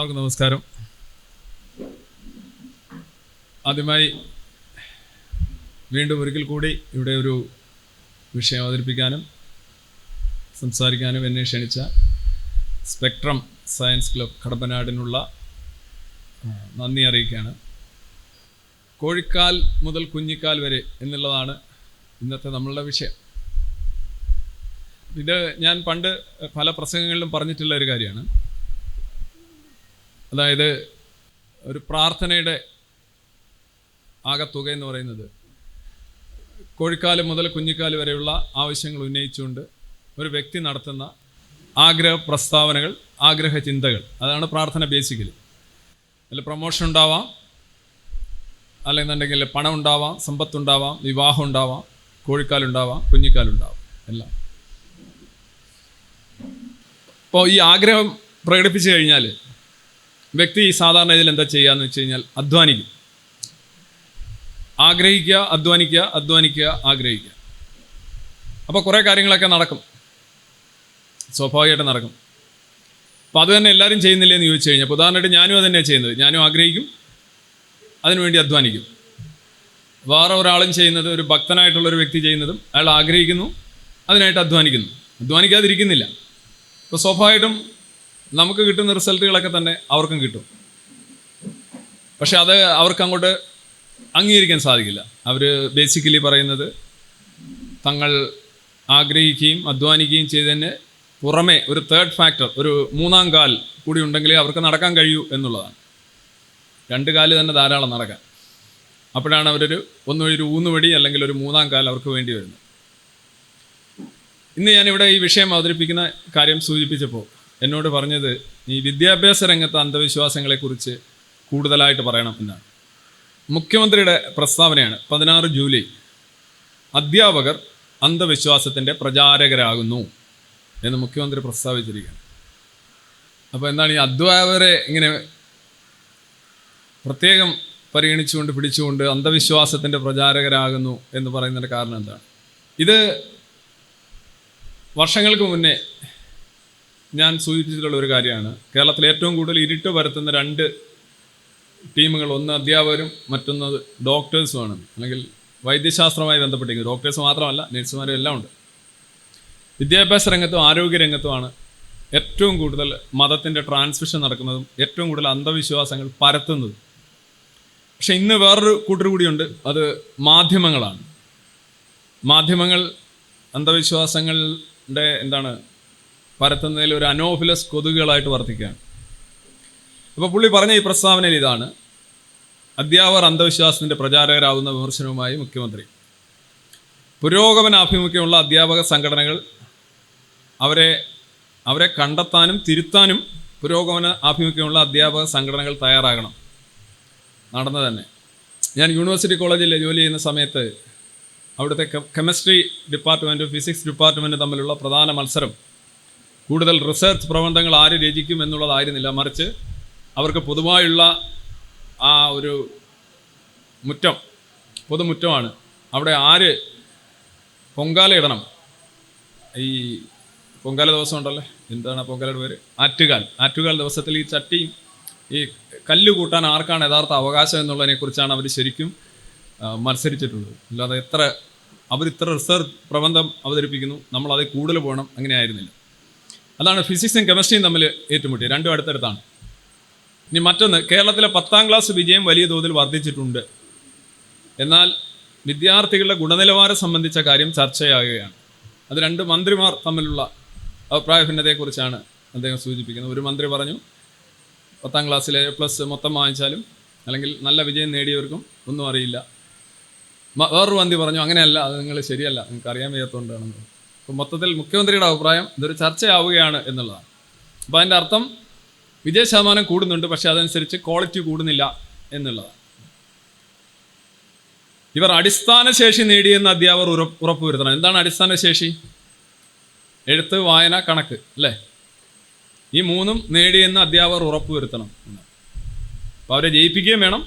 എല്ലാവർക്കും നമസ്കാരം. ആദ്യമായി വീണ്ടും ഒരിക്കൽ കൂടി ഇവിടെ ഒരു വിഷയം അവതരിപ്പിക്കാനും സംസാരിക്കാനും എന്നെ ക്ഷണിച്ച സ്പെക്ട്രം സയൻസ് ക്ലബ് കടമ്പനാടിനുള്ള നന്ദി അറിയിക്കുകയാണ്. കോഴിക്കാൽ മുതൽ കുഞ്ഞിക്കാൽ വരെ എന്നുള്ളതാണ് ഇന്നത്തെ നമ്മളുടെ വിഷയം. ഇത് ഞാൻ പണ്ട് പല പ്രസംഗങ്ങളിലും പറഞ്ഞിട്ടുള്ള ഒരു കാര്യമാണ്. അതായത് ഒരു പ്രാർത്ഥനയുടെ ആകത്തുക എന്ന് പറയുന്നത് കോഴിക്കാല് മുതൽ കുഞ്ഞിക്കാല് വരെയുള്ള ആവശ്യങ്ങൾ ഉന്നയിച്ചുകൊണ്ട് ഒരു വ്യക്തി നടത്തുന്ന ആഗ്രഹ പ്രസ്താവനകൾ, ആഗ്രഹ ചിന്തകൾ, അതാണ് പ്രാർത്ഥന ബേസിക്കലി. അതിൽ പ്രൊമോഷൻ ഉണ്ടാവാം, അല്ലെന്നുണ്ടെങ്കിൽ പണം ഉണ്ടാവാം, സമ്പത്തുണ്ടാവാം, വിവാഹം ഉണ്ടാവാം, കോഴിക്കാലുണ്ടാവാം, കുഞ്ഞിക്കാലുണ്ടാവാം, എല്ലാം. അപ്പോൾ ഈ ആഗ്രഹം പ്രകടിപ്പിച്ചു കഴിഞ്ഞാൽ വ്യക്തി സാധാരണ ഇതിൽ എന്താ ചെയ്യുകയെന്ന് വെച്ച് കഴിഞ്ഞാൽ അധ്വാനിക്കും. ആഗ്രഹിക്കുക, അധ്വാനിക്കുക, അധ്വാനിക്കുക, ആഗ്രഹിക്കുക. അപ്പോൾ കുറേ കാര്യങ്ങളൊക്കെ നടക്കും, സ്വാഭാവികമായിട്ട് നടക്കും. അപ്പോൾ അത് തന്നെ എല്ലാവരും ചെയ്യുന്നില്ലേ എന്ന് ചോദിച്ചു കഴിഞ്ഞാൽ, ഉദാഹരണമായിട്ട് ഞാനും അത് തന്നെയാണ് ചെയ്യുന്നത്. ഞാനും ആഗ്രഹിക്കും, അതിനുവേണ്ടി അധ്വാനിക്കും. വേറെ ഒരാളും ചെയ്യുന്നത്, ഒരു ഭക്തനായിട്ടുള്ളൊരു വ്യക്തി ചെയ്യുന്നതും അയാൾ ആഗ്രഹിക്കുന്നു, അതിനായിട്ട് അധ്വാനിക്കുന്നു, അധ്വാനിക്കാതിരിക്കുന്നില്ല. അപ്പോൾ സ്വാഭാവികമായിട്ടും നമുക്ക് കിട്ടുന്ന റിസൾട്ടുകളൊക്കെ തന്നെ അവർക്കും കിട്ടും. പക്ഷെ അത് അവർക്ക് അങ്ങോട്ട് അംഗീകരിക്കാൻ സാധിക്കില്ല. അവർ ബേസിക്കലി പറയുന്നത് തങ്ങൾ ആഗ്രഹിക്കുകയും അധ്വാനിക്കുകയും ചെയ്തതിന് പുറമെ ഒരു തേർഡ് ഫാക്ടർ, ഒരു മൂന്നാം കാൽ കൂടി ഉണ്ടെങ്കിലേ അവർക്ക് നടക്കാൻ കഴിയൂ എന്നുള്ളതാണ്. രണ്ട് കാല് തന്നെ ധാരാളം നടക്കാൻ. അപ്പോഴാണ് അവരൊരു ഒന്നൊരു ഊന്നുവടി അല്ലെങ്കിൽ ഒരു മൂന്നാം കാൽ അവർക്ക് വേണ്ടി വരുന്നത്. ഇന്ന് ഞാനിവിടെ ഈ വിഷയം അവതരിപ്പിക്കുന്ന കാര്യം സൂചിപ്പിച്ചപ്പോൾ എന്നോട് പറഞ്ഞത് ഈ വിദ്യാഭ്യാസ രംഗത്തെ അന്ധവിശ്വാസങ്ങളെക്കുറിച്ച് കൂടുതലായിട്ട് പറയണം എന്നാണ്. മുഖ്യമന്ത്രിയുടെ പ്രസ്താവനയാണ് 16 ജൂലൈ, അധ്യാപകർ അന്ധവിശ്വാസത്തിൻ്റെ പ്രചാരകരാകുന്നു എന്ന് മുഖ്യമന്ത്രി പ്രസ്താവിച്ചിരിക്കുകയാണ്. അപ്പോൾ എന്താണ് ഈ അധ്യാപകരെ ഇങ്ങനെ പ്രത്യേകം പരിഗണിച്ചുകൊണ്ട് പിടിച്ചുകൊണ്ട് അന്ധവിശ്വാസത്തിൻ്റെ പ്രചാരകരാകുന്നു എന്ന് പറയുന്നതിൻ്റെ കാരണം എന്താണ്? ഇത് വർഷങ്ങൾക്ക് മുന്നേ ഞാൻ സൂചിപ്പിച്ചിട്ടുള്ള ഒരു കാര്യമാണ്. കേരളത്തിൽ ഏറ്റവും കൂടുതൽ ഇരുട്ട് പരത്തുന്ന 2 ടീമുകൾ, ഒന്ന് അധ്യാപകരും മറ്റൊന്ന് ഡോക്ടേഴ്സുമാണ്, അല്ലെങ്കിൽ വൈദ്യശാസ്ത്രവുമായി ബന്ധപ്പെട്ടിരിക്കുന്നത്. ഡോക്ടേഴ്സ് മാത്രമല്ല, നഴ്സുമാരും എല്ലാം ഉണ്ട്. വിദ്യാഭ്യാസ രംഗത്തും ആരോഗ്യ രംഗത്തുമാണ് ഏറ്റവും കൂടുതൽ മതത്തിൻ്റെ ട്രാൻസ്മിഷൻ നടക്കുന്നതും ഏറ്റവും കൂടുതൽ അന്ധവിശ്വാസങ്ങൾ പരത്തുന്നതും. പക്ഷെ ഇന്ന് വേറൊരു കൂട്ടർ കൂടിയുണ്ട്, അത് മാധ്യമങ്ങളാണ്. മാധ്യമങ്ങൾ അന്ധവിശ്വാസങ്ങളുടെ പരത്തുന്നതിൽ ഒരു അനോഫിലസ് കൊതുകുകളായിട്ട് വർത്തിക്കുകയാണ്. അപ്പോൾ പുള്ളി പറഞ്ഞ ഈ പ്രസ്താവനയിൽ ഇതാണ്: അധ്യാപകർ അന്ധവിശ്വാസത്തിൻ്റെ പ്രചാരകരാകുന്ന വിമർശനവുമായി മുഖ്യമന്ത്രി. പുരോഗമന ആഭിമുഖ്യമുള്ള അധ്യാപക സംഘടനകൾ അവരെ കണ്ടെത്താനും തിരുത്താനും പുരോഗമന ആഭിമുഖ്യമുള്ള അധ്യാപക സംഘടനകൾ തയ്യാറാകണം. നടന്നത് തന്നെ. ഞാൻ യൂണിവേഴ്സിറ്റി കോളേജിൽ ജോലി ചെയ്യുന്ന സമയത്ത് അവിടുത്തെ കെമിസ്ട്രി ഡിപ്പാർട്ട്മെൻറ്റും ഫിസിക്സ് ഡിപ്പാർട്ട്മെൻറ്റും തമ്മിലുള്ള പ്രധാന മത്സരം കൂടുതൽ റിസർച്ച് പ്രബന്ധങ്ങൾ ആര് രചിക്കും എന്നുള്ളതായിരുന്നില്ല, മറിച്ച് അവർക്ക് പൊതുവായുള്ള ആ ഒരു മുറ്റം, പൊതുമുറ്റമാണ്. അവിടെ ആര് പൊങ്കാല ഇടണം. ഈ പൊങ്കാല ദിവസം ഉണ്ടല്ലോ, എന്താണ് പൊങ്കാലയുടെ പേര്? ആറ്റുകാൽ ദിവസത്തിൽ ഈ ചട്ടിയും ഈ കല്ല് കൂട്ടാൻ ആർക്കാണ് യഥാർത്ഥ അവകാശം എന്നുള്ളതിനെക്കുറിച്ചാണ് അവർ ശരിക്കും മത്സരിച്ചിട്ടുള്ളത്. അല്ലാതെ അവരിത്ര റിസർച്ച് പ്രബന്ധം അവതരിപ്പിക്കുന്നു, നമ്മളതിൽ കൂടുതൽ പോകണം, അങ്ങനെ ആയിരുന്നില്ല. അതാണ് ഫിസിക്സും കെമിസ്ട്രിയും തമ്മിൽ ഏറ്റുമുട്ടി, രണ്ടും അടുത്തടുത്താണ്. ഇനി മറ്റൊന്ന്, കേരളത്തിലെ 10ാം ക്ലാസ് വിജയം വലിയ തോതിൽ വർദ്ധിച്ചിട്ടുണ്ട്. എന്നാൽ വിദ്യാർത്ഥികളുടെ ഗുണനിലവാരം സംബന്ധിച്ച കാര്യം ചർച്ചയാകുകയാണ്. അത് 2 മന്ത്രിമാർ തമ്മിലുള്ള അഭിപ്രായ ഭിന്നതയെക്കുറിച്ചാണ് അദ്ദേഹം സൂചിപ്പിക്കുന്നത്. ഒരു മന്ത്രി പറഞ്ഞു 10ാം ക്ലാസ്സിലെ A+ മൊത്തം വാങ്ങിച്ചാലും അല്ലെങ്കിൽ നല്ല വിജയം നേടിയവർക്കും ഒന്നും അറിയില്ല. വേറൊരു മന്ത്രി പറഞ്ഞു അങ്ങനെയല്ല, അത് നിങ്ങൾ ശരിയല്ല, നിങ്ങൾക്ക് അറിയാൻ വയ്യാത്തതുകൊണ്ടാണെന്ന്. അപ്പോൾ മൊത്തത്തിൽ മുഖ്യമന്ത്രിയുടെ അഭിപ്രായം ഇതൊരു ചർച്ചയാവുകയാണ് എന്നുള്ളതാണ്. അപ്പോൾ അതിൻ്റെ അർത്ഥം വിജയ ശതമാനം കൂടുന്നുണ്ട്, പക്ഷേ അതനുസരിച്ച് ക്വാളിറ്റി കൂടുന്നില്ല എന്നുള്ളതാണ്. ഇവർ അടിസ്ഥാന ശേഷി നേടിയെന്ന് അധ്യാപകർ ഉറപ്പുവരുത്തണം. എന്താണ് അടിസ്ഥാന ശേഷി? എഴുത്ത്, വായന, കണക്ക്, അല്ലേ? ഈ 3ഉം നേടിയെന്ന് അധ്യാപകർ ഉറപ്പുവരുത്തണം. അപ്പോൾ അവരെ ജയിപ്പിക്കുകയും വേണം,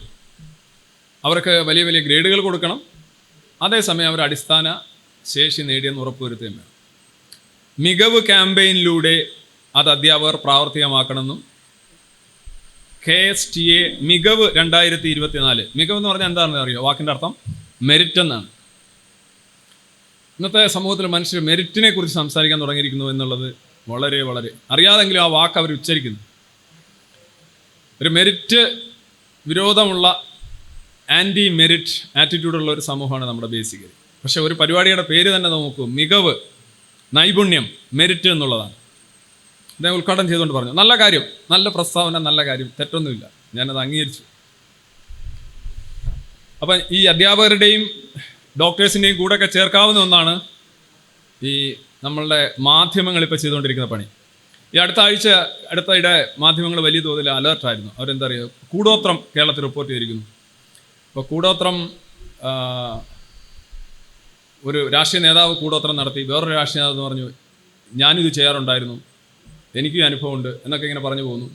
അവർക്ക് വലിയ വലിയ ഗ്രേഡുകൾ കൊടുക്കണം, അതേസമയം അവർ അടിസ്ഥാന ശേഷി നേടിയെന്ന് ഉറപ്പുവരുത്തുകയും വേണം. മികവ് ക്യാമ്പയിനിലൂടെ അത് അധ്യാപകർ പ്രാവർത്തികമാക്കണമെന്നും KSTA മികവ് 2024. മികവ് എന്ന് പറഞ്ഞാൽ എന്താണെന്ന് അറിയോ? വാക്കിൻ്റെ അർത്ഥം മെരിറ്റ് എന്നാണ്. ഇന്നത്തെ സമൂഹത്തിൽ മനുഷ്യർ മെരിറ്റിനെ കുറിച്ച് സംസാരിക്കാൻ തുടങ്ങിയിരിക്കുന്നു എന്നുള്ളത് വളരെ വളരെ അറിയാതെങ്കിലും ആ വാക്ക് അവർ ഉച്ചരിക്കുന്നു. ഒരു മെരിറ്റ് വിരോധമുള്ള ആൻറ്റി മെരിറ്റ് ആറ്റിറ്റ്യൂഡുള്ള ഒരു സമൂഹമാണ് നമ്മുടെ ബേസിക്കലി. പക്ഷേ ഒരു പരിപാടിയുടെ പേര് തന്നെ നോക്കൂ, മികവ്, നൈപുണ്യം, മെരിറ്റ് എന്നുള്ളതാണ്. അദ്ദേഹം ഉദ്ഘാടനം ചെയ്തുകൊണ്ട് പറഞ്ഞു. നല്ല കാര്യം, നല്ല പ്രസ്താവന, നല്ല കാര്യം, തെറ്റൊന്നുമില്ല, ഞാനത് അംഗീകരിച്ചു. അപ്പം ഈ അധ്യാപകരുടെയും ഡോക്ടേഴ്സിൻ്റെയും കൂടെയൊക്കെ ചേർക്കാവുന്ന ഒന്നാണ് ഈ നമ്മളുടെ മാധ്യമങ്ങൾ ഇപ്പോൾ ചെയ്തുകൊണ്ടിരിക്കുന്ന പണി. ഈ അടുത്തയിടെ മാധ്യമങ്ങൾ വലിയ തോതിൽ അലേർട്ടായിരുന്നു. അവരെന്താ പറയുക, കൂടോത്രം കേരളത്തിൽ റിപ്പോർട്ട് ചെയ്തിരിക്കുന്നു. അപ്പോൾ കൂടോത്രം, ഒരു രാഷ്ട്രീയ നേതാവ് കൂടോത്രം നടത്തി. വേറൊരു രാഷ്ട്രീയ നേതാവ് പറഞ്ഞു, ഞാനിത് ചെയ്യാറുണ്ടായിരുന്നു, എനിക്കും അനുഭവമുണ്ട് എന്നൊക്കെ ഇങ്ങനെ പറഞ്ഞു പോകുന്നു.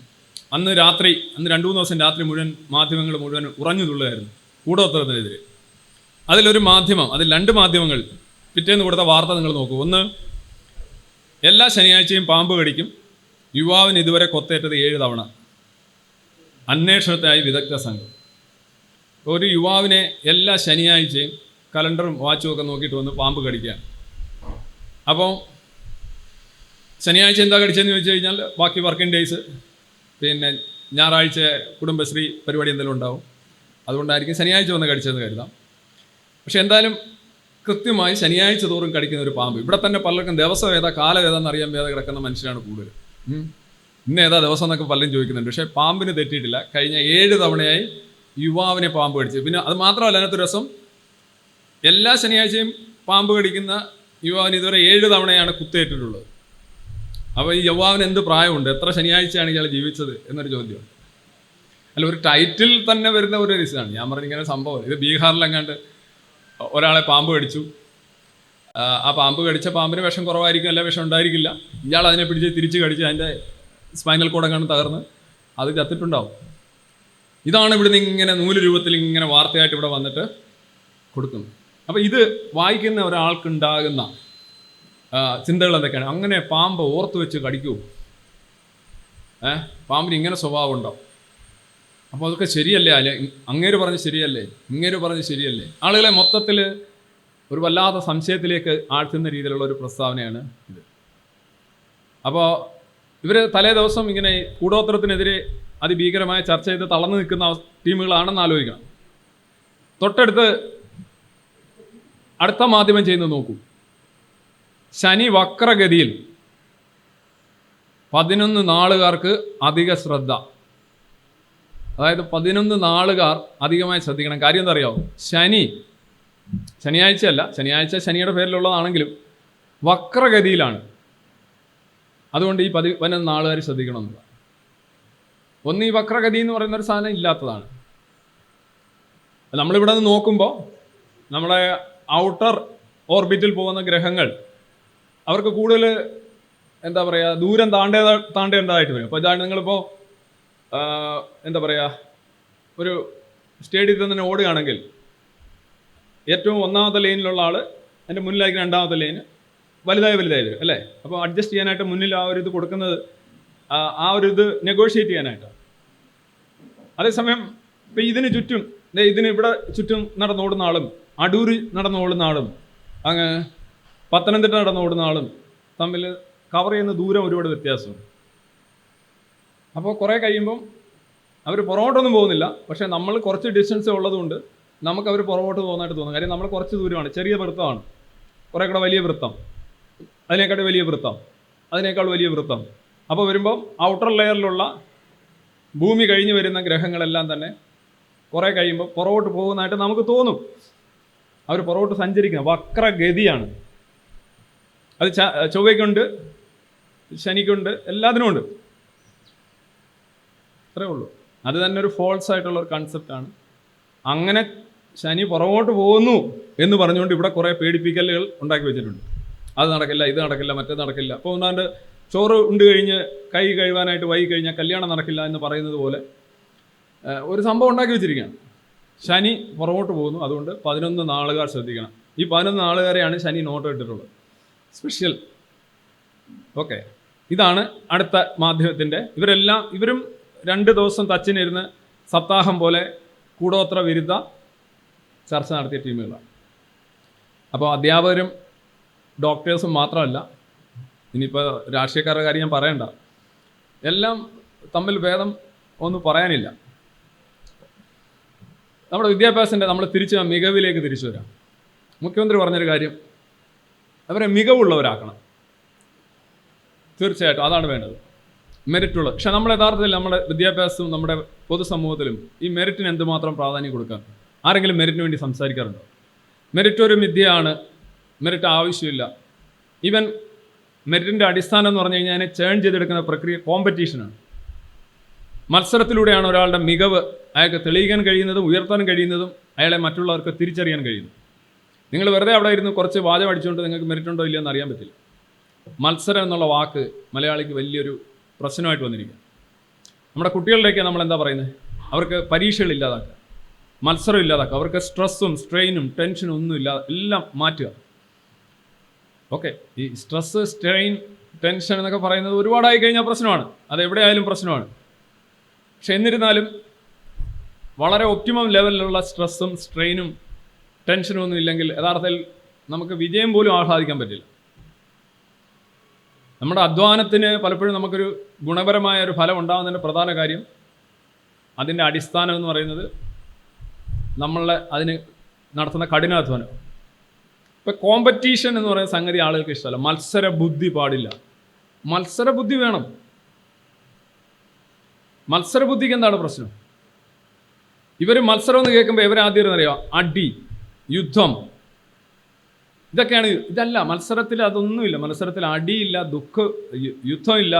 അന്ന് 2-3 ദിവസം രാത്രി മുഴുവൻ മാധ്യമങ്ങൾ മുഴുവൻ ഉറഞ്ഞു തുള്ളുകയായിരുന്നു കൂടോത്രത്തിനെതിരെ. അതിൽ 2 മാധ്യമങ്ങൾ പിറ്റേന്ന് കൊടുത്ത വാർത്ത നിങ്ങൾ നോക്കൂ. ഒന്ന്, എല്ലാ ശനിയാഴ്ചയും പാമ്പ് കടിക്കും, യുവാവിന് ഇതുവരെ കൊത്തേറ്റത് 7 തവണ, അന്വേഷണത്തിനായി വിദഗ്ധ സംഘം. ഒരു യുവാവിനെ എല്ലാ ശനിയാഴ്ചയും കലണ്ടറും വാച്ചും ഒക്കെ നോക്കിയിട്ട് വന്ന് പാമ്പ് കടിക്കാൻ. അപ്പോൾ ശനിയാഴ്ച എന്താ കടിച്ചതെന്ന് ചോദിച്ചു കഴിഞ്ഞാൽ ബാക്കി വർക്കിംഗ് ഡേയ്സ്, പിന്നെ ഞായറാഴ്ച കുടുംബശ്രീ പരിപാടി എന്തെങ്കിലും ഉണ്ടാവും, അതുകൊണ്ടായിരിക്കും ശനിയാഴ്ച വന്ന് കടിച്ചതെന്ന് കരുതാം. പക്ഷെ എന്തായാലും കൃത്യമായി ശനിയാഴ്ച തോറും കടിക്കുന്ന ഒരു പാമ്പ്. ഇവിടെ തന്നെ പലർക്കും ദിവസം ഏതാ കാലം ഏതാണെന്ന് അറിയാൻ വേദ കിടക്കുന്ന മനുഷ്യരാണ് കൂടുതൽ. ഇന്ന് ഏതാ ദിവസം എന്നൊക്കെ പലരും ചോദിക്കുന്നുണ്ട്. പക്ഷേ പാമ്പിന് തെറ്റിയിട്ടില്ല. കഴിഞ്ഞ 7 തവണയായി യുവാവിനെ പാമ്പ് കടിച്ചു. പിന്നെ അത് മാത്രമല്ല, അതിനകത്ത് രസം, എല്ലാ ശനിയാഴ്ചയും പാമ്പ് കടിക്കുന്ന യുവാവിന് ഇതുവരെ 7 തവണയാണ് കുത്തേറ്റിട്ടുള്ളത്. അപ്പോൾ ഈ യുവാവിന് എന്ത് പ്രായമുണ്ട്, എത്ര ശനിയാഴ്ചയാണ് ഇയാൾ ജീവിച്ചത് എന്നൊരു ചോദ്യമുണ്ട്. അല്ല, ഒരു ടൈറ്റിൽ തന്നെ വരുന്ന ഒരു ഇതാണ്. ഞാൻ പറഞ്ഞിങ്ങനെ സംഭവം, ഇത് ബീഹാറിലെങ്ങാണ്ട് ഒരാളെ പാമ്പ് കടിച്ചു. ആ പാമ്പ് കടിച്ച പാമ്പിന് വിഷം കുറവായിരിക്കും, അല്ല വിഷം ഉണ്ടായിരിക്കില്ല. ഇയാൾ അതിനെ പിടിച്ച് തിരിച്ച് കടിച്ച് അതിൻ്റെ സ്പൈനൽ കോഡങ്ങാണ്ട് തകർന്ന് അത് ചത്തിട്ടുണ്ടാവും. ഇതാണ് ഇവിടുന്ന് ഇങ്ങനെ നൂല് രൂപത്തിൽ ഇങ്ങനെ വാർത്തയായിട്ട് ഇവിടെ വന്നിട്ട് കൊടുക്കുന്നത്. അപ്പോൾ ഇത് വായിക്കുന്ന ഒരാൾക്കുണ്ടാകുന്ന ചിന്തകൾ എന്തൊക്കെയാണ്? അങ്ങനെ പാമ്പ് ഓർത്ത് വെച്ച് കടിക്കൂ, പാമ്പിന് ഇങ്ങനെ സ്വഭാവം ഉണ്ടാവും. അപ്പോൾ അതൊക്കെ ശരിയല്ലേ? അല്ലെ, അങ്ങേര് പറഞ്ഞ് ശരിയല്ലേ, ഇങ്ങേര് പറഞ്ഞ് ശരിയല്ലേ? ആളുകളെ മൊത്തത്തിൽ ഒരു വല്ലാത്ത സംശയത്തിലേക്ക് ആഴ്ത്തുന്ന രീതിയിലുള്ള ഒരു പ്രസ്താവനയാണ് ഇത്. അപ്പോൾ ഇവർ തലേ ദിവസം ഇങ്ങനെ കൂടോത്രത്തിനെതിരെ അതിഭീകരമായ ചർച്ച ചെയ്ത് തളർന്നു നിൽക്കുന്ന ടീമുകളാണെന്ന് ആലോചിക്കണം. തൊട്ടടുത്ത് അടുത്ത മാധ്യമം ചെയ്യുന്നത് നോക്കൂ. ശനി വക്രഗതിയിൽ 11 നാളുകാർക്ക് അധിക ശ്രദ്ധ. അതായത് 11 നാളുകാർ അധികമായി ശ്രദ്ധിക്കണം. കാര്യം എന്താ അറിയാമോ? ശനിയാഴ്ചയല്ല, ശനിയാഴ്ച ശനിയുടെ പേരിലുള്ളതാണെങ്കിലും വക്രഗതിയിലാണ്. അതുകൊണ്ട് ഈ 11 നാളുകാർ ശ്രദ്ധിക്കണമെന്നില്ല. ഒന്ന്, ഈ വക്രഗതി എന്ന് പറയുന്നൊരു സാധനം ഇല്ലാത്തതാണ്. നമ്മളിവിടെ നിന്ന് നോക്കുമ്പോൾ നമ്മുടെ ഔട്ടർ ഓർബിറ്റിൽ പോകുന്ന ഗ്രഹങ്ങൾ അവർക്ക് കൂടുതൽ എന്താ പറയുക, ദൂരം താണ്ടേണ്ടതായിട്ട് വരും. അപ്പോൾ ഇതാണ് നിങ്ങളിപ്പോൾ എന്താ പറയുക, ഒരു സ്റ്റേഡിയത്തിൽ തന്നെ ഓടുകയാണെങ്കിൽ ഏറ്റവും 1ാമത്തെ ലൈനിലുള്ള ആൾ എൻ്റെ മുന്നിലായിരിക്കും 2ാമത്തെ ലൈന് വലുതായി വരും അല്ലേ? അപ്പോൾ അഡ്ജസ്റ്റ് ചെയ്യാനായിട്ട് മുന്നിൽ ആ ഒരു ഇത് കൊടുക്കുന്നത്, ആ ഒരു ഇത് നെഗോഷിയേറ്റ് ചെയ്യാനായിട്ടാണ്. അതേസമയം ഇപ്പം ഇതിന് ചുറ്റും, ഇതിന് ഇവിടെ ചുറ്റും നടന്നോടുന്ന ആളും അടൂര് നടന്നോടുന്ന ആളും അങ്ങ് പത്തനംതിട്ട നടന്നോടുന്ന ആളും തമ്മിൽ കവർ ചെയ്യുന്ന ദൂരം ഒരുപാട് വ്യത്യാസമുണ്ട്. അപ്പോൾ കുറേ കഴിയുമ്പം അവർ പുറകോട്ടൊന്നും പോകുന്നില്ല, പക്ഷേ നമ്മൾ കുറച്ച് ഡിസ്റ്റൻസ് ഉള്ളതുകൊണ്ട് നമുക്ക് അവർ പുറകോട്ട് പോകുന്നതായിട്ട് തോന്നും. കാര്യം നമ്മൾ കുറച്ച് ദൂരമാണ്, ചെറിയ വൃത്തമാണ്, കുറേ കൂടെ വലിയ വൃത്തം, അതിനേക്കാൾ വലിയ വൃത്തം, അതിനേക്കാൾ വലിയ വൃത്തം. അപ്പോൾ വരുമ്പം ഔട്ടർ ലെയറിലുള്ള ഭൂമി കഴിഞ്ഞ് വരുന്ന ഗ്രഹങ്ങളെല്ലാം തന്നെ കുറേ കഴിയുമ്പോൾ പുറകോട്ട് പോകുന്നതായിട്ട് നമുക്ക് തോന്നും. അവർ പുറകോട്ട് സഞ്ചരിക്കുന്നത് വക്രഗതിയാണ്. അത് ചൊവ്വയ്ക്കുണ്ട്, ശനിക്കുണ്ട്, എല്ലാത്തിനും ഉണ്ട്. അത്രേ ഉള്ളൂ. അത് തന്നെ ഒരു ഫോൾസ് ആയിട്ടുള്ള ഒരു കൺസെപ്റ്റാണ്. അങ്ങനെ ശനി പുറകോട്ട് പോകുന്നു എന്ന് പറഞ്ഞുകൊണ്ട് ഇവിടെ കുറേ പേടിപ്പിക്കലുകൾ ഉണ്ടാക്കി വെച്ചിട്ടുണ്ട്. അത് നടക്കില്ല, ഇത് നടക്കില്ല, മറ്റേത് നടക്കില്ല. അപ്പോൾ ഒന്നാണ്ട് ചോറ് ഉണ്ട് കഴിഞ്ഞ് കൈ കഴുകാനായിട്ട് വൈകി കഴിഞ്ഞാൽ കല്യാണം നടക്കില്ല എന്ന് പറയുന്നത് പോലെ ഒരു സംഭവം ഉണ്ടാക്കി വെച്ചിരിക്കുകയാണ്. ശനി പുറകോട്ട് പോകുന്നു, അതുകൊണ്ട് 11 നാളുകാർ ശ്രദ്ധിക്കണം. ഈ 11 നാളുകാരെയാണ് ശനി നോട്ട് ഇട്ടിട്ടുള്ളത്, സ്പെഷ്യൽ. ഓക്കെ, ഇതാണ് അടുത്ത മാധ്യമത്തിൻ്റെ. ഇവരും 2 ദിവസം തച്ചിനിരുന്ന് സപ്താഹം പോലെ കൂടോത്ര വിരുദ്ധ ചർച്ച നടത്തിയ ടീമുകളാണ്. അപ്പോൾ അധ്യാപകരും ഡോക്ടേഴ്സും മാത്രമല്ല, ഇനിയിപ്പോൾ രാഷ്ട്രീയക്കാരുടെ കാര്യം ഞാൻ പറയണ്ട, എല്ലാം തമ്മിൽ ഭേദം ഒന്നും പറയാനില്ല. നമ്മുടെ വിദ്യാഭ്യാസത്തിൻ്റെ നമ്മൾ മികവിലേക്ക് തിരിച്ചു വരാം. മുഖ്യമന്ത്രി പറഞ്ഞൊരു കാര്യം, അവരെ മികവുള്ളവരാക്കണം. തീർച്ചയായിട്ടും അതാണ് വേണ്ടത്, മെറിറ്റുള്ള. പക്ഷെ നമ്മുടെ യഥാർത്ഥത്തിൽ നമ്മുടെ വിദ്യാഭ്യാസവും നമ്മുടെ പൊതുസമൂഹത്തിലും ഈ മെറിറ്റിന് എന്തുമാത്രം പ്രാധാന്യം കൊടുക്കാൻ ആരെങ്കിലും മെറിറ്റിന് വേണ്ടി സംസാരിക്കാറുണ്ടോ? മെറിറ്റ് ഒരു മിഥ്യയാണ്, മെറിറ്റ് ആവശ്യമില്ല. ഈവൻ മെറിറ്റിൻ്റെ അടിസ്ഥാനം എന്ന് പറഞ്ഞു കഴിഞ്ഞാൽ അതിനെ ചേൺ ചെയ്തെടുക്കുന്ന പ്രക്രിയ കോമ്പറ്റീഷനാണ്. മത്സരത്തിലൂടെയാണ് ഒരാളുടെ മികവ് അയാൾക്ക് തെളിയിക്കാൻ കഴിയുന്നതും ഉയർത്താൻ കഴിയുന്നതും അയാളെ മറ്റുള്ളവർക്ക് തിരിച്ചറിയാൻ കഴിയുന്നു. നിങ്ങൾ വെറുതെ അവിടെ ഇരുന്ന് കുറച്ച് വാചകം അടിച്ചുകൊണ്ട് നിങ്ങൾക്ക് മെറിറ്റ് ഉണ്ടോ ഇല്ലയോ എന്ന് അറിയാൻ പറ്റില്ല. മത്സരം എന്നുള്ള വാക്ക് മലയാളിക്ക് വലിയൊരു പ്രശ്നമായിട്ട് വന്നിരിക്കുക. നമ്മുടെ കുട്ടികളിലേക്ക് നമ്മൾ എന്താ പറയുന്നത്? അവർക്ക് പരീക്ഷകൾ ഇല്ലാതാക്കുക, മത്സരം ഇല്ലാതാക്കുക, അവർക്ക് സ്ട്രെസ്സും സ്ട്രെയിനും ടെൻഷനും ഒന്നും ഇല്ലാതെ എല്ലാം മാറ്റുക. ഓക്കെ, ഈ സ്ട്രെസ്സ്, സ്ട്രെയിൻ, ടെൻഷൻ എന്നൊക്കെ പറയുന്നത് ഒരുപാടായി കഴിഞ്ഞാൽ പ്രശ്നമാണ്, അത് എവിടെയായാലും പ്രശ്നമാണ്. പക്ഷെ എന്നിരുന്നാലും വളരെ ഒപ്റ്റിമം ലെവലിലുള്ള സ്ട്രെസ്സും സ്ട്രെയിനും ടെൻഷനും ഒന്നും ഇല്ലെങ്കിൽ യഥാർത്ഥത്തിൽ നമുക്ക് വിജയം പോലും ആഹ്ലാദിക്കാൻ പറ്റില്ല. നമ്മുടെ അധ്വാനത്തിന് പലപ്പോഴും നമുക്കൊരു ഗുണപരമായ ഒരു ഫലം ഉണ്ടാകുന്നതിൻ്റെ പ്രധാന കാര്യം അതിൻ്റെ അടിസ്ഥാനം എന്ന് പറയുന്നത് നമ്മളെ അതിന് നടത്തുന്ന കഠിനാധ്വാനം. ഇപ്പം കോമ്പറ്റീഷൻ എന്ന് പറയുന്ന സംഗതി ആളുകൾക്ക് ഇഷ്ടമല്ല. മത്സര ബുദ്ധി പാടില്ല. മത്സര ബുദ്ധി വേണം. മത്സര ബുദ്ധിക്ക് എന്താണ് പ്രശ്നം? ഇവർ മത്സരം എന്ന് കേൾക്കുമ്പോൾ ഇവരാദ്യം അറിയാം അടി, യുദ്ധം, ഇതൊക്കെയാണ്. ഇതല്ല മത്സരത്തിൽ, അതൊന്നുമില്ല. മത്സരത്തിൽ അടിയില്ല, യുദ്ധമില്ല,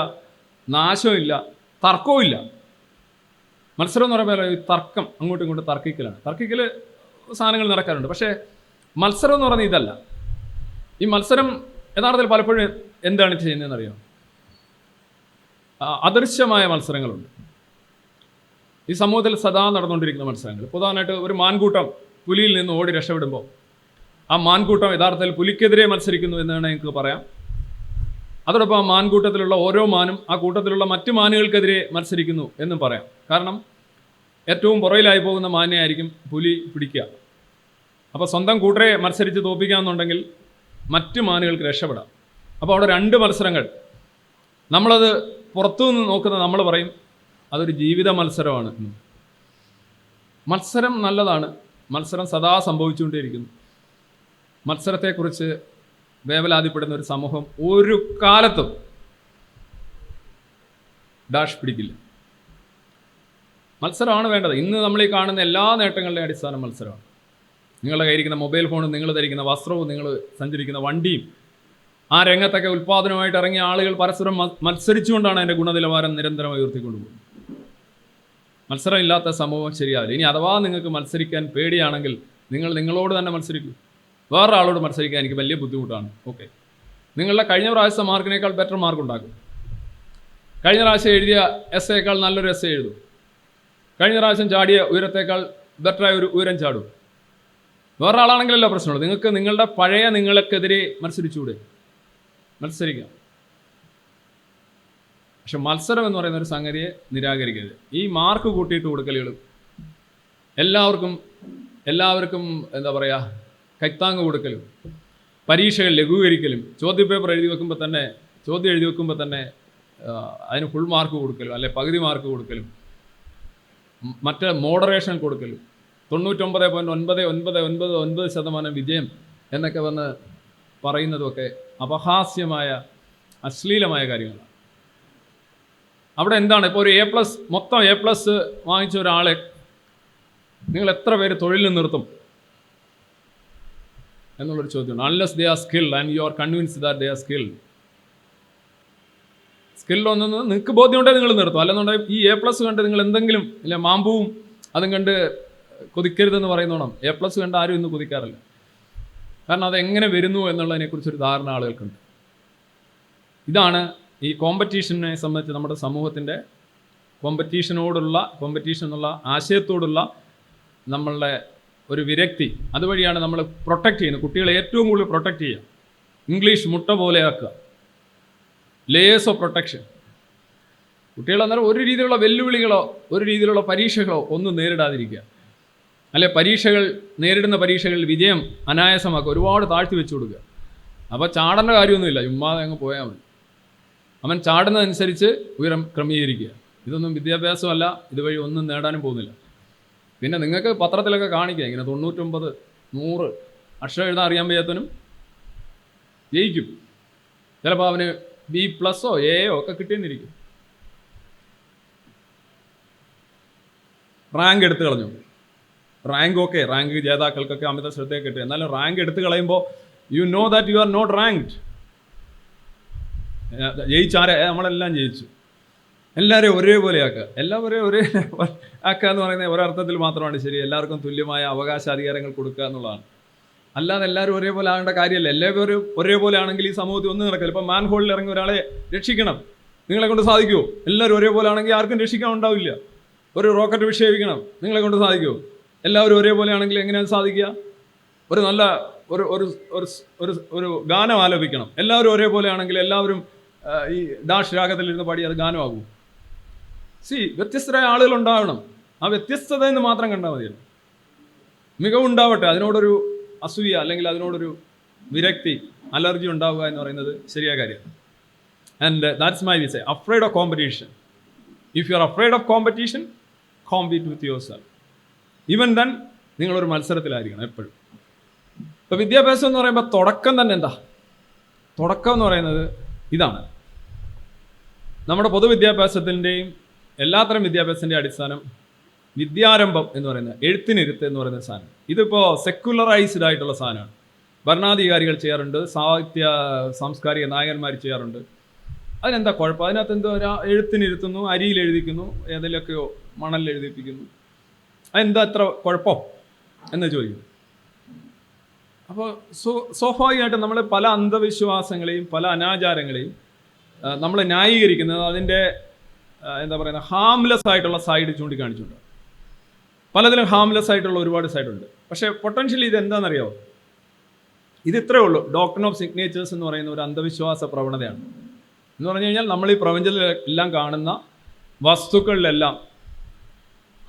നാശമില്ല, തർക്കവുമില്ല. മത്സരം എന്ന് പറയുമ്പോൾ തർക്കം, അങ്ങോട്ടും ഇങ്ങോട്ടും തർക്കിക്കലാണ്. തർക്കിക്കൽ സാധനങ്ങൾ നടക്കാറുണ്ട്. പക്ഷേ മത്സരം എന്ന് പറയുന്നത് ഇതല്ല. ഈ മത്സരം യഥാർത്ഥത്തിൽ പലപ്പോഴും എന്താണ് ചെയ്യുന്നതെന്ന് അറിയാം? അദൃശ്യമായ മത്സരങ്ങളുണ്ട് ഈ സമൂഹത്തിൽ സദാ നടന്നുകൊണ്ടിരിക്കുന്ന മത്സരങ്ങൾ. പ്രധാനമായിട്ട് ഒരു മാൻകൂട്ടം പുലിയിൽ നിന്ന് ഓടി രക്ഷപ്പെടുമ്പോൾ ആ മാൻകൂട്ടം യഥാർത്ഥത്തിൽ പുലിക്കെതിരെ മത്സരിക്കുന്നു എന്നാണ് എനിക്ക് പറയാം. അതോടൊപ്പം ആ മാൻകൂട്ടത്തിലുള്ള ഓരോ മാനും ആ കൂട്ടത്തിലുള്ള മറ്റു മാനുകൾക്കെതിരെ മത്സരിക്കുന്നു എന്നും പറയാം. കാരണം ഏറ്റവും പുറയിലായി പോകുന്ന മാനിനെ ആയിരിക്കും പുലി പിടിക്കുക. അപ്പോൾ സ്വന്തം കൂട്ടരെ മത്സരിച്ച് തോൽപ്പിക്കാമെന്നുണ്ടെങ്കിൽ മറ്റ് മാനുകൾക്ക് രക്ഷപ്പെടാം. അപ്പോൾ അവിടെ 2 മത്സരങ്ങൾ. നമ്മളത് പുറത്തുനിന്ന് നോക്കുന്ന നമ്മൾ പറയും അതൊരു ജീവിത മത്സരമാണ്. മത്സരം നല്ലതാണ്. മത്സരം സദാ സംഭവിച്ചുകൊണ്ടേയിരിക്കുന്നു. മത്സരത്തെക്കുറിച്ച് വേവലാതിപ്പെടുന്ന ഒരു സമൂഹം ഒരു കാലത്തും ഡാഷ് പിടിക്കില്ല. മത്സരമാണ് വേണ്ടത്. ഇന്ന് നമ്മൾ ഈ കാണുന്ന എല്ലാ നേട്ടങ്ങളുടെയും അടിസ്ഥാനം മത്സരമാണ്. നിങ്ങളുടെ കയ്യിരിക്കുന്ന മൊബൈൽ ഫോണും നിങ്ങൾ ധരിക്കുന്ന വസ്ത്രവും നിങ്ങൾ സഞ്ചരിക്കുന്ന വണ്ടിയും ആ രംഗത്തൊക്കെ ഉൽപ്പാദനമായിട്ട് ഇറങ്ങിയ ആളുകൾ പരസ്പരം മത്സരിച്ചുകൊണ്ടാണ് അതിൻ്റെ ഗുണനിലവാരം നിരന്തരമായി ഉയർത്തിക്കൊണ്ടുപോകുന്നത്. മത്സരം ഇല്ലാത്ത സമൂഹം ശരിയാവില്ല. ഇനി അഥവാ നിങ്ങൾക്ക് മത്സരിക്കാൻ പേടിയാണെങ്കിൽ നിങ്ങൾ നിങ്ങളോട് തന്നെ മത്സരിക്കൂ. വേറെ ആളോട് മത്സരിക്കാൻ എനിക്ക് വലിയ ബുദ്ധിമുട്ടാണ്. ഓക്കെ, നിങ്ങളുടെ കഴിഞ്ഞ പ്രാവശ്യത്തെ മാർക്കിനേക്കാൾ ബെറ്റർ മാർക്ക് ഉണ്ടാക്കും. കഴിഞ്ഞ പ്രാവശ്യം എഴുതിയ എസ്സേക്കാൾ നല്ലൊരു എസ്സേ എഴുതും. കഴിഞ്ഞ പ്രാവശ്യം ചാടിയ ഉയരത്തേക്കാൾ ബെറ്ററായ ഒരു ഉയരം ചാടും. വേറെ ആളാണെങ്കിലല്ല പ്രശ്നമുള്ളൂ. നിങ്ങൾക്ക് നിങ്ങളുടെ പഴയ നിങ്ങൾക്കെതിരെ മത്സരിച്ചുകൂടെ? മത്സരിക്കാം. പക്ഷെ മത്സരം എന്ന് പറയുന്ന ഒരു സംഗതിയെ നിരാകരിക്കരുത്. ഈ മാർക്ക് കൂട്ടിയിട്ട് കൊടുക്കലുകളും എല്ലാവർക്കും എന്താ പറയുക, കൈത്താങ് കൊടുക്കലും, പരീക്ഷകൾ ലഘൂകരിക്കലും, ചോദ്യം എഴുതി വെക്കുമ്പോൾ തന്നെ അതിന് ഫുൾ മാർക്ക് കൊടുക്കലും അല്ലെ പകുതി മാർക്ക് കൊടുക്കലും, മറ്റ് മോഡറേഷൻ കൊടുക്കലും, 99.9999% വിജയം എന്നൊക്കെ വന്ന് പറയുന്നതുമൊക്കെ അപഹാസ്യമായ അശ്ലീലമായ കാര്യങ്ങളാണ്. അവിടെ എന്താണ് ഇപ്പോൾ ഒരു മൊത്തം A+ വാങ്ങിച്ച ഒരാളെ നിങ്ങൾ എത്ര പേര് തൊഴിലിൽ നിർത്തും എന്നുള്ളൊരു ചോദ്യമാണ്. Unless they are skilled and you are convinced that they are skilled ഒന്നും നിങ്ങൾക്ക് ബോധ്യമുണ്ടെങ്കിൽ നിങ്ങൾ നിർത്തും. അല്ലെന്നുണ്ടെങ്കിൽ ഈ A+ കണ്ട് നിങ്ങൾ എന്തെങ്കിലും ഇല്ല മാമ്പൂവും അതും കണ്ട് കൊതിക്കരുതെന്ന് പറയുന്നോണം. A+ കണ്ട് ആരും ഇന്ന് കൊതിക്കാറില്ല. കാരണം അതെങ്ങനെ വരുന്നു എന്നുള്ളതിനെക്കുറിച്ചൊരു ധാരണ ആളുകൾക്കുണ്ട്. ഇതാണ് ഈ കോമ്പറ്റീഷനെ സംബന്ധിച്ച് നമ്മുടെ സമൂഹത്തിൻ്റെ കോമ്പറ്റീഷൻ എന്നുള്ള ആശയത്തോടുള്ള നമ്മളുടെ ഒരു വിരക്തി. അതുവഴിയാണ് നമ്മൾ പ്രൊട്ടക്റ്റ് ചെയ്യുന്നത്. കുട്ടികളെ ഏറ്റവും കൂടുതൽ പ്രൊട്ടക്റ്റ് ചെയ്യുക. ഇംഗ്ലീഷ് മുട്ട പോലെ ആക്കുക. Layers of protection. കുട്ടികൾ അന്നേരം ഒരു രീതിയിലുള്ള വെല്ലുവിളികളോ ഒരു രീതിയിലുള്ള പരീക്ഷകളോ ഒന്നും നേരിടാതിരിക്കുക. അല്ലെ പരീക്ഷകൾ നേരിടുന്ന പരീക്ഷകളിൽ വിജയം അനായാസമാക്കുക, ഒരുപാട് താഴ്ത്തി വെച്ചു കൊടുക്കുക. അപ്പോൾ ചാടേണ്ട കാര്യമൊന്നുമില്ല, ചുമ്മാതെ അങ്ങ് പോയാൽ മതി. അവൻ ചാടുന്നതനുസരിച്ച് ഉയരം ക്രമീകരിക്കുക. ഇതൊന്നും വിദ്യാഭ്യാസമല്ല, ഇതുവഴി ഒന്നും നേടാനും പോകുന്നില്ല. പിന്നെ നിങ്ങൾക്ക് പത്രത്തിലൊക്കെ കാണിക്കുക, ഇങ്ങനെ 99, 100 അക്ഷരം എഴുതാൻ അറിയാൻ വയ്യാത്തവനും ജയിക്കും. ചിലപ്പോൾ അവന് B+ഓ Aയോ ഒക്കെ കിട്ടിയെന്നിരിക്കും. റാങ്ക് എടുത്തു കളഞ്ഞു. റാങ്ക് ജേതാക്കൾക്കൊക്കെ അമിത ശ്രദ്ധയൊക്കെ കിട്ടും. എന്നാലും റാങ്ക് എടുത്തു കളയുമ്പോൾ you know that you are not ranked. ജയിച്ചാരെ നമ്മളെല്ലാം ജയിച്ചു. എല്ലാവരെയും ഒരേപോലെ ആക്കുക, എല്ലാവരെയും ഒരേ ആക്കുക എന്ന് പറയുന്നത് ഒരർത്ഥത്തിൽ മാത്രമാണ് ശരി. എല്ലാവർക്കും തുല്യമായ അവകാശാധികാരങ്ങൾ കൊടുക്കുക എന്നുള്ളതാണ്. അല്ലാതെ എല്ലാവരും ഒരേപോലെ ആകേണ്ട കാര്യമല്ല. എല്ലാവരും ഒരേപോലെ ആണെങ്കിൽ ഈ സമൂഹത്തിൽ ഒന്നും നടക്കില്ല. ഇപ്പം മാൻ ഹോളിൽ ഇറങ്ങി ഒരാളെ രക്ഷിക്കണം, നിങ്ങളെ കൊണ്ട് സാധിക്കുമോ? എല്ലാവരും ഒരേപോലെ ആണെങ്കിൽ ആർക്കും രക്ഷിക്കാൻ ഉണ്ടാവില്ല. ഒരു റോക്കറ്റ് വിക്ഷേപിക്കണം, നിങ്ങളെ കൊണ്ട് സാധിക്കുമോ? എല്ലാവരും ഒരേപോലെ ആണെങ്കിൽ എങ്ങനെയാണ് സാധിക്കുക? ഒരു നല്ല ഒരു ഒരു ഒരു ഒരു ഗാനം ആലപിക്കണം, എല്ലാവരും ഒരേപോലെ ആണെങ്കിൽ എല്ലാവരും ഈ ഡാഷ് രാഗത്തിലിരുന്ന് പാടി അത് ഗാനമാകും. വ്യത്യസ്തരായ ആളുകൾ ഉണ്ടാവണം. ആ വ്യത്യസ്തത എന്ന് മാത്രം കണ്ടാൽ മതിയല്ലോ. മികവുണ്ടാവട്ടെ, അതിനോടൊരു അസൂയ അല്ലെങ്കിൽ അതിനോടൊരു വിരക്തി, അലർജി ഉണ്ടാവുക എന്ന് പറയുന്നത് ശരിയായ കാര്യമാണ്. And that's my vice, afraid of competition. If you are afraid of competition, compete with yourself. Even then നിങ്ങളൊരു മത്സരത്തിലായിരിക്കണം എപ്പോഴും. ഇപ്പോൾ വിദ്യാഭ്യാസം എന്ന് പറയുമ്പോൾ തുടക്കം തന്നെ എന്താ? തുടക്കം എന്ന് പറയുന്നത് ഇതാണ്. നമ്മുടെ പൊതുവിദ്യാഭ്യാസത്തിൻ്റെയും എല്ലാത്തരം വിദ്യാഭ്യാസത്തിൻ്റെ അടിസ്ഥാനം വിദ്യാരംഭം എന്ന് പറയുന്നത്, എഴുത്തിനിരുത്ത് എന്ന് പറയുന്ന സാധനം. ഇതിപ്പോൾ സെക്കുലറൈസ്ഡ് ആയിട്ടുള്ള സാധനമാണ്. ഭരണാധികാരികൾ ചെയ്യാറുണ്ട്, സാംസ്കാരിക നായകന്മാർ ചെയ്യാറുണ്ട്. അതിനെന്താ കുഴപ്പം? അതിനകത്ത് എന്തോ എഴുത്തിനിരുത്തുന്നു, അരിയിൽ എഴുതിക്കുന്നു, ഏതിലൊക്കെയോ മണലിൽ എഴുതിപ്പിക്കുന്നു. അതെന്താ എത്ര കുഴപ്പം എന്ന് ചോദിക്കുന്നു. അപ്പോൾ സ്വാഭാവികമായിട്ടും നമ്മൾ പല അന്ധവിശ്വാസങ്ങളെയും പല അനാചാരങ്ങളെയും നമ്മൾ ന്യായീകരിക്കുന്നത് അതിൻ്റെ എന്താ പറയുന്നത് ഹാംലെസ് ആയിട്ടുള്ള സൈഡ് ചൂണ്ടിക്കാണിച്ചുകൊണ്ട്. പലതിലും ഹാംലെസ് ആയിട്ടുള്ള ഒരുപാട് സൈഡുണ്ട്. പക്ഷേ പൊട്ടൻഷ്യലി ഇത് എന്താണെന്നറിയാമോ? ഇത് ഇത്രയേ ഉള്ളൂ. ഡോക്ട്രിൻ ഓഫ് സിഗ്നേച്ചേഴ്സ് എന്ന് പറയുന്ന ഒരു അന്ധവിശ്വാസ പ്രവണതയാണ്. എന്ന് പറഞ്ഞു കഴിഞ്ഞാൽ നമ്മൾ ഈ പ്രപഞ്ചത്തിലെല്ലാം കാണുന്ന വസ്തുക്കളിലെല്ലാം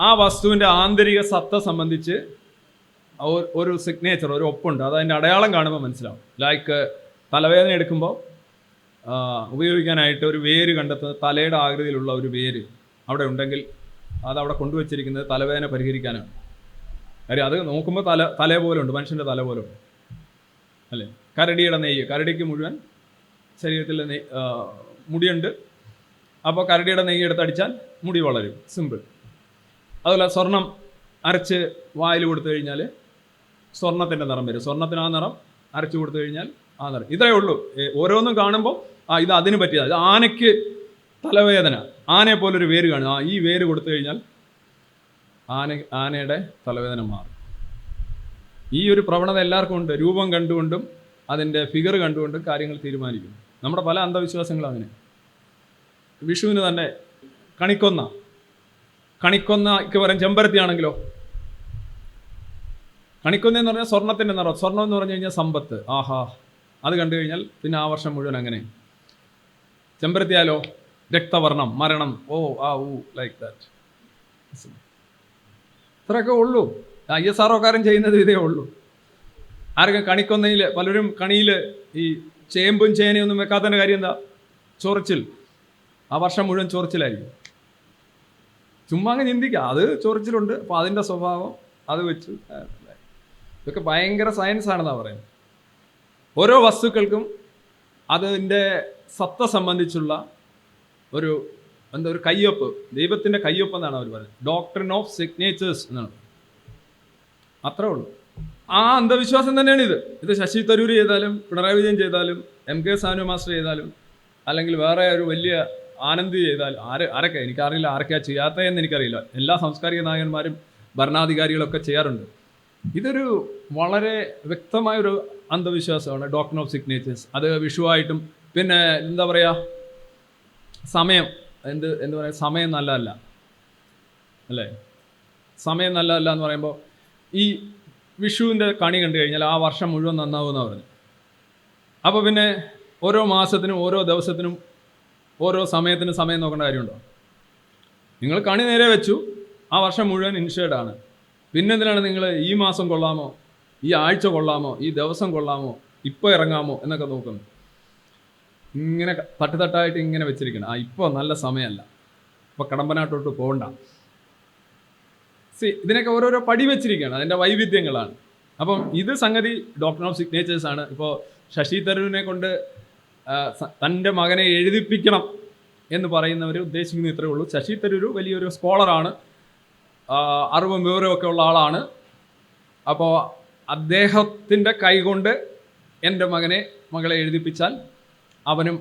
ആ വസ്തുവിൻ്റെ ആന്തരിക സത്ത സംബന്ധിച്ച് ഒരു സിഗ്നേച്ചർ, ഒരു ഒപ്പുണ്ട്. അത് അതിൻ്റെ അടയാളം കാണുമ്പോൾ മനസ്സിലാവും. ലൈക്ക് തലവേദന എടുക്കുമ്പോൾ ഉപയോഗിക്കാനായിട്ട് ഒരു വേര് കണ്ടെത്തുന്നത്, തലയുടെ ആകൃതിയിലുള്ള ഒരു വേര് അവിടെ ഉണ്ടെങ്കിൽ അതവിടെ കൊണ്ടുവച്ചിരിക്കുന്നത് തലവേദന പരിഹരിക്കാനാണ്. കാര്യം അത് നോക്കുമ്പോൾ തല പോലെ ഉണ്ട്, മനുഷ്യൻ്റെ തല പോലെ ഉണ്ട് അല്ലേ. കരടിയുടെ നെയ്യ്, കരടിക്ക് മുഴുവൻ ശരീരത്തിൽ മുടിയുണ്ട്. അപ്പോൾ കരടിയുടെ നെയ്യ് എടുത്തടിച്ചാൽ മുടി വളരും, സിമ്പിൾ. അതുപോലെ സ്വർണം അരച്ച് വായിൽ കൊടുത്തു കഴിഞ്ഞാൽ സ്വർണത്തിൻ്റെ നിറം വരും. സ്വർണത്തിന് ആ നിറം അരച്ച് കൊടുത്തു കഴിഞ്ഞാൽ ആ നിറം. ഇത്രയേ ഉള്ളൂ. ഓരോന്നും കാണുമ്പോൾ ഇത് അതിന് പറ്റിയതാണ്. ഇത് ആനയ്ക്ക് തലവേദന, ആനയെ പോലൊരു വേര് കാണും, ഈ വേര് കൊടുത്തു കഴിഞ്ഞാൽ ആനയുടെ തലവേദന മാറും. ഈ ഒരു പ്രവണത എല്ലാവർക്കും ഉണ്ട്. രൂപം കണ്ടുകൊണ്ടും അതിൻ്റെ ഫിഗർ കണ്ടുകൊണ്ടും കാര്യങ്ങൾ തീരുമാനിക്കും. നമ്മുടെ പല അന്ധവിശ്വാസങ്ങളും അങ്ങനെ. വിഷുവിന് തന്നെ കണിക്കൊന്നയ്ക്ക് പകരം ചെമ്പരത്തി ആണെങ്കിലോ? കണിക്കൊന്ന എന്ന് പറഞ്ഞാൽ സ്വർണത്തിൻ്റെ നിറം. സ്വർണം എന്ന് പറഞ്ഞു കഴിഞ്ഞാൽ സമ്പത്ത്, ആഹാ, അത് കണ്ടു കഴിഞ്ഞാൽ പിന്നെ ആ വർഷം മുഴുവൻ അങ്ങനെ. ചെമ്പരത്തിയാലോ രക്തവർണം, മരണം, ലൈക്ക് ദാറ്റ്. ഇത്രയൊക്കെ ഉള്ളൂ. ISROക്കാരൻ ചെയ്യുന്നത് ഇതേ ഉള്ളൂ. ആർക്കും കണിക്കൊന്നയിൽ പലരും കണിയിൽ ഈ ചേമ്പും ചേനയൊന്നും വെക്കാത്തതിൻ്റെ കാര്യം എന്താ? ചൊറിച്ചിൽ. ആ വർഷം മുഴുവൻ ചൊറിച്ചിലായിരിക്കും. ചുമ്മാ അങ്ങ് ചിന്തിക്കുക, അത് ചൊറിച്ചിലുണ്ട്, അപ്പോൾ അതിൻ്റെ സ്വഭാവം അത് വെച്ചു. ഇതൊക്കെ ഭയങ്കര സയൻസ് ആണെന്നാണ് പറയുന്നത്. ഓരോ വസ്തുക്കൾക്കും അതിൻ്റെ സത്ത സംബന്ധിച്ചുള്ള ഒരു കയ്യൊപ്പ്, ദൈവത്തിൻ്റെ കയ്യൊപ്പ് എന്നാണ് അവർ പറയുന്നത്. ഡോക്ട്രിൻ ഓഫ് സിഗ്നേച്ചേഴ്സ് എന്നാണ്. അത്രേ ഉള്ളൂ. ആ അന്ധവിശ്വാസം തന്നെയാണ് ഇത് ശശി തരൂർ ചെയ്താലും പിണറായി വിജയൻ ചെയ്താലും MK സാനു മാസ്റ്റർ ചെയ്താലും അല്ലെങ്കിൽ വേറെ ഒരു വലിയ ആനന്ദ് ചെയ്താലും ആരൊക്കെ എനിക്കറിയില്ല, ആരൊക്കെയാണ് ചെയ്യാത്തതെന്ന് എനിക്കറിയില്ല. എല്ലാ സാംസ്കാരിക നായകന്മാരും ഭരണാധികാരികളൊക്കെ ചെയ്യാറുണ്ട്. ഇതൊരു വളരെ വ്യക്തമായൊരു അന്ധവിശ്വാസമാണ് ഡോക്ട്രിൻ ഓഫ് സിഗ്നേച്ചേഴ്സ്. അത് വിഷുവായിട്ടും പിന്നെ എന്താ പറയുക, സമയം എന്ത് പറയുക, സമയം നല്ലതല്ല അല്ലേ? സമയം നല്ലതല്ല എന്ന് പറയുമ്പോൾ ഈ വിഷുവിൻ്റെ കണി കണ്ടു കഴിഞ്ഞാൽ ആ വർഷം മുഴുവൻ നന്നാവുമെന്നാണ് പറഞ്ഞു. അപ്പോൾ പിന്നെ ഓരോ മാസത്തിനും ഓരോ ദിവസത്തിനും ഓരോ സമയത്തിനും സമയം നോക്കേണ്ട കാര്യമുണ്ടോ? നിങ്ങൾ കണി നേരെ വെച്ചു, ആ വർഷം മുഴുവൻ ഇൻഷേർഡാണ്. പിന്നെന്തിനാണ് നിങ്ങൾ ഈ മാസം കൊള്ളാമോ, ഈ ആഴ്ച കൊള്ളാമോ, ഈ ദിവസം കൊള്ളാമോ, ഇപ്പോൾ ഇറങ്ങാമോ എന്നൊക്കെ നോക്കുന്നത്? ഇങ്ങനെ തട്ടുതട്ടായിട്ട് ഇങ്ങനെ വെച്ചിരിക്കണം. ഇപ്പോൾ നല്ല സമയമല്ല, ഇപ്പോൾ കടമ്പനാട്ടോട്ട് പോകണ്ട. ഇതിനൊക്കെ ഓരോരോ പടി വെച്ചിരിക്കുകയാണ്, അതിൻ്റെ വൈവിധ്യങ്ങളാണ്. അപ്പം ഇത് സംഗതി ഡോക്ടർ ഓഫ് സിഗ്നേച്ചേഴ്സ് ആണ്. ഇപ്പോൾ ശശി തരൂരിനെ കൊണ്ട് തൻ്റെ മകനെ എഴുതിപ്പിക്കണം എന്ന് പറയുന്നവർ ഉദ്ദേശിക്കുന്ന ഇത്രയേ ഉള്ളൂ. ശശി തരൂർ വലിയൊരു സ്കോളറാണ്, അറിവും വിവരമൊക്കെ ഉള്ള ആളാണ്. അപ്പോൾ അദ്ദേഹത്തിൻ്റെ കൈകൊണ്ട് എൻ്റെ മകളെ എഴുതിപ്പിച്ചാൽ അവനും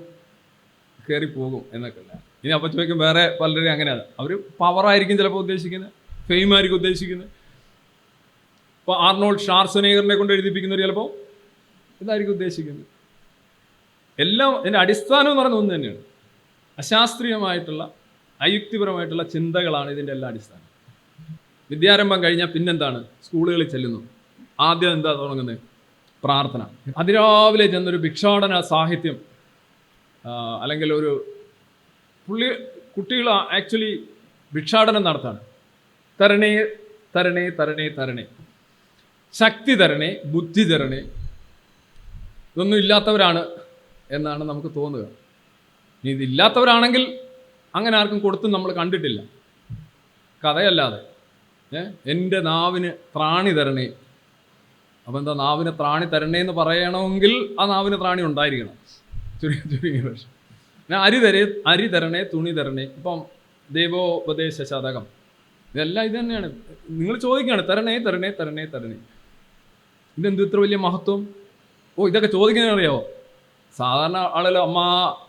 കയറിപ്പോകും എന്നൊക്കെ ഉള്ള. ഇനി അപ്പോൾ ചോദിക്കും വേറെ പലരും അങ്ങനെയാണ്, അവർ പവറായിരിക്കും ചിലപ്പോൾ ഉദ്ദേശിക്കുന്നത്, ഫെയിമായിരിക്കും ഉദ്ദേശിക്കുന്നത്. ഇപ്പോൾ ആർണോൾഡ് ഷ്വാർസ്നെഗറിനെ കൊണ്ട് എഴുതിപ്പിക്കുന്നവർ ചിലപ്പോൾ ഇതായിരിക്കും ഉദ്ദേശിക്കുന്നത്. എല്ലാം ഇതിൻ്റെ അടിസ്ഥാനം എന്ന് പറയുന്നത് ഒന്ന് തന്നെയാണ്. അശാസ്ത്രീയമായിട്ടുള്ള അയുക്തിപരമായിട്ടുള്ള ചിന്തകളാണ് ഇതിൻ്റെ എല്ലാ അടിസ്ഥാനം. വിദ്യാരംഭം കഴിഞ്ഞാൽ പിന്നെന്താണ്? സ്കൂളുകളിൽ ചെല്ലുന്നു. ആദ്യം എന്താ തുടങ്ങുന്നത്? പ്രാർത്ഥന. അതിരാവിലെ ചെന്നൊരു ഭിക്ഷാടന സാഹിത്യം, അല്ലെങ്കിൽ ഒരു കുട്ടികൾ ആക്ച്വലി ഭിക്ഷാടനം നടത്താണ്. തരണേ തരണേ തരണേ തരണേ, ശക്തി തരണേ, ബുദ്ധി തരണേ. ഇതൊന്നും ഇല്ലാത്തവരാണ് എന്നാണ് നമുക്ക് തോന്നുക. ഇനി ഇതില്ലാത്തവരാണെങ്കിൽ അങ്ങനെ ആർക്കും കൊടുത്തും നമ്മൾ കണ്ടിട്ടില്ല, കഥയല്ലാതെ. എൻ്റെ നാവിന് ത്രാണി തരണേ. അപ്പം എന്താ നാവിന് ത്രാണി തരണേ എന്ന് പറയണമെങ്കിൽ ആ നാവിന് ത്രാണി ഉണ്ടായിരിക്കണം. ചുരുങ്ങിയ പക്ഷം പിന്നെ അരി തരണേ, തുണി തരണേ. ഇപ്പം ദൈവോപദേശ ശതകം, ഇതെല്ലാം ഇത് തന്നെയാണ്. നിങ്ങൾ ചോദിക്കുകയാണ് തരണേ തരണേ തരണേ തരണേ. ഇതെന്ത് ഇത്ര വലിയ മഹത്വം? ഇതൊക്കെ ചോദിക്കാൻ അറിയാമോ? സാധാരണ ആളുകൾ അമ്മ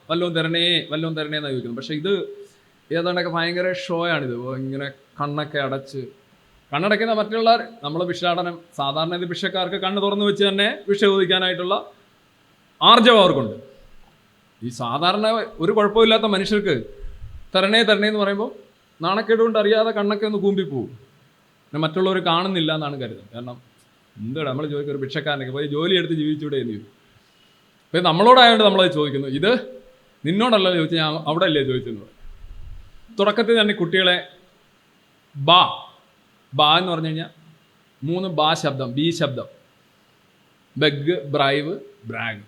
വല്ലതും തരണേ വല്ലതും തരണേ എന്നാണ് ചോദിക്കുന്നത്. പക്ഷേ ഇത് ഏതാണ്ടൊക്കെ ഭയങ്കര ഷോ ആണിത്. ഇങ്ങനെ കണ്ണൊക്കെ അടച്ച്, കണ്ണടയ്ക്കുന്ന മറ്റുള്ള നമ്മളെ ഭിക്ഷാടനം, സാധാരണ ഇത് ഭിക്ഷക്കാർക്ക് കണ്ണ് തുറന്നു വെച്ച് തന്നെ ഭിക്ഷ ചോദിക്കാനായിട്ടുള്ള ആർജവം അവർക്കുണ്ട്. ഈ സാധാരണ ഒരു കുഴപ്പമില്ലാത്ത മനുഷ്യർക്ക് തരണേ തരണേ എന്ന് പറയുമ്പോൾ നാണക്കേട് കൊണ്ട് അറിയാതെ കണ്ണൊക്കെ ഒന്ന് കൂമ്പിപ്പോവും. പിന്നെ മറ്റുള്ളവർ കാണുന്നില്ല എന്നാണ് കരുതുന്നത്. കാരണം എന്താണ് നമ്മൾ ചോദിക്കുക, ഒരു ഭിക്ഷക്കാരനൊക്കെ പോയി ജോലി എടുത്ത് ജീവിച്ചൂടെ എന്ന് ചോദിക്കും. അപ്പോൾ നമ്മളോടായതുകൊണ്ട് നമ്മളത് ചോദിക്കുന്നു. ഇത് നിന്നോടല്ല ചോദിച്ചാൽ ഞാൻ അവിടെ അല്ലേ ചോദിച്ചെന്ന് പറയും. തുടക്കത്തിൽ തന്നെ കുട്ടികളെ ബാ എന്ന് പറഞ്ഞു കഴിഞ്ഞാൽ 3 ബാ ശബ്ദം, ബി ശബ്ദം. Beg, brave, Bragg.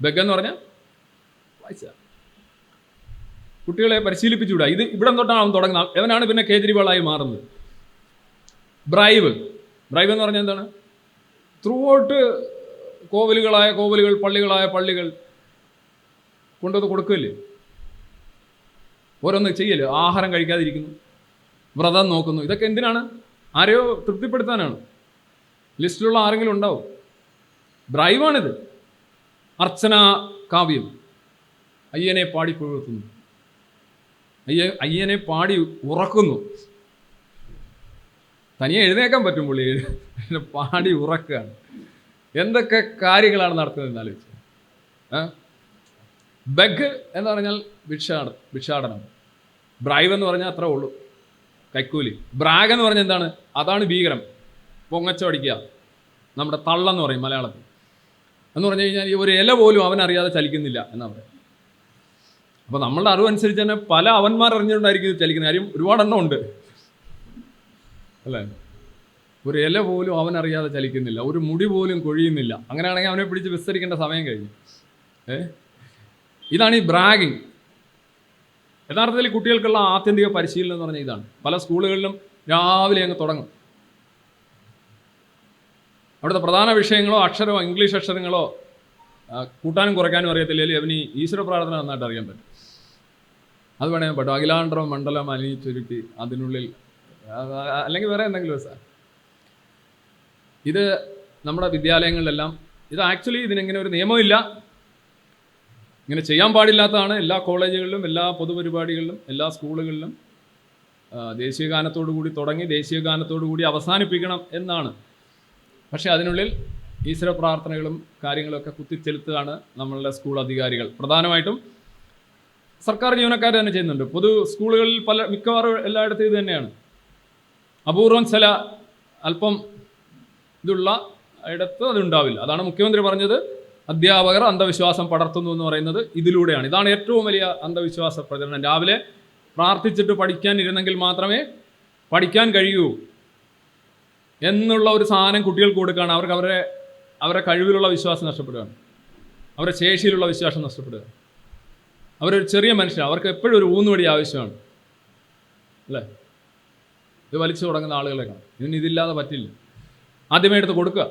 ബെഗ് എന്ന് പറഞ്ഞാൽ വായിച്ച കുട്ടികളെ പരിശീലിപ്പിച്ചുകൂടാ. ഇത് ഇവിടെ തൊട്ടാണ് അവൻ തുടങ്ങുന്നത്. അവനാണ് പിന്നെ കേജ്രിവാളായി മാറുന്നത്. ബ്രൈവ് എന്ന് പറഞ്ഞാൽ എന്താണ്? ത്രൂ ഔട്ട് കോവിലുകൾ, പള്ളികൾ കൊണ്ടുവന്ന് കൊടുക്കില്ലേ, ഓരോന്ന് ചെയ്യല്. ആഹാരം കഴിക്കാതിരിക്കുന്നു, വ്രതം നോക്കുന്നു. ഇതൊക്കെ എന്തിനാണ്? ആരെയോ തൃപ്തിപ്പെടുത്താനാണ്. ലിസ്റ്റിലുള്ള ആരെങ്കിലും ഉണ്ടാവും. ബ്രൈവാണിത്. അർച്ചന കാവ്യം, അയ്യനെ പാടി പുകഴ്ത്തുന്നു, അയ്യനെ പാടി ഉറക്കുന്നു. തനിയെ എഴുന്നേക്കാൻ പറ്റും പുള്ളി, പാടി ഉറക്കുകയാണ്. എന്തൊക്കെ കാര്യങ്ങളാണ് നടത്തുന്നത് ആലോചിച്ച്. ബെഗ് എന്ന് പറഞ്ഞാൽ ഭിക്ഷാടനം. ബ്രൈവ് എന്ന് പറഞ്ഞാൽ അത്രേ ഉള്ളൂ, കൈക്കൂലി. ബ്രാഗ് എന്ന് പറഞ്ഞാൽ എന്താണ്? അതാണ് ഭീകരം. പൊങ്ങച്ചടിക്കുക, നമ്മുടെ തള്ളെന്ന് പറയും മലയാളത്തിൽ. എന്ന് പറഞ്ഞു കഴിഞ്ഞാൽ ഈ ഒരു ഇല പോലും അവനറിയാതെ ചലിക്കുന്നില്ല എന്നാ പറയുക. അപ്പോൾ നമ്മളുടെ അറിവനുസരിച്ച് തന്നെ പല അവന്മാർ അറിഞ്ഞുകൊണ്ടായിരിക്കും ചലിക്കുന്ന കാര്യം. ഒരുപാടെണ്ണം ഉണ്ട് അല്ലേ? ഒരു ഇല പോലും അവനറിയാതെ ചലിക്കുന്നില്ല, ഒരു മുടി പോലും കൊഴിയുന്നില്ല. അങ്ങനെയാണെങ്കിൽ അവനെ പിടിച്ച് വിസ്തരിക്കേണ്ട സമയം കഴിഞ്ഞു. ഇതാണ് ഈ ബ്രാഗിങ്. യഥാർത്ഥത്തിൽ കുട്ടികൾക്കുള്ള ആത്യന്തിക പരിശീലനം എന്ന് പറഞ്ഞാൽ ഇതാണ്. പല സ്കൂളുകളിലും രാവിലെ അങ്ങ് തുടങ്ങും. അവിടുത്തെ പ്രധാന വിഷയങ്ങളോ അക്ഷരമോ ഇംഗ്ലീഷ് അക്ഷരങ്ങളോ കൂട്ടാനും കുറയ്ക്കാനും അറിയത്തില്ലെങ്കിൽ അവന് ഈശ്വര പ്രാർത്ഥന നന്നായിട്ട് അറിയാൻ പറ്റും. അത് വേണമെങ്കിൽ പറ്റും. അഖിലാണ്ടറോ മണ്ഡലം അലിഞ്ഞു ചുരുട്ടി അതിനുള്ളിൽ, അല്ലെങ്കിൽ വേറെ എന്തെങ്കിലും സാർ. ഇത് നമ്മുടെ വിദ്യാലയങ്ങളിലെല്ലാം ഇത് ആക്ച്വലി ഇതിനെങ്ങനെ ഒരു നിയമമില്ല, ഇങ്ങനെ ചെയ്യാൻ പാടില്ലാത്തതാണ്. എല്ലാ കോളേജുകളിലും, എല്ലാ പൊതുപരിപാടികളിലും, എല്ലാ സ്കൂളുകളിലും ദേശീയ ഗാനത്തോടു കൂടി തുടങ്ങി ദേശീയ ഗാനത്തോടു കൂടി അവസാനിപ്പിക്കണം എന്നാണ്. പക്ഷേ അതിനുള്ളിൽ ഈശ്വര പ്രാർത്ഥനകളും കാര്യങ്ങളൊക്കെ കുത്തിച്ചെലുത്തുകയാണ് നമ്മളുടെ സ്കൂൾ അധികാരികൾ. പ്രധാനമായിട്ടും സർക്കാർ ജീവനക്കാർ തന്നെ ചെയ്യുന്നുണ്ട്. പൊതു സ്കൂളുകളിൽ മിക്കവാറും എല്ലായിടത്തും ഇത് തന്നെയാണ്. അപൂർവം ചില അല്പം ഇതുള്ള ഇടത്ത് അതുണ്ടാവില്ല. അതാണ് മുഖ്യമന്ത്രി പറഞ്ഞത്, അധ്യാപകർ അന്ധവിശ്വാസം പടർത്തുന്നു എന്ന് പറയുന്നത് ഇതിലൂടെയാണ്. ഇതാണ് ഏറ്റവും വലിയ അന്ധവിശ്വാസ പ്രചരണം. രാവിലെ പ്രാർത്ഥിച്ചിട്ട് പഠിക്കാനിരുന്നെങ്കിൽ മാത്രമേ പഠിക്കാൻ കഴിയൂ എന്നുള്ള ഒരു സാധനം കുട്ടികൾക്ക് കൊടുക്കുകയാണ്. അവർക്ക് അവരുടെ കഴിവിലുള്ള വിശ്വാസം നഷ്ടപ്പെടുകയാണ്, അവരുടെ ശേഷിയിലുള്ള വിശ്വാസം നഷ്ടപ്പെടുക. അവരൊരു ചെറിയ മനുഷ്യൻ, അവർക്ക് എപ്പോഴും ഒരു ഊന്നുവടി ആവശ്യമാണ്, അല്ലേ? ഇത് വലിച്ചു തുടങ്ങുന്ന ആളുകളെ കാണാം. ഇതില്ലാതെ പറ്റില്ല. ആദ്യമേ എടുത്ത് കൊടുക്കുക.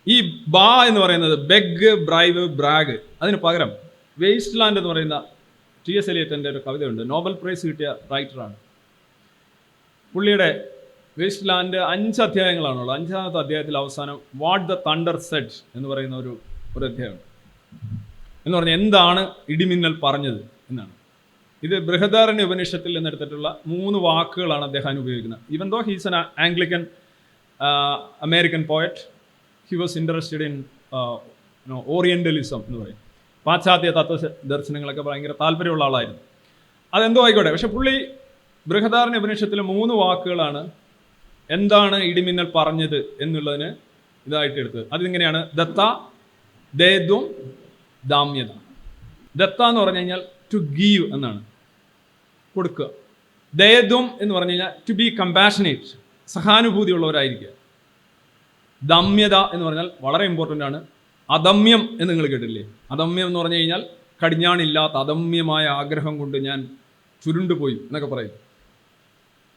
ഈ ബാ എന്ന് പറയുന്നത് ബെഗ്, ബ്രൈവ്, ബ്രാഗ്, അതിന് പകരം വേസ്റ്റ് ലാൻഡ് എന്ന് പറയുന്ന ടി.എസ്. എലിയറ്റിൻ്റെ ഒരു കവിതയുണ്ട്. നോബൽ പ്രൈസ് കിട്ടിയ റൈറ്ററാണ്. പുള്ളിയുടെ വേസ്റ്റ് ലാൻഡ് 5 അധ്യായങ്ങളാണുള്ളത്. 5ാമത്തെ അധ്യായത്തിൽ അവസാനം വാട്ട് ദ തണ്ടർ സെഡ് എന്ന് പറയുന്ന ഒരു അധ്യായമുണ്ട്. എന്ന് പറഞ്ഞാൽ എന്താണ് ഇടിമിന്നൽ പറഞ്ഞത് എന്നാണ്. ഇത് ബൃഹദാരണ്യ ഉപനിഷത്തിൽ നിന്നെടുത്തിട്ടുള്ള 3 വാക്കുകളാണ് അദ്ദേഹം ഉപയോഗിക്കുന്നത്. Even though he's an Anglican American poet, he was interested in orientalism എന്ന് പറയും. പാശ്ചാത്യ തത്വ ദർശനങ്ങളൊക്കെ ഭയങ്കര താല്പര്യമുള്ള ആളായിരുന്നു. അതെന്തോ ആയിക്കോട്ടെ. പക്ഷെ പുള്ളി ബൃഹദാരണ്യ ഉപനിഷത്തിലെ 3 വാക്കുകളാണ് എന്താണ് ഇടിമിന്നൽ പറഞ്ഞത് എന്നുള്ളതിന് ഇതായിട്ട് എടുത്തത്. അതിങ്ങനെയാണ്: ദത്ത, ദേദ്വം, ദാമ്യത. ദത്ത എന്ന് പറഞ്ഞു കഴിഞ്ഞാൽ ടു ഗീവ് എന്നാണ്, കൊടുക്കുക. ദയദ്വം എന്ന് പറഞ്ഞു കഴിഞ്ഞാൽ ടു ബി കമ്പാഷനേറ്റ്, സഹാനുഭൂതി ഉള്ളവരായിരിക്കുക. ദമ്യത എന്ന് പറഞ്ഞാൽ വളരെ ഇമ്പോർട്ടൻ്റ് ആണ്. അദമ്യം എന്ന് നിങ്ങൾ കേട്ടില്ലേ? അദമ്യം എന്ന് പറഞ്ഞു കഴിഞ്ഞാൽ കടിഞ്ഞാണില്ലാത്ത അദമ്യമായ ആഗ്രഹം കൊണ്ട് ഞാൻ ചുരുണ്ടുപോയി എന്നൊക്കെ പറയും.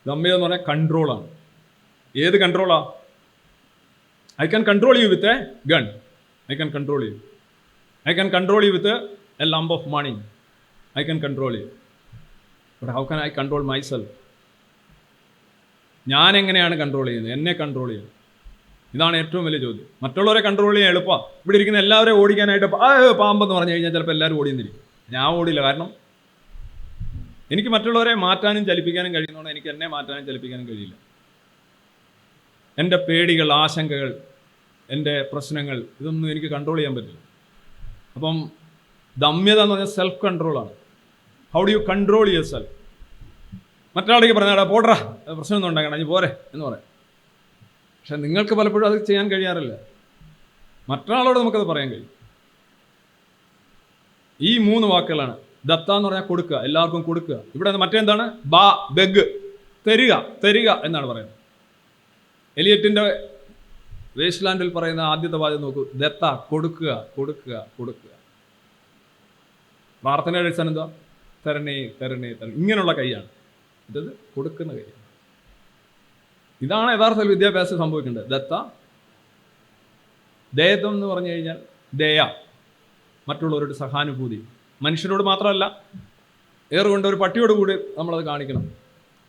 ദമ്യത എന്ന് പറഞ്ഞാൽ കൺട്രോളാണ്. ഏത് കൺട്രോളാ? I can control you with a gun, I can control you, I can control you with a lump of money, I can control you, but how can I control myself? ഞാൻ എങ്ങനെയാണ് കൺട്രോൾ ചെയ്യുന്നത്? എന്നെ control ചെയ്യുന്നത്? ഇതാണ് ഏറ്റവും വലിയ ചോദ്യം. മറ്റുള്ളവരെ കൺട്രോൾ ചെയ്യാൻ എളുപ്പമാണ്. ഇവിടെ ഇരിക്കുന്ന എല്ലാവരെയും ഓടിക്കാനായിട്ട് പാമ്പെന്ന് പറഞ്ഞു കഴിഞ്ഞാൽ ചിലപ്പോൾ എല്ലാവരും ഓടിയെന്നിരിക്കും. ഞാൻ ഓടില്ല. കാരണം എനിക്ക് മറ്റുള്ളവരെ മാറ്റാനും ചലിപ്പിക്കാനും കഴിയുന്നതുകൊണ്ട് എനിക്ക് എന്നെ മാറ്റാനും ചലിപ്പിക്കാനും കഴിയില്ല. എൻ്റെ പേടികൾ, ആശങ്കകൾ, എൻ്റെ പ്രശ്നങ്ങൾ, ഇതൊന്നും എനിക്ക് കൺട്രോൾ ചെയ്യാൻ പറ്റില്ല. അപ്പം ദമ്യത എന്ന് പറഞ്ഞാൽ സെൽഫ് കൺട്രോളാണ്. How do you control yourself? മറ്റൊരാളേക്ക് പറഞ്ഞാൽ പോട്രാ, പ്രശ്നമൊന്നും ഉണ്ടാക്കണം, നീ പോരെ എന്ന് പറയാം. പക്ഷെ നിങ്ങൾക്ക് പലപ്പോഴും അത് ചെയ്യാൻ കഴിയാറില്ല. മറ്റൊരാളോട് നമുക്കത് പറയാൻ കഴിയും. ഈ 3 വാക്കുകളാണ്. ദത്ത എന്ന് പറഞ്ഞാൽ കൊടുക്കുക, എല്ലാവർക്കും കൊടുക്കുക. ഇവിടെ മറ്റെന്താണ്? ബാ, ബെഗ്, തരിക, തരിക എന്നാണ് പറയുന്നത്. എലിയറ്റിൻ്റെ വേസ്റ്റ് ലാൻഡിൽ പറയുന്ന ആദ്യത്തെ വാചകം നോക്കൂ: ദത്ത, കൊടുക്കുക, കൊടുക്കുക, കൊടുക്കുക. പ്രാർത്ഥനയുടെ അടിസ്ഥാനം എന്താ? തരണേ, തരണേ, തരണേ. ഇങ്ങനെയുള്ള കൈയാണ്. ഇത് കൊടുക്കുന്ന കൈയാണ്. ഇതാണ് യഥാർത്ഥത്തിൽ വിദ്യാഭ്യാസം സംഭവിക്കേണ്ടത്. ദത്ത, ദയത്വം എന്ന് പറഞ്ഞു കഴിഞ്ഞാൽ ദയ, മറ്റുള്ളവരുടെ സഹാനുഭൂതി. മനുഷ്യരോട് മാത്രമല്ല, ഏറുകൊണ്ട് ഒരു പട്ടിയോട് കൂടി നമ്മളത് കാണിക്കണം.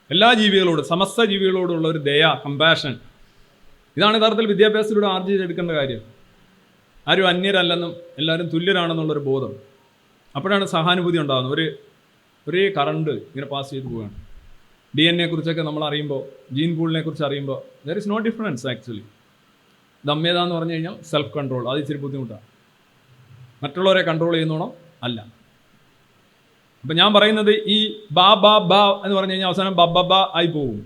എല്ലാ ജീവികളോടും, സമസ്ത ജീവികളോടുള്ള ഒരു ദയ, കമ്പാഷൻ. ഇതാണ് യഥാർത്ഥത്തിൽ വിദ്യാഭ്യാസത്തിലൂടെ ആർജിച്ചെടുക്കേണ്ട കാര്യം. ആരും അന്യരല്ലെന്നും എല്ലാവരും തുല്യരാണെന്നുള്ളൊരു ബോധം. അപ്പോഴാണ് സഹാനുഭൂതി ഉണ്ടാകുന്നത്. ഒരേ കറണ്ട് ഇങ്ങനെ പാസ് ചെയ്ത് പോവുകയാണ്. DNA കുറിച്ചൊക്കെ നമ്മൾ അറിയുമ്പോൾ, ജീൻ പൂളിനെ കുറിച്ച് അറിയുമ്പോൾ there is no difference actually. ദമ്യത എന്ന് പറഞ്ഞു കഴിഞ്ഞാൽ സെൽഫ് കൺട്രോൾ. അത് ഇച്ചിരി ബുദ്ധിമുട്ടാണ്. മറ്റുള്ളവരെ കൺട്രോൾ ചെയ്യുന്നോണം അല്ല. അപ്പം ഞാൻ പറയുന്നത് ഈ ബാ ബാ ബാ എന്ന് പറഞ്ഞു കഴിഞ്ഞാൽ അവസാനം ബ ബ ബ ആയി പോകും.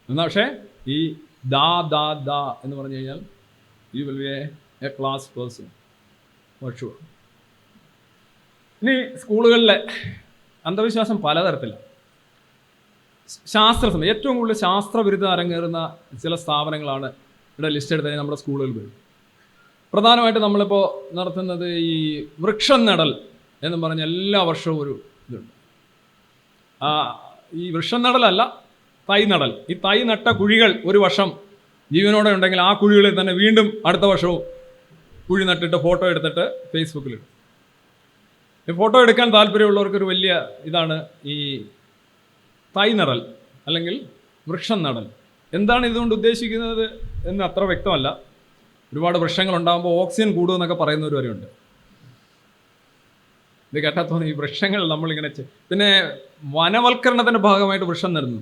എന്നാൽ പക്ഷേ ഈ ദാ ദാ ദാ എന്ന് പറഞ്ഞു കഴിഞ്ഞാൽ you will be A class person for sure. ഇനി സ്കൂളുകളിലെ അന്ധവിശ്വാസം പലതരത്തിലാണ്. ശാസ്ത്രസമയം ഏറ്റവും കൂടുതൽ ശാസ്ത്രവിരുദ്ധം അരങ്ങേറുന്ന ചില സ്ഥാപനങ്ങളാണ് ഇവിടെ ലിസ്റ്റ് എടുത്തതിന് നമ്മുടെ സ്കൂളുകളിൽ വരും. പ്രധാനമായിട്ട് നമ്മളിപ്പോൾ നടത്തുന്നത് ഈ വൃക്ഷം നടൽ എന്ന് പറഞ്ഞ എല്ലാ വർഷവും ഒരു ഇതുണ്ട്. ഈ വൃക്ഷം നടലല്ല, തൈ നടൽ. ഈ തൈ നട്ട കുഴികൾ ഒരു വർഷം ജീവനോടെ ഉണ്ടെങ്കിൽ ആ കുഴികളിൽ തന്നെ വീണ്ടും അടുത്ത വർഷവും കുഴി നട്ടിട്ട് ഫോട്ടോ എടുത്തിട്ട് ഫേസ്ബുക്കിലിടും. ഈ ഫോട്ടോ എടുക്കാൻ താല്പര്യമുള്ളവർക്കൊരു വലിയ ഇതാണ് ഈ തൈ നടൽ അല്ലെങ്കിൽ വൃക്ഷം നടൽ. എന്താണ് ഇതുകൊണ്ട് ഉദ്ദേശിക്കുന്നത് എന്ന് അത്ര വ്യക്തമല്ല. ഒരുപാട് വൃക്ഷങ്ങൾ ഉണ്ടാകുമ്പോൾ ഓക്സിജൻ കൂടുമെന്നൊക്കെ പറയുന്നവർ വരെയുണ്ട്. ഇത് കേട്ടാൽ തോന്നി ഈ വൃക്ഷങ്ങൾ നമ്മളിങ്ങനെ പിന്നെ വനവൽക്കരണത്തിൻ്റെ ഭാഗമായിട്ട് വൃക്ഷം നടുന്നു.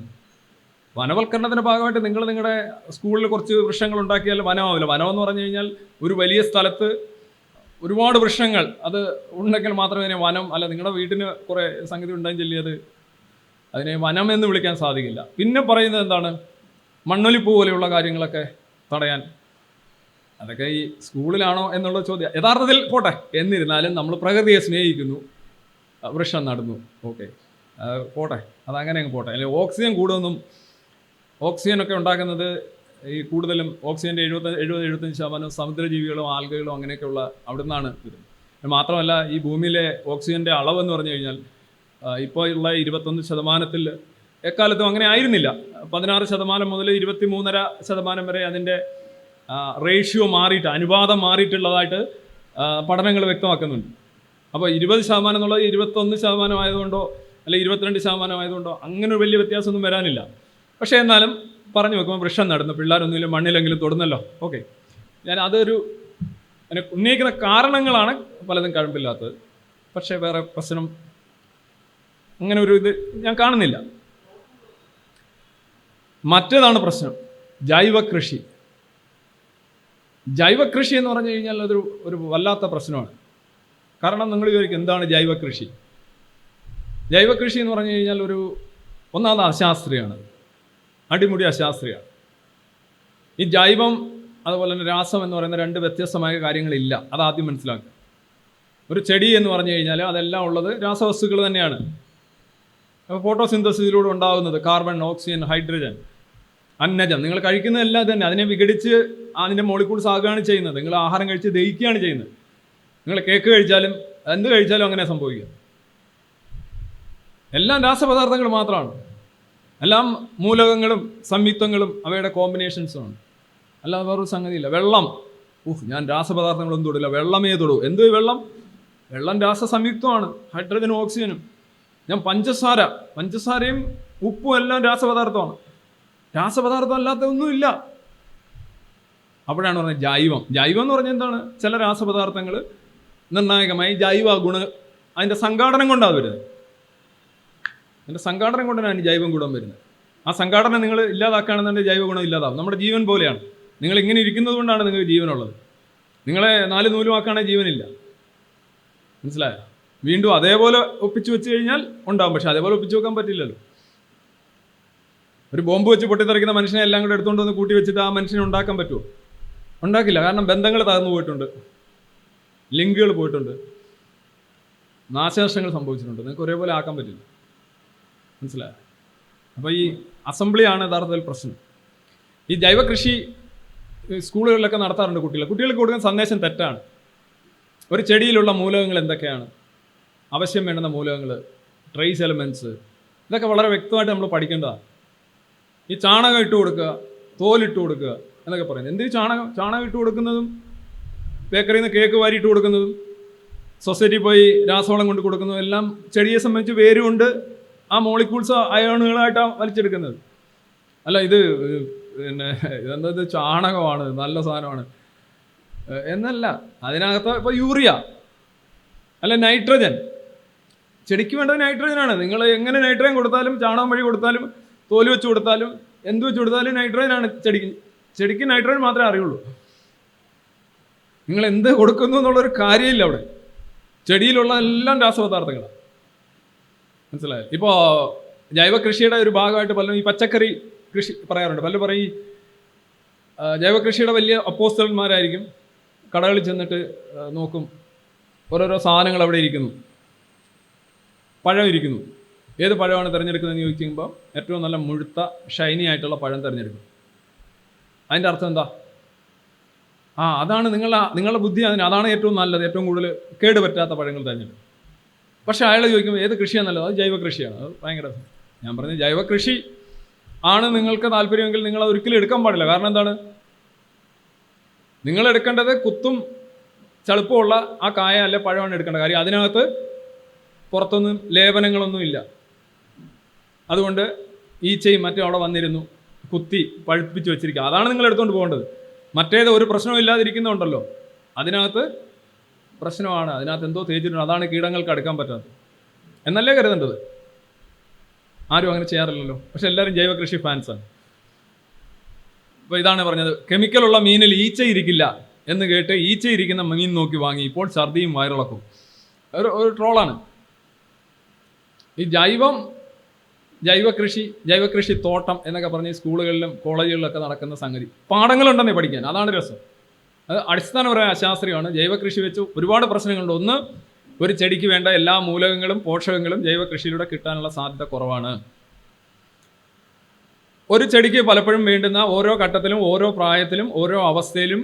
വനവൽക്കരണത്തിൻ്റെ ഭാഗമായിട്ട് നിങ്ങൾ നിങ്ങളുടെ സ്കൂളിൽ കുറച്ച് വൃക്ഷങ്ങൾ ഉണ്ടാക്കിയാൽ വനമാവില്ല. വനം എന്ന് പറഞ്ഞു കഴിഞ്ഞാൽ ഒരു വലിയ സ്ഥലത്ത് ഒരുപാട് വൃക്ഷങ്ങൾ അത് ഉണ്ടെങ്കിൽ മാത്രമേ അതിനെ വനം, അല്ല നിങ്ങളുടെ വീട്ടിന് കുറേ സംഗതി ഉണ്ടായും ചൊല്ലിയത് അതിനെ വനം എന്ന് വിളിക്കാൻ സാധിക്കില്ല. പിന്നെ പറയുന്നത് എന്താണ്? മണ്ണൊലിപ്പ് പോലെയുള്ള കാര്യങ്ങളൊക്കെ തടയാൻ. അതൊക്കെ ഈ സ്കൂളിലാണോ എന്നുള്ള ചോദ്യം യഥാർത്ഥത്തിൽ പോട്ടെ. എന്നിരുന്നാലും നമ്മൾ പ്രകൃതിയെ സ്നേഹിക്കുന്നു, വൃക്ഷം നടന്നു. ഓക്കെ, പോട്ടെ, അതങ്ങനെ അങ്ങ് പോട്ടെ. അല്ലെങ്കിൽ ഓക്സിജൻ കൂടുമെന്നും, ഓക്സിജനൊക്കെ ഉണ്ടാക്കുന്നത് ഈ കൂടുതലും ഓക്സിജൻ്റെ 70-75% സമുദ്രജീവികളും ആൽഗകളും അങ്ങനെയൊക്കെയുള്ള അവിടെ നിന്നാണ് വരുന്നത്. മാത്രമല്ല ഈ ഭൂമിയിലെ ഓക്സിജൻ്റെ അളവെന്ന് പറഞ്ഞു കഴിഞ്ഞാൽ ഇപ്പോൾ ഉള്ള 21% എക്കാലത്തും അങ്ങനെ ആയിരുന്നില്ല. 16% മുതൽ 23.5% വരെ അതിൻ്റെ റേഷ്യോ മാറിയിട്ട്, അനുപാതം മാറിയിട്ടുള്ളതായിട്ട് പഠനങ്ങൾ വ്യക്തമാക്കുന്നുണ്ട്. അപ്പോൾ 20% എന്നുള്ളത് 21% ആയതുകൊണ്ടോ അല്ലെങ്കിൽ 22% ആയതുകൊണ്ടോ അങ്ങനെ ഒരു വലിയ വ്യത്യാസമൊന്നും വരാനില്ല. പക്ഷേ എന്നാലും പറഞ്ഞു വെക്കുമ്പോൾ വൃക്ഷം നടന്നു, പിള്ളേരൊന്നുമില്ല, മണ്ണിലെങ്കിലും തൊടുന്നല്ലോ. ഓക്കെ, ഞാൻ അതൊരു ഉന്നയിക്കുന്ന കാരണങ്ങളാണ് പലതും കഴമ്പില്ലാത്തത്. പക്ഷേ വേറെ പ്രശ്നം അങ്ങനെ ഒരു ഇത് ഞാൻ കാണുന്നില്ല. മറ്റേതാണ് പ്രശ്നം, ജൈവകൃഷി. ജൈവകൃഷി എന്ന് പറഞ്ഞു കഴിഞ്ഞാൽ ഒരു വല്ലാത്ത പ്രശ്നമാണ്. കാരണം നിങ്ങൾ വിചാരിക്കും എന്താണ് ജൈവകൃഷി? ജൈവകൃഷി എന്ന് പറഞ്ഞു കഴിഞ്ഞാൽ ഒന്നാമത് അശാസ്ത്രീയമാണ്, അടിമുടി അശാസ്ത്രീയമാണ്. ഈ ജൈവം അതുപോലെ തന്നെ രാസം എന്ന് പറയുന്ന രണ്ട് വ്യത്യസ്തമായ കാര്യങ്ങളില്ല, അതാദ്യം മനസ്സിലാക്കുക. ഒരു ചെടി എന്ന് പറഞ്ഞു കഴിഞ്ഞാൽ അതെല്ലാം ഉള്ളത് രാസവസ്തുക്കൾ തന്നെയാണ്. അപ്പോൾ ഫോട്ടോസിന്തസിസിലൂടെ ഉണ്ടാകുന്നത് കാർബൺ, ഓക്സിജൻ, ഹൈഡ്രജൻ, അന്നജം, നിങ്ങൾ കഴിക്കുന്നതെല്ലാം തന്നെ അതിനെ വിഘടിച്ച് അതിൻ്റെ മോളിക്യൂൾസ് ആകുകയാണ് ചെയ്യുന്നത്. നിങ്ങൾ ആഹാരം കഴിച്ച് ദഹിക്കുകയാണ് ചെയ്യുന്നത്. നിങ്ങൾ കേക്ക് കഴിച്ചാലും എന്ത് കഴിച്ചാലും അങ്ങനെ സംഭവിക്കുക. എല്ലാം രാസപദാർത്ഥങ്ങൾ മാത്രമാണ്. എല്ലാം മൂലകങ്ങളും സംയുക്തങ്ങളും അവയുടെ കോമ്പിനേഷൻസുമാണ്. അല്ലാതെ വേറൊരു സംഗതിയില്ല. വെള്ളം, ഞാൻ രാസപദാർത്ഥങ്ങളൊന്നും തൊടില്ല, വെള്ളമേ തൊടൂ. എന്ത് വെള്ളം? വെള്ളം രാസസംയുക്തമാണ്, ഹൈഡ്രജനും ഓക്സിജനും. ഞാൻ പഞ്ചസാരയും ഉപ്പും എല്ലാം രാസപദാർത്ഥമാണ്. രാസപദാർത്ഥം അല്ലാത്ത ഒന്നുമില്ല. അപ്പോഴാണ് പറഞ്ഞത് ജൈവം. ജൈവം എന്ന് പറഞ്ഞാൽ എന്താണ്? ചില രാസപദാർത്ഥങ്ങൾ നിർണായകമായി ജൈവ അതിൻ്റെ സംഘാടനം കൊണ്ടാണ് വരുന്നത്. അതിൻ്റെ സംഘാടനം കൊണ്ടാണ് ജൈവം ഗുണം വരുന്നത്. ആ സംഘാടനം നിങ്ങൾ ഇല്ലാതാക്കുകയാണെന്നുണ്ടെങ്കിൽ ജൈവ ഗുണം ഇല്ലാതാവും. നമ്മുടെ ജീവൻ പോലെയാണ്. നിങ്ങൾ ഇങ്ങനെ ഇരിക്കുന്നത് കൊണ്ടാണ് നിങ്ങൾക്ക് ജീവനുള്ളത്. നിങ്ങളെ 4 നൂലുമാക്കുകയാണെങ്കിൽ ജീവനില്ല. മനസ്സിലായോ? വീണ്ടും അതേപോലെ ഒപ്പിച്ച് വെച്ച് കഴിഞ്ഞാൽ ഉണ്ടാകും. പക്ഷെ അതേപോലെ ഒപ്പിച്ച് വെക്കാൻ പറ്റില്ലല്ലോ. ഒരു ബോംബ് വെച്ച് പൊട്ടിത്തെറിക്കുന്ന മനുഷ്യനെ എല്ലാം കൂടെ എടുത്തുകൊണ്ട് വന്ന് കൂട്ടി വെച്ചിട്ട് ആ മനുഷ്യനെ ഉണ്ടാക്കാൻ പറ്റുമോ? ഉണ്ടാക്കില്ല. കാരണം ബന്ധങ്ങൾ തകർന്നു പോയിട്ടുണ്ട്, ലിങ്കുകൾ പോയിട്ടുണ്ട്, നാശനഷ്ടങ്ങൾ സംഭവിച്ചിട്ടുണ്ട്. നിങ്ങൾക്ക് ഒരേപോലെ ആക്കാൻ പറ്റില്ല. മനസ്സിലായോ? അപ്പോൾ ഈ അസംബ്ലിയാണ് യഥാർത്ഥത്തിൽ പ്രശ്നം. ഈ ജൈവകൃഷി സ്കൂളുകളിലൊക്കെ നടത്താറുണ്ട്. കുട്ടികൾക്ക് കൊടുക്കുന്ന സന്ദേശം തെറ്റാണ്. ഒരു ചെടിയിലുള്ള മൂലകങ്ങൾ എന്തൊക്കെയാണ്, ആവശ്യം വേണ്ടുന്ന മൂലകങ്ങൾ, ട്രേസ് എലമെൻറ്റ്സ്, ഇതൊക്കെ വളരെ വ്യക്തമായിട്ട് നമ്മൾ പഠിക്കേണ്ടതാണ്. ഈ ചാണകം ഇട്ട് കൊടുക്കുക, തോലിട്ട് കൊടുക്കുക എന്നൊക്കെ പറയുന്നത്. എന്ത് ചാണകം ഇട്ട് കൊടുക്കുന്നതും, ബേക്കറിയിൽ നിന്ന് കേക്ക് വാരി ഇട്ട് കൊടുക്കുന്നതും, സൊസൈറ്റി പോയി രാസവളം കൊണ്ട് കൊടുക്കുന്നതും എല്ലാം ചെടിയെ സംബന്ധിച്ച് വേരുകൊണ്ട് ആ മോളിക്യൂൾസ് അയോണുകളായിട്ടാണ് വലിച്ചെടുക്കുന്നത്. അല്ല ഇത് ഇതെന്തത് ചാണകമാണ്, നല്ല സാധനമാണ് എന്നല്ല. അതിനകത്ത് ഇപ്പോൾ യൂറിയ അല്ല നൈട്രജൻ, ചെടിക്ക് വേണ്ടത് നൈട്രജനാണ്. നിങ്ങൾ എങ്ങനെ നൈട്രജൻ കൊടുത്താലും, ചാണകം വഴി കൊടുത്താലും, തോല് വെച്ച് കൊടുത്താലും, എന്ത് വെച്ച് കൊടുത്താലും നൈട്രജനാണ് ചെടിക്ക് നൈട്രജൻ മാത്രമേ അറിയുള്ളൂ. നിങ്ങൾ എന്ത് കൊടുക്കുന്നു എന്നുള്ളൊരു കാര്യമില്ല അവിടെ. ചെടിയിലുള്ള എല്ലാം രാസപദാർത്ഥങ്ങളാണ്. മനസ്സിലായോ? ഇപ്പോൾ ജൈവകൃഷിയുടെ ഒരു ഭാഗമായിട്ട് പലരും ഈ പച്ചക്കറി കൃഷി പറയാറുണ്ട്. പലരും പറയും ജൈവകൃഷിയുടെ വലിയ അപ്പോസ്തലന്മാരായിരിക്കും. കടകളിൽ ചെന്നിട്ട് നോക്കും, ഓരോരോ സാധനങ്ങൾ അവിടെ ഇരിക്കുന്നു, പഴം ഇരിക്കുന്നു. ഏത് പഴമാണ് തിരഞ്ഞെടുക്കുന്നതെന്ന് ചോദിക്കുമ്പോൾ ഏറ്റവും നല്ല മുഴുത്ത ഷൈനി ആയിട്ടുള്ള പഴം തിരഞ്ഞെടുക്കും. അതിൻ്റെ അർത്ഥം എന്താ? അതാണ് നിങ്ങളുടെ ബുദ്ധി, അതാണ് ഏറ്റവും നല്ലത്, ഏറ്റവും കൂടുതൽ കേട് പറ്റാത്ത പഴങ്ങൾ തിരഞ്ഞെടുക്കും. പക്ഷേ അയാൾ ചോദിക്കുമ്പോൾ ഏത് കൃഷിയാണ് നല്ലത്? അത് ജൈവകൃഷിയാണ്. അത് ഭയങ്കര, ഞാൻ പറഞ്ഞത് ജൈവകൃഷി ആണ് നിങ്ങൾക്ക് താല്പര്യമെങ്കിൽ നിങ്ങൾ അത് ഒരിക്കലും എടുക്കാൻ പാടില്ല. കാരണം എന്താണ്? നിങ്ങൾ എടുക്കേണ്ടത് കുത്തും ചളുപ്പമുള്ള ആ കായ അല്ലെ പഴമാണ് എടുക്കേണ്ട കാര്യം. അതിനകത്ത് പുറത്തൊന്നും ലേപനങ്ങളൊന്നും ഇല്ല. അതുകൊണ്ട് ഈച്ചയും മറ്റും അവിടെ വന്നിരുന്നു കുത്തി പഴുപ്പിച്ച് വെച്ചിരിക്കുക. അതാണ് നിങ്ങൾ എടുത്തുകൊണ്ട് പോകേണ്ടത്. മറ്റേത് ഒരു പ്രശ്നവും ഇല്ലാതിരിക്കുന്നുണ്ടല്ലോ, അതിനകത്ത് പ്രശ്നമാണ്, അതിനകത്ത് എന്തോ തേച്ചിട്ടുണ്ട്, അതാണ് കീടങ്ങൾക്ക് അടുക്കാൻ പറ്റാത്തത് എന്നല്ലേ കരുതേണ്ടത്. ആരും അങ്ങനെ ചെയ്യാറില്ലല്ലോ. പക്ഷെ എല്ലാവരും ജൈവകൃഷി ഫാൻസാണ്. അപ്പോൾ ഇതാണ് പറഞ്ഞത്, കെമിക്കലുള്ള മീനിൽ ഈച്ച ഇരിക്കില്ല എന്ന് കേട്ട് ഈച്ച ഇരിക്കുന്ന മീൻ നോക്കി വാങ്ങി ഇപ്പോൾ ഛർദിയും വയറിളക്കും. ഒരു ട്രോളാണ് ഈ ജൈവകൃഷി തോട്ടം എന്നൊക്കെ പറഞ്ഞ് സ്കൂളുകളിലും കോളേജുകളിലൊക്കെ നടക്കുന്ന സംഗതി. പാഠങ്ങളുണ്ടെന്നേ പഠിക്കാൻ, അതാണ് രസം. അത് അടിസ്ഥാനപരമായ അശാസ്ത്രീയമാണ്. ജൈവകൃഷി വെച്ച് ഒരുപാട് പ്രശ്നങ്ങളുണ്ട്. ഒന്ന്, ഒരു ചെടിക്ക് വേണ്ട എല്ലാ മൂലകങ്ങളും പോഷകങ്ങളും ജൈവ കൃഷിയിലൂടെ കിട്ടാനുള്ള സാധ്യത കുറവാണ്. ഒരു ചെടിക്ക് പലപ്പോഴും വേണ്ടുന്ന ഓരോ ഘട്ടത്തിലും ഓരോ പ്രായത്തിലും ഓരോ അവസ്ഥയിലും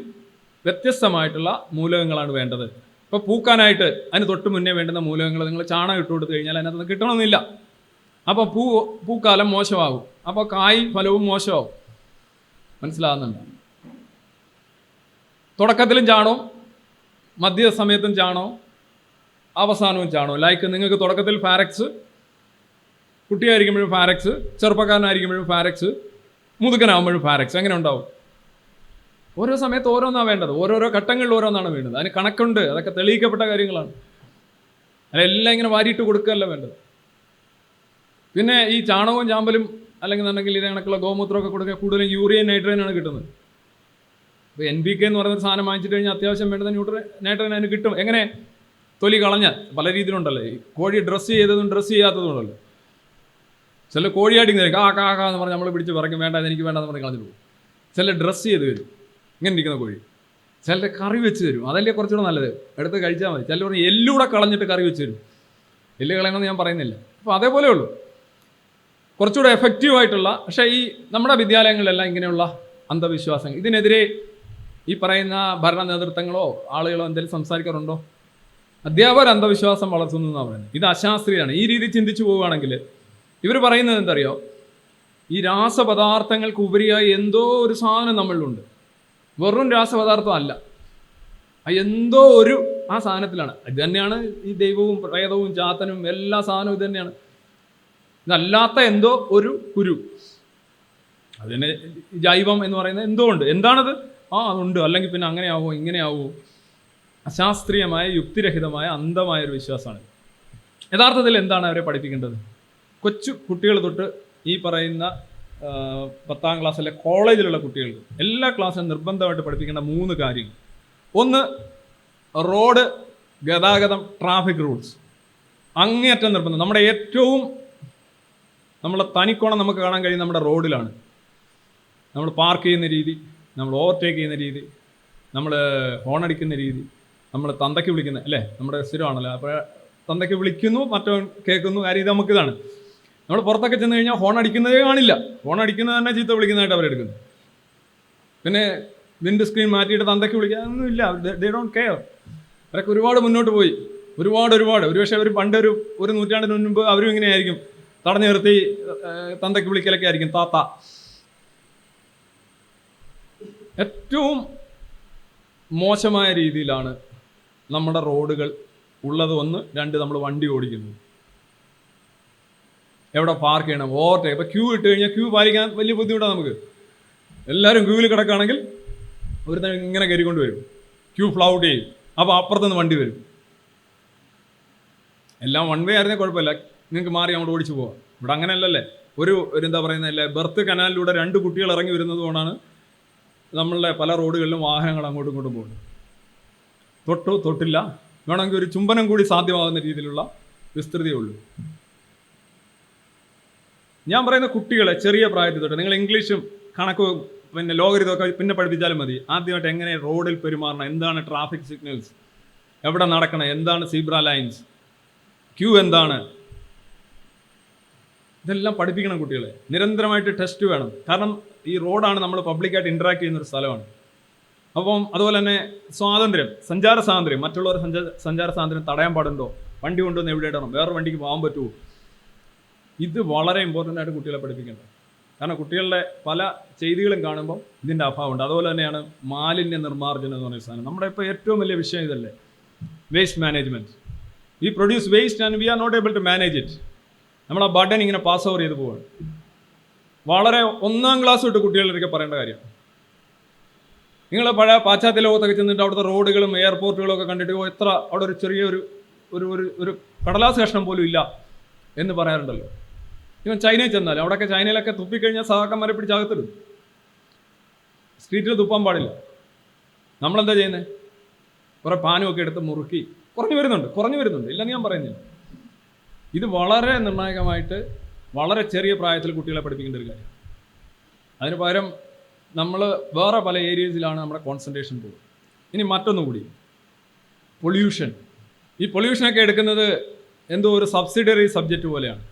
വ്യത്യസ്തമായിട്ടുള്ള മൂലകങ്ങളാണ് വേണ്ടത്. ഇപ്പോൾ പൂക്കാനായിട്ട് അതിന് തൊട്ട് മുന്നേ വേണ്ടുന്ന മൂലകങ്ങൾ നിങ്ങൾ ചാണകം ഇട്ട് കൊടുത്തു കഴിഞ്ഞാൽ അതിനകത്ത് കിട്ടണമെന്നില്ല. അപ്പോൾ പൂക്കാലം മോശമാകും, അപ്പോൾ കായ് ഫലവും മോശമാകും. മനസ്സിലാകുന്നുണ്ട്? തുടക്കത്തിലും ചാണവും മധ്യ സമയത്തും ചാണവും അവസാനവും ചാണവും. ലൈക്ക് നിങ്ങൾക്ക് തുടക്കത്തിൽ ഫാരക്സ്, കുട്ടിയായിരിക്കുമ്പോഴും ഫാരക്സ്, ചെറുപ്പക്കാരനായിരിക്കുമ്പോഴും ഫാരക്സ്, മുതുക്കനാകുമ്പോഴും ഫാരക്സ്. എങ്ങനെ ഉണ്ടാവും? ഓരോ സമയത്ത് ഓരോന്നാണ് വേണ്ടത്, ഓരോരോ ഘട്ടങ്ങളിൽ ഓരോന്നാണ് വേണ്ടത്. അതിന് കണക്കുണ്ട്, അതൊക്കെ തെളിയിക്കപ്പെട്ട കാര്യങ്ങളാണ്. അതെല്ലാം ഇങ്ങനെ വാരിയിട്ട് കൊടുക്കുകയല്ല വേണ്ടത്. പിന്നെ ഈ ചാണകവും ചാമ്പലും അല്ലെങ്കിൽ ഇത് കണക്കുള്ള ഗോമൂത്രമൊക്കെ കൊടുക്കുക കൂടുതലും യൂറിയ നൈട്രജനാണ് കിട്ടുന്നത്. ഇപ്പോൾ NPK എന്ന് പറയുന്നൊരു സാധനം വാങ്ങിച്ചിട്ട് കഴിഞ്ഞാൽ അത്യാവശ്യം വേണ്ടുന്ന നൈട്രജൻ അതിന് കിട്ടും. എങ്ങനെ? തൊലി കളഞ്ഞ പല രീതിയിലുണ്ടല്ലോ. ഈ കോഴി ഡ്രസ്സ് ചെയ്തതും ഡ്രസ്സ് ചെയ്യാത്തതും ഉണ്ടല്ലോ. ചില കോഴിയായിട്ട് ഇങ്ങനെ കാ എന്ന് പറഞ്ഞ് നമ്മൾ പിടിച്ച് പറയും, വേണ്ട എനിക്ക് വേണ്ടെന്ന് പറഞ്ഞ് കളഞ്ഞിട്ട് പോകും. ചില ഡ്രസ്സ് ചെയ്ത് വരും, ഇങ്ങനെ ഇരിക്കുന്ന കോഴി. ചിലർ കറി വെച്ച് തരും, അതല്ലേ കുറച്ചുകൂടെ നല്ലത്, എടുത്ത് കഴിച്ചാൽ മതി. ചിലർ പറഞ്ഞ് എല്ലൂടെ കളഞ്ഞിട്ട് കറി വെച്ച് തരും. എല്ല് കളയണമെന്ന് ഞാൻ പറയുന്നില്ല. അപ്പോൾ അതേപോലെ ഉള്ളൂ, കുറച്ചുകൂടെ എഫക്റ്റീവായിട്ടുള്ള. പക്ഷേ ഈ നമ്മുടെ വിദ്യാലയങ്ങളിലെല്ലാം ഇങ്ങനെയുള്ള അന്ധവിശ്വാസങ്ങൾ, ഇതിനെതിരെ ഈ പറയുന്ന ഭരണ നേതൃത്വങ്ങളോ ആളുകളോ എന്തെങ്കിലും സംസാരിക്കാറുണ്ടോ? അധ്യാപകർ അന്ധവിശ്വാസം വളർത്തുന്നു എന്നാണ് പറയുന്നത്. ഇത് അശാസ്ത്രീയമാണ്. ഈ രീതി ചിന്തിച്ചു പോവുകയാണെങ്കിൽ ഇവർ പറയുന്നത് എന്തറിയോ? ഈ രാസപദാർത്ഥങ്ങൾക്ക് ഉപരിയായി എന്തോ ഒരു സാധനം നമ്മളിലുണ്ട്. വെറും രാസപദാർത്ഥം അല്ല, എന്തോ ഒരു ആ സാധനത്തിലാണ്. ഇത് തന്നെയാണ് ഈ ദൈവവും പ്രേതവും ചാത്തനും എല്ലാ സാധനവും ഇത് തന്നെയാണ്. ഇതല്ലാത്ത എന്തോ ഒരു കുരു, അതിന് ജൈവം എന്ന് പറയുന്നത് എന്തോ ഉണ്ട്. എന്താണത്? അതുണ്ട്, അല്ലെങ്കിൽ പിന്നെ അങ്ങനെയാവോ ഇങ്ങനെയാവോ? അശാസ്ത്രീയമായ യുക്തിരഹിതമായ അന്ധമായൊരു വിശ്വാസമാണ്. യഥാർത്ഥത്തിൽ എന്താണ് അവരെ പഠിപ്പിക്കേണ്ടത്? കൊച്ചു കുട്ടികൾ തൊട്ട് ഈ പറയുന്ന 10ാം ക്ലാസ്സിലെ കോളേജിലുള്ള കുട്ടികൾക്ക് എല്ലാ ക്ലാസ്സിലും നിർബന്ധമായിട്ട് പഠിപ്പിക്കേണ്ട 3 കാര്യങ്ങൾ. ഒന്ന്, റോഡ് ഗതാഗതം, ട്രാഫിക് റൂൾസ് അങ്ങേയറ്റം നിർബന്ധം. നമ്മളെ തനിക്കോണം നമുക്ക് കാണാൻ കഴിയും നമ്മുടെ റോഡിലാണ്. നമ്മൾ പാർക്ക് ചെയ്യുന്ന രീതി, നമ്മൾ ഓവർടേക്ക് ചെയ്യുന്ന രീതി, നമ്മൾ ഹോണടിക്കുന്ന രീതി, നമ്മൾ തന്തയ്ക്ക് വിളിക്കുന്ന അല്ലേ, നമ്മുടെ സ്ഥിരമാണല്ലോ. അപ്പോൾ തന്തയ്ക്ക് വിളിക്കുന്നു, മറ്റവൻ കേൾക്കുന്നു, കാര്യം ഇത് നമുക്കിതാണ്. നമ്മൾ പുറത്തൊക്കെ ചെന്ന് കഴിഞ്ഞാൽ ഹോൺ അടിക്കുന്നതേ കാണില്ല. ഹോൺ അടിക്കുന്നത് തന്നെ ചീത്ത വിളിക്കുന്നതായിട്ട് അവരെടുക്കുന്നത്. പിന്നെ വിൻഡ് സ്ക്രീൻ മാറ്റിയിട്ട് തന്തയ്ക്ക് വിളിക്കാനൊന്നുമില്ല. They don't care. അവരൊക്കെ ഒരുപാട് മുന്നോട്ട് പോയി, ഒരുപാട്. ഒരുപക്ഷെ അവർ പണ്ട് ഒരു നൂറ്റാണ്ടിന് മുൻപ് അവരും ഇങ്ങനെയായിരിക്കും, തടഞ്ഞു നിർത്തി തന്തയ്ക്ക് വിളിക്കലൊക്കെ ആയിരിക്കും താത്ത. ഏറ്റവും മോശമായ രീതിയിലാണ് നമ്മുടെ റോഡുകൾ ഉള്ളത്. 1, 2 നമ്മൾ വണ്ടി ഓടിക്കുന്നത്, എവിടെ പാർക്ക് ചെയ്യണം, ഓവർടേക്ക്. ഇപ്പോൾ ക്യൂ ഇട്ട് കഴിഞ്ഞാൽ ക്യൂ പാലിക്കാൻ വലിയ ബുദ്ധിമുട്ടാണ് നമുക്ക്. എല്ലാവരും ക്യൂവിൽ കിടക്കുകയാണെങ്കിൽ ഒരു ഇങ്ങനെ കയറിക്കൊണ്ട് വരും, ക്യൂ ഫ്ലൗട്ട് ചെയ്യും. അപ്പോൾ അപ്പുറത്തുനിന്ന് വണ്ടി വരും. എല്ലാം 1 വേ ആയിരുന്നേ കുഴപ്പമില്ല, നിങ്ങൾക്ക് മാറി അങ്ങോട്ട് ഓടിച്ചു പോവാം. ഇവിടെ അങ്ങനെയല്ലല്ലേ. ഒരു എന്താ പറയുന്നതല്ലേ, ബെർത്ത് കനാലിലൂടെ 2 കുട്ടികൾ ഇറങ്ങി വരുന്നത് കൊണ്ടാണ് നമ്മളുടെ പല റോഡുകളിലും വാഹനങ്ങൾ അങ്ങോട്ടും ഇങ്ങോട്ടും പോകുന്നത്. തൊട്ടില്ല, വേണമെങ്കിൽ ഒരു ചുംബനം കൂടി സാധ്യമാകുന്ന രീതിയിലുള്ള വിസ്തൃതിയേ ഉള്ളൂ. ഞാൻ പറയുന്ന കുട്ടികളെ ചെറിയ പ്രായത്തിൽ തൊട്ട് നിങ്ങൾ ഇംഗ്ലീഷും കണക്കും പിന്നെ ലോകരിതൊക്കെ പിന്നെ പഠിപ്പിച്ചാലും മതി. ആദ്യമായിട്ട് എങ്ങനെ റോഡിൽ പെരുമാറണം, എന്താണ് ട്രാഫിക് സിഗ്നൽസ്, എവിടെ നടക്കണം, എന്താണ് സീബ്ര ലൈൻസ്, ക്യൂ എന്താണ്, ഇതെല്ലാം പഠിപ്പിക്കണം കുട്ടികളെ. നിരന്തരമായിട്ട് ടെസ്റ്റ് വേണം. കാരണം ഈ റോഡാണ് നമ്മൾ പബ്ലിക്കായിട്ട് ഇൻട്രാക്ട് ചെയ്യുന്നൊരു സ്ഥലമാണ്. അപ്പം അതുപോലെ തന്നെ സ്വാതന്ത്ര്യം, സഞ്ചാര സ്വാതന്ത്ര്യം, മറ്റുള്ളവർ സഞ്ചാര സ്വാതന്ത്ര്യം തടയാൻ പാടുണ്ടോ, വണ്ടി കൊണ്ടുവന്ന് എവിടെ ഇടണം, വേറെ വണ്ടിക്ക് പോകാൻ പറ്റുമോ, ഇത് വളരെ ഇമ്പോർട്ടൻ്റ് ആയിട്ട് കുട്ടികളെ പഠിപ്പിക്കേണ്ടത്. കാരണം കുട്ടികളുടെ പല ചെയ്തികളും കാണുമ്പോൾ ഇതിൻ്റെ അഭാവമുണ്ട്. അതുപോലെ തന്നെയാണ് മാലിന്യ നിർമ്മാർജ്ജനം എന്ന് പറയുന്ന സാധനം. നമ്മുടെ ഇപ്പോൾ ഏറ്റവും വലിയ വിഷയം ഇതല്ലേ, waste management. We produce waste and we are not able to manage it. നമ്മൾ ആ ബട്ടൺ ഇങ്ങനെ പാസ് ഓവർ ചെയ്ത് പോവാണ്. വളരെ 1ാം ക്ലാസ് തൊട്ട് കുട്ടികളിലൊക്കെ പറയേണ്ട കാര്യമാണ്. നിങ്ങൾ പഴയ പാശ്ചാത്യ ലോകത്തൊക്കെ ചെന്നിട്ട് അവിടുത്തെ റോഡുകളും എയർപോർട്ടുകളും ഒക്കെ കണ്ടിട്ട് എത്ര അവിടെ ഒരു ചെറിയൊരു ഒരു കടലാസ് കഷ്ണം പോലും ഇല്ല എന്ന് പറയാറുണ്ടല്ലോ. ഇവൻ ചൈനയിൽ ചെന്നാലും അവിടെയൊക്കെ ചൈനയിലൊക്കെ തുപ്പിക്കഴിഞ്ഞാൽ സഹാക്കന്മാരെ പിടിച്ചകത്തിടും. സ്ട്രീറ്റിൽ തുപ്പാൻ പാടില്ല. നമ്മളെന്താ ചെയ്യുന്നത്? കുറേ പാനുമൊക്കെ എടുത്ത് മുറുക്കി കുറഞ്ഞു വരുന്നുണ്ട്, ഇല്ലെന്ന് ഞാൻ പറയുന്നില്ല. ഇത് വളരെ നിർണായകമായിട്ട് വളരെ ചെറിയ പ്രായത്തിൽ കുട്ടികളെ പഠിപ്പിക്കേണ്ട ഒരു കാര്യം. അതിന് പകരം നമ്മൾ വേറെ പല ഏരിയസിലാണ് നമ്മുടെ കോൺസെൻട്രേഷൻ പോകുന്നത്. ഇനി മറ്റൊന്നുകൂടി, പൊല്യൂഷൻ. ഈ പൊല്യൂഷനൊക്കെ എടുക്കുന്നത് എന്തോ ഒരു സബ്സിഡറി സബ്ജക്റ്റ് പോലെയാണ്,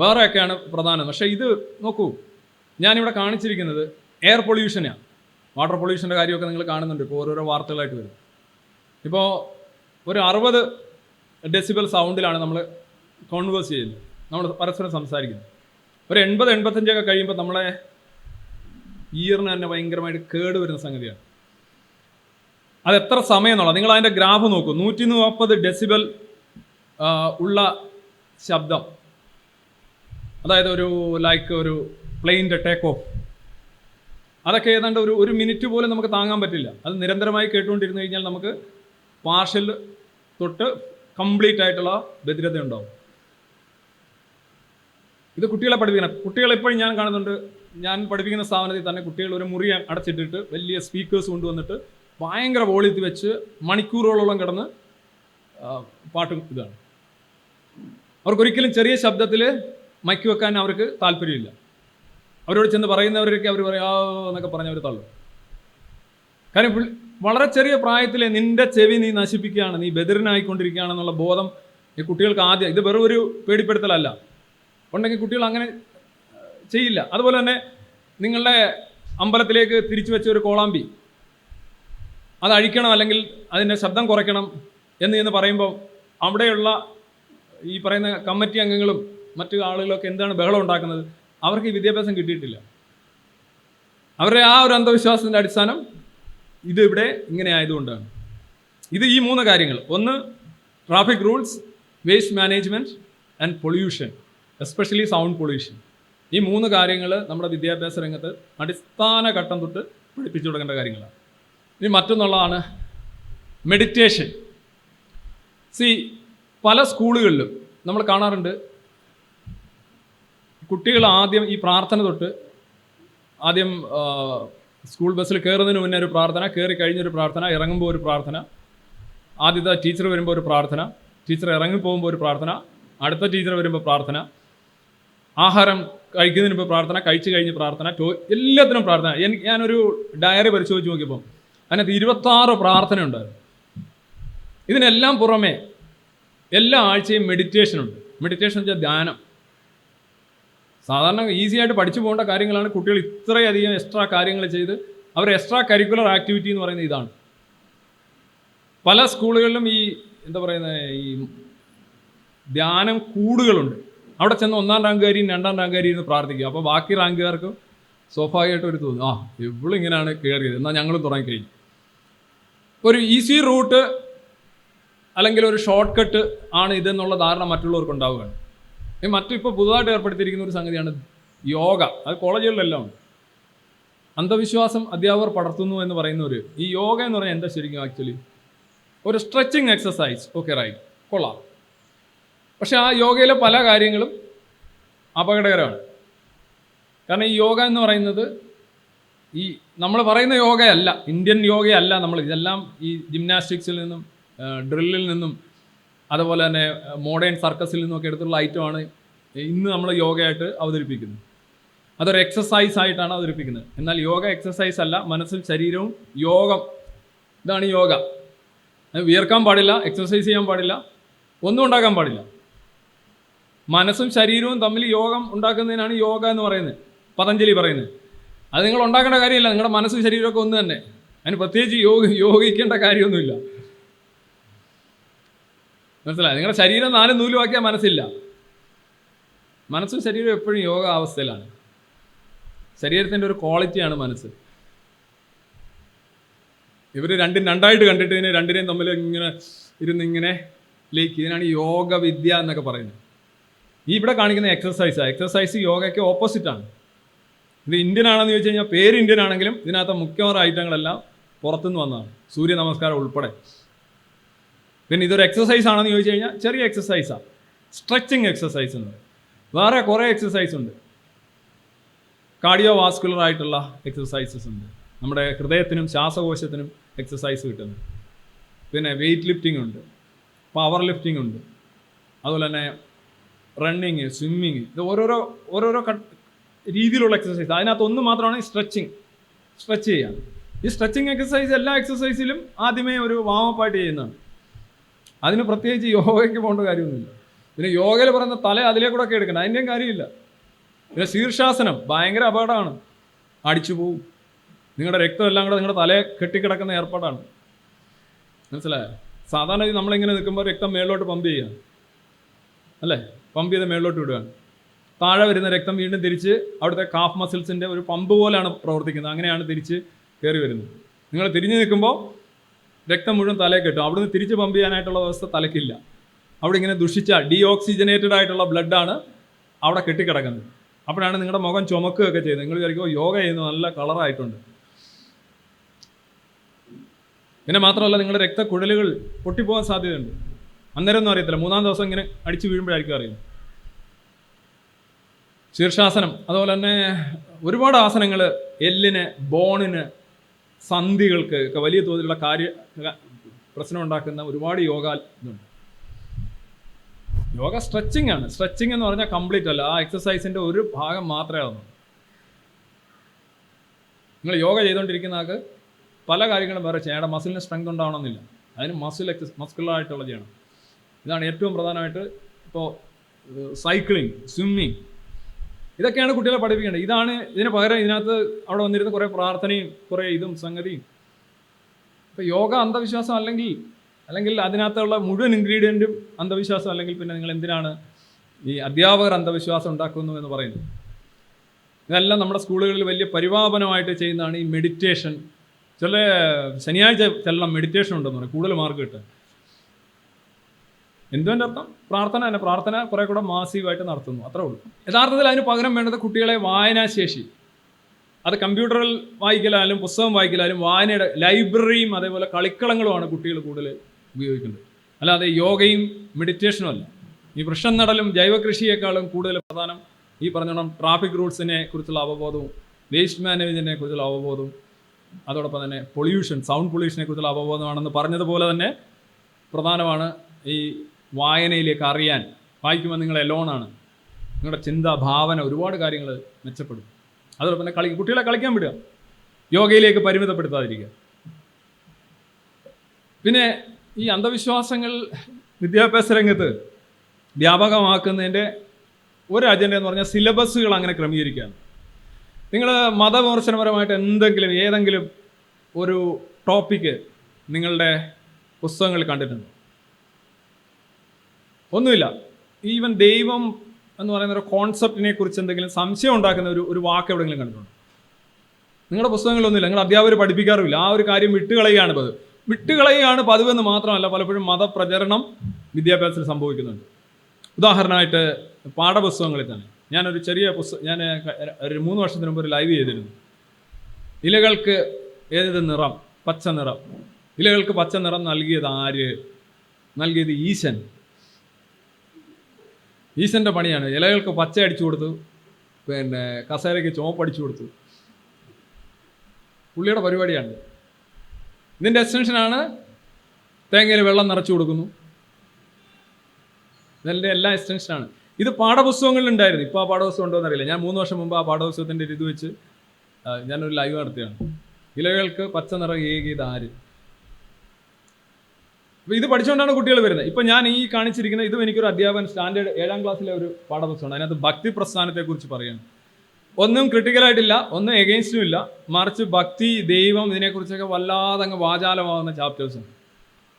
വേറെയൊക്കെയാണ് പ്രധാനം. പക്ഷേ ഇത് നോക്കൂ, ഞാനിവിടെ കാണിച്ചിരിക്കുന്നത് എയർ പൊല്യൂഷനാണ്. വാട്ടർ പൊല്യൂഷൻ്റെ കാര്യമൊക്കെ നിങ്ങൾ കാണുന്നുണ്ട്, ഇപ്പോൾ ഓരോരോ വാർത്തകളായിട്ട് വരും. ഇപ്പോൾ ഒരു 60 ഡെസിബൽ സൗണ്ടിലാണ് നമ്മൾ കോൺവേഴ്സ് ചെയ്യുന്നത്, നമ്മൾ പരസ്പരം സംസാരിക്കുന്നത്. ഒരു 80-85 കഴിയുമ്പോൾ നമ്മളെ ഇയറിന് തന്നെ ഭയങ്കരമായിട്ട് കേട് വരുന്ന സംഗതിയാണ്. അത് എത്ര സമയം എന്നുള്ളത് നിങ്ങൾ അതിൻ്റെ ഗ്രാഫ് നോക്കൂ. 140 ഡെസിബൽ ഉള്ള ശബ്ദം, അതായത് ഒരു ഒരു പ്ലെയിൻ്റെ ടേക്ക് ഓഫ്, അതൊക്കെ ഏതാണ്ട് ഒരു മിനിറ്റ് പോലും നമുക്ക് താങ്ങാൻ പറ്റില്ല. അത് നിരന്തരമായി കേട്ടുകൊണ്ടിരുന്നു കഴിഞ്ഞാൽ നമുക്ക് പാർഷ്യൽ തൊട്ട് കംപ്ലീറ്റ് ആയിട്ടുള്ള ബധിരത ഉണ്ടാവും. ഇത് കുട്ടികളെ പഠിപ്പിക്കണം. കുട്ടികളെപ്പോഴും ഞാൻ കാണുന്നുണ്ട്, ഞാൻ പഠിപ്പിക്കുന്ന സ്ഥാപനത്തിൽ തന്നെ കുട്ടികൾ ഒരു മുറി അടച്ചിട്ടിട്ട് വലിയ സ്പീക്കേഴ്സ് കൊണ്ടുവന്നിട്ട് ഭയങ്കര വോളിയത്തിൽ വെച്ച് മണിക്കൂറുകളോളം കിടന്ന് പാട്ടും ഇതാണ്. അവർക്കൊരിക്കലും ചെറിയ ശബ്ദത്തിൽ മൈക്ക് വെക്കാൻ അവർക്ക് താല്പര്യമില്ല. അവരോട് ചെന്ന് പറയുന്നവരൊക്കെ അവർ പറയാ എന്നൊക്കെ പറഞ്ഞ് അവർ തള്ളും. കാര്യം വളരെ ചെറിയ പ്രായത്തിൽ നിന്റെ ചെവി നീ നശിപ്പിക്കുകയാണ്, നീ ബധിരനായിക്കൊണ്ടിരിക്കുകയാണെന്നുള്ള ബോധം ഈ കുട്ടികൾക്ക് ആദ്യം, ഇത് വെറും ഒരു പേടിപ്പെടുത്തലല്ല, ഉണ്ടെങ്കിൽ കുട്ടികൾ അങ്ങനെ ചെയ്യില്ല. അതുപോലെ തന്നെ നിങ്ങളുടെ അമ്പലത്തിലേക്ക് തിരിച്ചു വെച്ച ഒരു കോളാമ്പി അത് അഴിക്കണം, അല്ലെങ്കിൽ അതിൻ്റെ ശബ്ദം കുറയ്ക്കണം എന്ന് പറയുമ്പോൾ അവിടെയുള്ള ഈ പറയുന്ന കമ്മിറ്റി അംഗങ്ങളും മറ്റു ആളുകളൊക്കെ എന്താണ് ബഹളം ഉണ്ടാക്കുന്നത്? അവർക്ക് ഈ വിദ്യാഭ്യാസം കിട്ടിയിട്ടില്ല. അവരുടെ ആ ഒരു അന്ധവിശ്വാസത്തിൻ്റെ അടിസ്ഥാനം ഇത് ഇവിടെ ഇങ്ങനെ ആയതുകൊണ്ടാണ്. ഇത് ഈ 3 കാര്യങ്ങൾ, ഒന്ന് traffic rules, waste management and pollution, especially sound pollution. ഈ 3 കാര്യങ്ങൾ നമ്മുടെ വിദ്യാഭ്യാസ രംഗത്ത് അടിസ്ഥാന ഘട്ടം തൊട്ട് പഠിപ്പിച്ചു കൊടുക്കേണ്ട കാര്യങ്ങളാണ്. ഇനി മറ്റൊന്നുള്ളതാണ് മെഡിറ്റേഷൻ. പല സ്കൂളുകളിലും നമ്മൾ കാണാറുണ്ട്, കുട്ടികൾ ആദ്യം ഈ പ്രാർത്ഥന തൊട്ട് ആദ്യം സ്കൂൾ ബസ്സിൽ കയറുന്നതിന് മുന്നേ ഒരു പ്രാർത്ഥന, കയറി കഴിഞ്ഞൊരു പ്രാർത്ഥന, ഇറങ്ങുമ്പോൾ ഒരു പ്രാർത്ഥന, ആദ്യത്തെ ടീച്ചർ വരുമ്പോൾ ഒരു പ്രാർത്ഥന, ടീച്ചർ ഇറങ്ങി പോകുമ്പോൾ ഒരു പ്രാർത്ഥന, അടുത്ത ടീച്ചർ വരുമ്പോൾ പ്രാർത്ഥന, ആഹാരം കഴിക്കുന്നതിന് മുമ്പ് പ്രാർത്ഥന, കഴിച്ചു കഴിഞ്ഞ് പ്രാർത്ഥന, എല്ലാത്തിനും പ്രാർത്ഥന. ഞാനൊരു ഡയറി പരിശോധിച്ച് നോക്കിയപ്പോൾ അതിനകത്ത് 26 പ്രാർത്ഥന ഉണ്ടായിരുന്നു. ഇതിനെല്ലാം പുറമെ എല്ലാ ആഴ്ചയും മെഡിറ്റേഷൻ ഉണ്ട്. മെഡിറ്റേഷൻ വെച്ചാൽ ധ്യാനം. സാധാരണ ഈസി ആയിട്ട് പഠിച്ചു പോകേണ്ട കാര്യങ്ങളാണ് കുട്ടികൾ ഇത്രയധികം എക്സ്ട്രാ കാര്യങ്ങൾ ചെയ്ത് അവർ എക്സ്ട്രാ കരിക്കുലർ ആക്ടിവിറ്റി എന്ന് പറയുന്നത് ഇതാണ്. പല സ്കൂളുകളിലും ഈ ഈ ധ്യാനം കൂടുകളുണ്ട്. അവിടെ ചെന്ന് 1-ാം റാങ്കുകാരിയും 2-ാം റാങ്കുകാരിയും എന്ന് പ്രാർത്ഥിക്കുക. അപ്പോൾ ബാക്കി റാങ്കുകാർക്ക് സ്വാഭാവികമായിട്ട് ഒരു തോന്നും, ഇവളിങ്ങനെയാണ് കയറിയത്, എന്നാൽ ഞങ്ങളും തുടങ്ങിക്കഴിഞ്ഞു. ഒരു ഈസി റൂട്ട് അല്ലെങ്കിൽ ഒരു ഷോർട്ട് കട്ട് ആണ് ഇതെന്നുള്ള ധാരണ മറ്റുള്ളവർക്ക് ഉണ്ടാവുകയാണ്. ഇപ്പോൾ പുതുതായിട്ട് ഏർപ്പെടുത്തിയിരിക്കുന്ന ഒരു സംഗതിയാണ് യോഗ. അത് കോളേജുകളിലെല്ലാം ഉണ്ട്. അന്ധവിശ്വാസം അധ്യാപകർ പടർത്തുന്നു എന്ന് പറയുന്നവർ ഈ യോഗ എന്ന് പറഞ്ഞാൽ എന്താ ശരിക്കും? ആക്ച്വലി ഒരു സ്ട്രെച്ചിങ് എക്സസൈസ്. ഓക്കെ, റൈറ്റ്, കൊള്ളാം. പക്ഷെ ആ യോഗയിലെ പല കാര്യങ്ങളും അപകടകരമാണ്. കാരണം ഈ യോഗ എന്ന് പറയുന്നത് ഈ നമ്മൾ പറയുന്ന യോഗയല്ല, ഇന്ത്യൻ യോഗയല്ല. നമ്മൾ ഇതെല്ലാം ഈ ജിംനാസ്റ്റിക്സിൽ നിന്നും ഡ്രില്ലിൽ നിന്നും അതുപോലെ തന്നെ മോഡേൺ സർക്കസിൽ നിന്നൊക്കെ എടുത്തുള്ള ഐറ്റമാണ് ഇന്ന് നമ്മൾ യോഗയായിട്ട് അവതരിപ്പിക്കുന്നത്. അതൊരു എക്സസൈസ് ആയിട്ടാണ് അവതരിപ്പിക്കുന്നത്. എന്നാൽ യോഗ എക്സസൈസ് അല്ല, മനസ്സും ശരീരവും യോഗം. ഇതാണ് യോഗ. വിയർക്കാൻ പാടില്ല, എക്സസൈസ് ചെയ്യാൻ പാടില്ല, ഒന്നും ഉണ്ടാക്കാൻ പാടില്ല. മനസ്സും ശരീരവും തമ്മിൽ യോഗം ഉണ്ടാക്കുന്നതിനാണ് യോഗ എന്ന് പറയുന്നത്, പതഞ്ജലി പറയുന്നത്. അത് നിങ്ങൾ ഉണ്ടാക്കേണ്ട കാര്യമില്ല, നിങ്ങളുടെ മനസ്സും ശരീരമൊക്കെ ഒന്ന് തന്നെ. അതിന് പ്രത്യേകിച്ച് യോഗിക്കേണ്ട കാര്യമൊന്നുമില്ല. മനസ്സിലായി? നിങ്ങളുടെ ശരീരം 4 നൂലുമാക്കിയാൽ മനസ്സില്ല. മനസ്സും ശരീരവും എപ്പോഴും യോഗ അവസ്ഥയിലാണ്. ശരീരത്തിൻ്റെ ഒരു ക്വാളിറ്റിയാണ് മനസ്സ്. ഇവർ രണ്ടായിട്ട് കണ്ടിട്ട് ഇതിനെ രണ്ടിനെയും തമ്മിൽ ഇങ്ങനെ ഇരുന്നിങ്ങനെ ലയിക്കും. ഇതിനാണ് യോഗ വിദ്യ എന്നൊക്കെ പറയുന്നത്. ഈ ഇവിടെ കാണിക്കുന്ന എക്സസൈസാണ്. എക്സസൈസ് യോഗയ്ക്ക് ഓപ്പോസിറ്റാണ്. ഇത് ഇന്ത്യൻ ആണെന്ന് ചോദിച്ചു കഴിഞ്ഞാൽ പേര് ഇന്ത്യൻ ആണെങ്കിലും ഇതിനകത്ത് മുഖ്യമായ ഐറ്റങ്ങളെല്ലാം പുറത്തുനിന്ന് വന്നതാണ്, സൂര്യ നമസ്കാരം ഉൾപ്പെടെ. പിന്നെ ഇതൊരു എക്സസൈസ് ആണെന്ന് ചോദിച്ചു കഴിഞ്ഞാൽ ചെറിയ എക്സസൈസാണ്, സ്ട്രെച്ചിങ് എക്സസൈസ് എന്ന് പറയും. വേറെ കുറേ എക്സസൈസ് ഉണ്ട്. കാർഡിയോ വാസ്കുലർ ആയിട്ടുള്ള എക്സസൈസസ് ഉണ്ട്. നമ്മുടെ ഹൃദയത്തിനും ശ്വാസകോശത്തിനും എക്സസൈസ് കിട്ടുന്നു. പിന്നെ വെയ്റ്റ് ലിഫ്റ്റിംഗ് ഉണ്ട്, പവർ ലിഫ്റ്റിംഗ് ഉണ്ട്, അതുപോലെ തന്നെ റണ്ണിങ്, സ്വിമ്മിങ്. ഇത് ഓരോരോ രീതിയിലുള്ള എക്സസൈസ്. അതിനകത്ത് ഒന്ന് മാത്രമാണ് സ്ട്രെച്ച് ചെയ്യാൻ. ഈ സ്ട്രെച്ചിങ് എക്സസൈസ് എല്ലാ എക്സസൈസിലും ആദ്യമേ ഒരു വാമപ്പായിട്ട് ചെയ്യുന്നതാണ്. അതിന് പ്രത്യേകിച്ച് യോഗയ്ക്ക് പോകേണ്ട കാര്യമൊന്നുമില്ല. പിന്നെ യോഗയിൽ പറയുന്ന തല അതിലേക്കൂടെ എടുക്കണം, അതിൻ്റെയും കാര്യമില്ല. പിന്നെ ശീർഷാസനം ഭയങ്കര അപകടമാണ്, അടിച്ചു പോവും. നിങ്ങളുടെ രക്തം എല്ലാം കൂടെ നിങ്ങളുടെ തലയെ കെട്ടിക്കിടക്കുന്ന ഏർപ്പാടാണ്. മനസ്സിലായോ? സാധാരണ നമ്മളിങ്ങനെ നിൽക്കുമ്പോൾ രക്തം മേളിലോട്ട് പമ്പ് ചെയ്യുക അല്ലേ, പമ്പ് ചെയ്ത് മേളിലോട്ട് വിടുകയാണ്. താഴെ വരുന്ന രക്തം വീണ്ടും തിരിച്ച് അവിടുത്തെ കാഫ് മസിൽസിൻ്റെ ഒരു പമ്പ് പോലെയാണ് പ്രവർത്തിക്കുന്നത്. അങ്ങനെയാണ് തിരിച്ച് കയറി വരുന്നത്. നിങ്ങൾ തിരിഞ്ഞു നിൽക്കുമ്പോൾ രക്തം മുഴുവൻ തലയെ കെട്ടും. അവിടുന്ന് തിരിച്ച് പമ്പ് ചെയ്യാനായിട്ടുള്ള വ്യവസ്ഥ തലയ്ക്കില്ല. അവിടെ ഇങ്ങനെ ദുഷിച്ച ഡീഓക്സിജനേറ്റഡ് ആയിട്ടുള്ള ബ്ലഡാണ് അവിടെ കെട്ടിക്കിടക്കുന്നത്. അപ്പോഴാണ് നിങ്ങളുടെ മുഖം ചുമക്കുകയൊക്കെ ചെയ്യുന്നത്. നിങ്ങൾ വിചാരിക്കുമ്പോൾ യോഗ ചെയ്യുന്നത് നല്ല കളറായിട്ടുണ്ട്. പിന്നെ മാത്രമല്ല, നിങ്ങളുടെ രക്തക്കുഴലുകൾ പൊട്ടിപ്പോകാൻ സാധ്യതയുണ്ട്. അന്നേരം ഒന്നും അറിയത്തില്ല, 3-ാം ദിവസം ഇങ്ങനെ അടിച്ചു വീഴുമ്പോഴായിരിക്കും അറിയുന്നത്. ശീർഷാസനം, അതുപോലെ തന്നെ ഒരുപാട് ആസനങ്ങൾ എല്ലിന്, ബോണിന്, സന്ധികൾക്ക് ഒക്കെ വലിയ തോതിലുള്ള പ്രശ്നം ഉണ്ടാക്കുന്ന ഒരുപാട് യോഗ ഇതുണ്ട്. യോഗ സ്ട്രെച്ചിങ് ആണ്. സ്ട്രെച്ചിങ് എന്ന് പറഞ്ഞാൽ കംപ്ലീറ്റ് അല്ല, ആ എക്സസൈസിൻ്റെ ഒരു ഭാഗം മാത്രമേ ആവുന്നു. നിങ്ങൾ യോഗ ചെയ്തുകൊണ്ടിരിക്കുന്ന ആൾക്ക് പല കാര്യങ്ങളും വേറെ ചെയ്യണം. മസിലിന് സ്ട്രെങ്ത് ഉണ്ടാവണമെന്നില്ല, അതിന് മസ്കുലറായിട്ടുള്ള ചെയ്യണം. ഇതാണ് ഏറ്റവും പ്രധാനമായിട്ട്. ഇപ്പോൾ സൈക്ലിംഗ്, സ്വിമ്മിങ്, ഇതൊക്കെയാണ് കുട്ടികളെ പഠിപ്പിക്കേണ്ടത്. ഇതിന് പകരം ഇതിനകത്ത് അവിടെ വന്നിരുന്ന കുറേ പ്രാർത്ഥനയും കുറേ ഇതും സംഗതിയും. ഇപ്പോൾ യോഗ അന്ധവിശ്വാസം അല്ലെങ്കിൽ അതിനകത്തുള്ള മുഴുവൻ ഇൻഗ്രീഡിയൻറ്റും അന്ധവിശ്വാസം അല്ലെങ്കിൽ പിന്നെ നിങ്ങൾ എന്തിനാണ് ഈ അധ്യാപകർ അന്ധവിശ്വാസം ഉണ്ടാക്കുന്നു എന്ന് പറയുന്നത്? ഇതെല്ലാം നമ്മുടെ സ്കൂളുകളിൽ വലിയ പരിപാപനമായിട്ട് ചെയ്യുന്നതാണ് ഈ മെഡിറ്റേഷൻ. ചില ശനിയാഴ്ച ചെല്ലണം മെഡിറ്റേഷൻ ഉണ്ടെന്ന് പറയും, കൂടുതൽ മാർക്ക് കിട്ടുക. എന്തുവിൻ്റെ അർത്ഥം? പ്രാർത്ഥന തന്നെ. പ്രാർത്ഥന കുറെ കൂടെ മാസീവായിട്ട് നടത്തുന്നു, അത്രേ ഉള്ളൂ. യഥാർത്ഥത്തിൽ അതിന് പകരം വേണ്ടത് കുട്ടികളെ വായനാശേഷി, അത് കമ്പ്യൂട്ടറിൽ വായിക്കലായാലും പുസ്തകം വായിക്കലായാലും വായനയുടെ ലൈബ്രറിയും അതേപോലെ കളിക്കളങ്ങളുമാണ് കുട്ടികൾ കൂടുതൽ ഉപയോഗിക്കുന്നത്. അല്ലാതെ യോഗയും മെഡിറ്റേഷനും അല്ല. ഈ വൃക്ഷം നടലും ജൈവ കൃഷിയേക്കാളും കൂടുതൽ പ്രധാനം ഈ പറഞ്ഞോണം ട്രാഫിക് റൂൾസിനെ കുറിച്ചുള്ള അവബോധവും വേസ്റ്റ് മാനേജ്മെൻറ്റിനെ കുറിച്ചുള്ള അവബോധവും അതോടൊപ്പം തന്നെ സൗണ്ട് പൊല്യൂഷനെ കുറിച്ചുള്ള അവബോധമാണെന്ന് പറഞ്ഞതുപോലെ തന്നെ പ്രധാനമാണ് ഈ വായനയിലേക്ക് അറിയാൻ. വായിക്കുമ്പോൾ നിങ്ങൾ എലോണാണ്, നിങ്ങളുടെ ചിന്ത, ഭാവന, ഒരുപാട് കാര്യങ്ങൾ മെച്ചപ്പെടും. അതോടൊപ്പം തന്നെ കുട്ടികളെ കളിക്കാൻ വിടുക, യോഗയിലേക്ക് പരിമിതപ്പെടുത്താതിരിക്കുക. പിന്നെ ഈ അന്ധവിശ്വാസങ്ങൾ വിദ്യാഭ്യാസ രംഗത്ത് വ്യാപകമാക്കുന്നതിൻ്റെ ഒരു അജണ്ട എന്ന് പറഞ്ഞാൽ സിലബസുകൾ അങ്ങനെ ക്രമീകരിക്കുകയാണ്. നിങ്ങൾ മതവിമർശനപരമായിട്ട് ഏതെങ്കിലും ഒരു ടോപ്പിക്ക് നിങ്ങളുടെ പുസ്തകങ്ങളിൽ കണ്ടിട്ടുണ്ടോ? ഒന്നുമില്ല. ഈവൻ ദൈവം എന്ന് പറയുന്ന ഒരു കോൺസെപ്റ്റിനെ കുറിച്ച് എന്തെങ്കിലും സംശയം ഉണ്ടാക്കുന്ന ഒരു വാക്ക് എവിടെയെങ്കിലും കണ്ടിട്ടുണ്ടോ? നിങ്ങളുടെ പുസ്തകങ്ങളൊന്നുമില്ല, നിങ്ങൾ അധ്യാപകർ പഠിപ്പിക്കാറുമില്ല. ആ ഒരു കാര്യം വിട്ടുകളയുകയാണ് പതിവെന്ന് മാത്രമല്ല, പലപ്പോഴും മതപ്രചരണം വിദ്യാഭ്യാസത്തിൽ സംഭവിക്കുന്നുണ്ട്. ഉദാഹരണമായിട്ട് പാഠപുസ്തകങ്ങളിൽ തന്നെ ഞാനൊരു ചെറിയ ഞാൻ ഒരു 3 വർഷത്തിന് മുമ്പ് ഒരു ലൈവ് ചെയ്തിരുന്നു. ഇലകൾക്ക് ഏത് നിറം? പച്ച നിറം. ഇലകൾക്ക് പച്ച നിറം നൽകിയത് ആര്? നൽകിയത് ഈശൻ. ഈശൻ്റെ പണിയാണ്. ഇലകൾക്ക് പച്ച അടിച്ചു കൊടുത്തു, പിന്നെ കസേരയ്ക്ക് ചുവപ്പ് അടിച്ചു കൊടുത്തു. പുള്ളിയുടെ പരിപാടിയാണ്. ഇതിൻ്റെ എക്സ്റ്റൻഷനാണ് തേങ്ങയിൽ വെള്ളം നിറച്ചു കൊടുക്കുന്നു. ഇതിൻ്റെ എല്ലാ എക്സ്റ്റൻഷനാണ്. ഇത് പാഠപുസ്തകങ്ങളിലുണ്ടായിരുന്നു. ഇപ്പോൾ ആ പാഠപുസ്തകം ഉണ്ടോ എന്നറിയില്ല. ഞാൻ 3 വർഷം മുമ്പ് ആ പാഠപുസ്തകത്തിൻ്റെ ഇത് വെച്ച് ഞാനൊരു ലൈവ് നടത്തുകയാണ്. ഇലകൾക്ക് പച്ച നിറം ഏകിയത് ആര്? അപ്പോൾ ഇത് പഠിച്ചുകൊണ്ടാണ് കുട്ടികൾ വരുന്നത്. ഇപ്പം ഞാൻ ഈ കാണിച്ചിരിക്കുന്ന ഇതും എനിക്കൊരു അധ്യാപകൻ സ്റ്റാൻഡേർഡ് 7ാം ക്ലാസ്സിലെ ഒരു പാഠപുസ്തകമാണ്. അതിനകത്ത് ഭക്തി പ്രസ്ഥാനത്തെക്കുറിച്ച് പറയുകയാണ്. ഒന്നും ക്രിട്ടിക്കലായിട്ടില്ല, ഒന്നും എഗെയിൻസ്റ്റും ഇല്ല, മറിച്ച് ഭക്തി, ദൈവം, ഇതിനെക്കുറിച്ചൊക്കെ വല്ലാതെ അങ്ങ് വാചാലമാകുന്ന ചാപ്റ്റേഴ്സാണ്.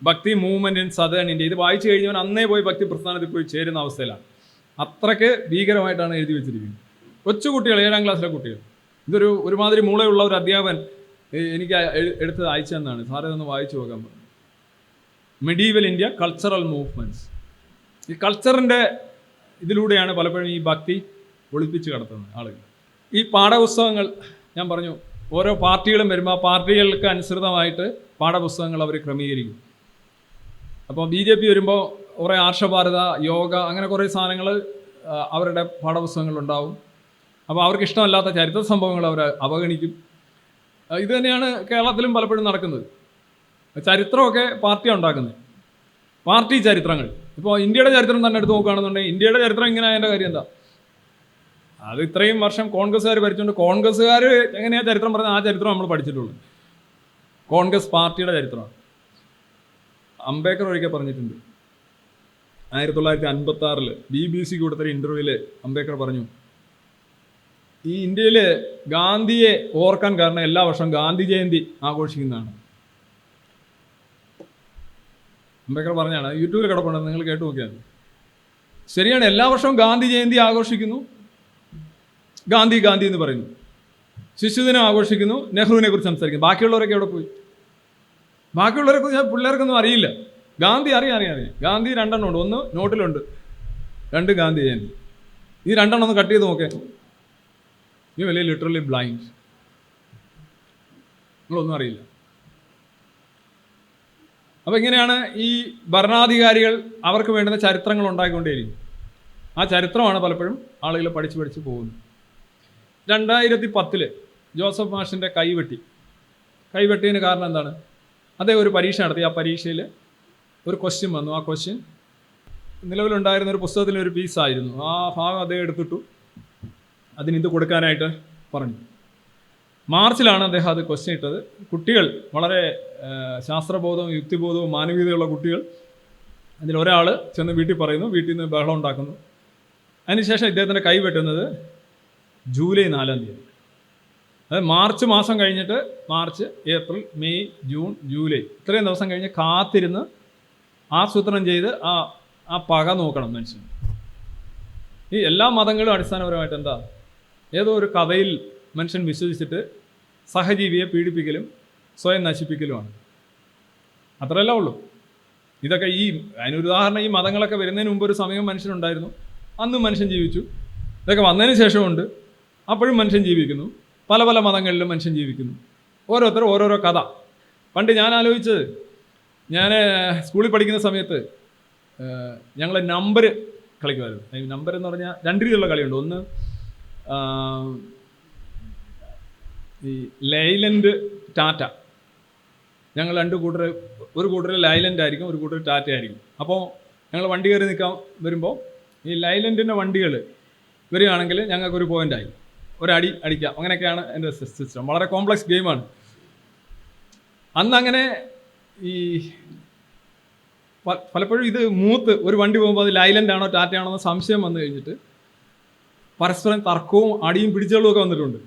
ഭക്തി മൂവ്മെൻറ്റ് ഇൻ സദേൺ ഇന്ത്യ. ഇത് വായിച്ചു കഴിഞ്ഞവൻ അന്നേ പോയി ഭക്തി പ്രസ്ഥാനത്തിൽ പോയി ചേരുന്ന അവസ്ഥയിലാണ്. അത്രയ്ക്ക് ഭീകരമായിട്ടാണ് എഴുതി വെച്ചിരിക്കുന്നത്. കൊച്ചു കുട്ടികൾ, 7ാം ക്ലാസ്സിലെ കുട്ടികൾ. ഇതൊരു ഒരുമാതിരി മൂളയുള്ള ഒരു അധ്യാപകൻ എനിക്ക് എടുത്ത് അയച്ചു തന്നാണ്. സാറേ ഒന്ന് വായിച്ചു നോക്കാൻ പറഞ്ഞു. Medieval India cultural movements. ഈ കൾച്ചറിൻ്റെ ഇതിലൂടെയാണ് പലപ്പോഴും ഈ ഭക്തി ഒളിപ്പിച്ച് കിടത്തുന്നത് ആളുകൾ. ഈ പാഠപുസ്തകങ്ങൾ ഞാൻ പറഞ്ഞു, ഓരോ പാർട്ടികളും വരുമ്പോൾ ആ പാർട്ടികൾക്ക് അനുസൃതമായിട്ട് പാഠപുസ്തകങ്ങൾ അവർ ക്രമീകരിക്കും. അപ്പോൾ BJP വരുമ്പോൾ കുറേ ആർഷഭാരത, യോഗ, അങ്ങനെ കുറേ സാധനങ്ങൾ അവരുടെ പാഠപുസ്തകങ്ങളുണ്ടാവും. അപ്പോൾ അവർക്ക് ഇഷ്ടമല്ലാത്ത ചരിത്ര സംഭവങ്ങൾ അവർ അവഗണിക്കും. ഇത് തന്നെയാണ് കേരളത്തിലും പലപ്പോഴും നടക്കുന്നത്. ചരിത്രമൊക്കെ പാർട്ടിയാണ് ഉണ്ടാക്കുന്നത്, പാർട്ടി ചരിത്രങ്ങൾ. ഇപ്പോൾ ഇന്ത്യയുടെ ചരിത്രം തന്നെ എടുത്ത് നോക്കുകയാണെന്നുണ്ടെങ്കിൽ ഇന്ത്യയുടെ ചരിത്രം ഇങ്ങനെ ആയതിൻ്റെ കാര്യം എന്താ? അത് ഇത്രയും വർഷം കോൺഗ്രസ്സുകാർ ഭരിച്ചുകൊണ്ട് കോൺഗ്രസ്സുകാർ എങ്ങനെയാണ് ചരിത്രം പറഞ്ഞത്, ആ ചരിത്രം നമ്മൾ പഠിച്ചിട്ടുള്ളൂ. കോൺഗ്രസ് പാർട്ടിയുടെ ചരിത്രമാണ്. അംബേദ്കർ ഒരിക്കൽ പറഞ്ഞിട്ടുണ്ട്, 1956 BBC കൊടുത്തൊരു ഇൻ്റർവ്യൂവിൽ അംബേദ്കർ പറഞ്ഞു, ഈ ഇന്ത്യയിൽ ഗാന്ധിയെ ഓർക്കാൻ കാരണം എല്ലാ വർഷവും ഗാന്ധി ജയന്തി ആഘോഷിക്കുന്നതാണ്. അംബേദ്കർ പറഞ്ഞാണ്, യൂട്യൂബിൽ കിടപ്പുണ്ടെന്ന് നിങ്ങൾ കേട്ടു നോക്കിയാൽ. ശരിയാണ്, എല്ലാ വർഷവും ഗാന്ധി ജയന്തി ആഘോഷിക്കുന്നു, ഗാന്ധി ഗാന്ധി എന്ന് പറയുന്നു, ശിശുദിനം ആഘോഷിക്കുന്നു, നെഹ്റുവിനെ കുറിച്ച് സംസാരിക്കുന്നു. ബാക്കിയുള്ളവരൊക്കെ എവിടെ പോയി? ബാക്കിയുള്ളവരെ കുറിച്ച് പിള്ളേർക്കൊന്നും അറിയില്ല. ഗാന്ധി അറിയാം. ഗാന്ധി 2 ഉണ്ട്, ഒന്ന് നോട്ടിലുണ്ട്, 2 ഗാന്ധി ജയന്തി. ഈ 2 ഒന്ന് കട്ട് ചെയ്ത് നോക്കേ. ഈ വലിയ ലിറ്ററലി ബ്ലൈൻഡ്, നിങ്ങളൊന്നും അറിയില്ല. അപ്പോൾ ഇങ്ങനെയാണ് ഈ ഭരണാധികാരികൾ അവർക്ക് വേണ്ടുന്ന ചരിത്രങ്ങൾ ഉണ്ടാക്കിക്കൊണ്ടേയിരിക്കും. ആ ചരിത്രമാണ് പലപ്പോഴും ആളുകൾ പഠിച്ച് പോകുന്നത്. 2010 ജോസഫ് മാഷിൻ്റെ കൈവെട്ടിയതിന് കാരണം എന്താണ്? അദ്ദേഹം ഒരു പരീക്ഷ നടത്തി. ആ പരീക്ഷയിൽ ഒരു ക്വസ്റ്റ്യൻ വന്നു. ആ ക്വസ്റ്റ്യൻ നിലവിലുണ്ടായിരുന്ന ഒരു പുസ്തകത്തിലെ ഒരു പീസായിരുന്നു. ആ ഭാഗം അദ്ദേഹം എടുത്തിട്ടു, അതിനിത് കൊടുക്കാനായിട്ട് പറഞ്ഞു. മാർച്ചിലാണ് അദ്ദേഹം അത് ക്വസ്റ്റ്യൻ ഇട്ടത്. കുട്ടികൾ, വളരെ ശാസ്ത്രബോധവും യുക്തിബോധവും മാനവികതയുള്ള കുട്ടികൾ, അതിലൊരാൾ ചെന്ന് വീട്ടിൽ പറയുന്നു, വീട്ടിൽ നിന്ന് ബഹളം ഉണ്ടാക്കുന്നു. അതിനുശേഷം ഇദ്ദേഹത്തിൻ്റെ കൈ വെട്ടുന്നത് ജൂലൈ 4 തീയതി. അതായത് മാർച്ച് മാസം കഴിഞ്ഞിട്ട്, March, April, May, June, July, ഇത്രയും ദിവസം കഴിഞ്ഞ് കാത്തിരുന്ന് ആസൂത്രണം ചെയ്ത് ആ പക നോക്കണം മനുഷ്യൻ. ഈ എല്ലാ മതങ്ങളും അടിസ്ഥാനപരമായിട്ട് എന്താ, ഏതോ ഒരു കഥയിൽ മനുഷ്യൻ വിശ്വസിച്ചിട്ട് സഹജീവിയെ പീഡിപ്പിക്കലും സ്വയം നശിപ്പിക്കലുമാണ്. അത്രയല്ല ഉള്ളൂ. ഇതൊക്കെ അതിനൊരു ഉദാഹരണം, ഈ മതങ്ങളൊക്കെ വരുന്നതിന് മുമ്പ് ഒരു സമയം മനുഷ്യനുണ്ടായിരുന്നു, അന്നും മനുഷ്യൻ ജീവിച്ചു. ഇതൊക്കെ വന്നതിന് ശേഷമുണ്ട്, അപ്പോഴും മനുഷ്യൻ ജീവിക്കുന്നു. പല മതങ്ങളിലും മനുഷ്യൻ ജീവിക്കുന്നു. ഓരോരുത്തരും ഓരോരോ കഥ. പണ്ട് ഞാൻ ആലോചിച്ചത്, ഞാൻ സ്കൂളിൽ പഠിക്കുന്ന സമയത്ത് ഞങ്ങൾ നമ്പർ കളിക്കുമായിരുന്നു. നമ്പർ എന്ന് പറഞ്ഞാൽ 2 രീതിയിലുള്ള കളിയുണ്ട്. ഒന്ന് ഈ ലൈലൻഡ് ടാറ്റ. ഞങ്ങൾ 2 കൂട്ടർ, ഒരു കൂട്ടർ ലൈലൻഡ് ആയിരിക്കും, ഒരു കൂട്ടർ ടാറ്റ ആയിരിക്കും. അപ്പോൾ ഞങ്ങൾ വണ്ടി കയറി നിൽക്കാൻ വരുമ്പോൾ ഈ ലൈലൻഡിൻ്റെ വണ്ടികൾ വരികയാണെങ്കിൽ ഞങ്ങൾക്കൊരു പോയിൻ്റായി, ഒരടി അടിക്കാം. അങ്ങനെയൊക്കെയാണ് എൻ്റെ സിസ്റ്റം. വളരെ കോംപ്ലക്സ് ഗെയിമാണ്. അന്നങ്ങനെ ഈ പലപ്പോഴും ഇത് മൂത്ത് ഒരു വണ്ടി പോകുമ്പോൾ അത് ലൈലൻഡ് ആണോ ടാറ്റ ആണോ എന്ന് സംശയം വന്നു കഴിഞ്ഞിട്ട് പരസ്പരം തർക്കവും അടിയും പിടിച്ചുകളും ഒക്കെ വന്നിട്ടുണ്ട്.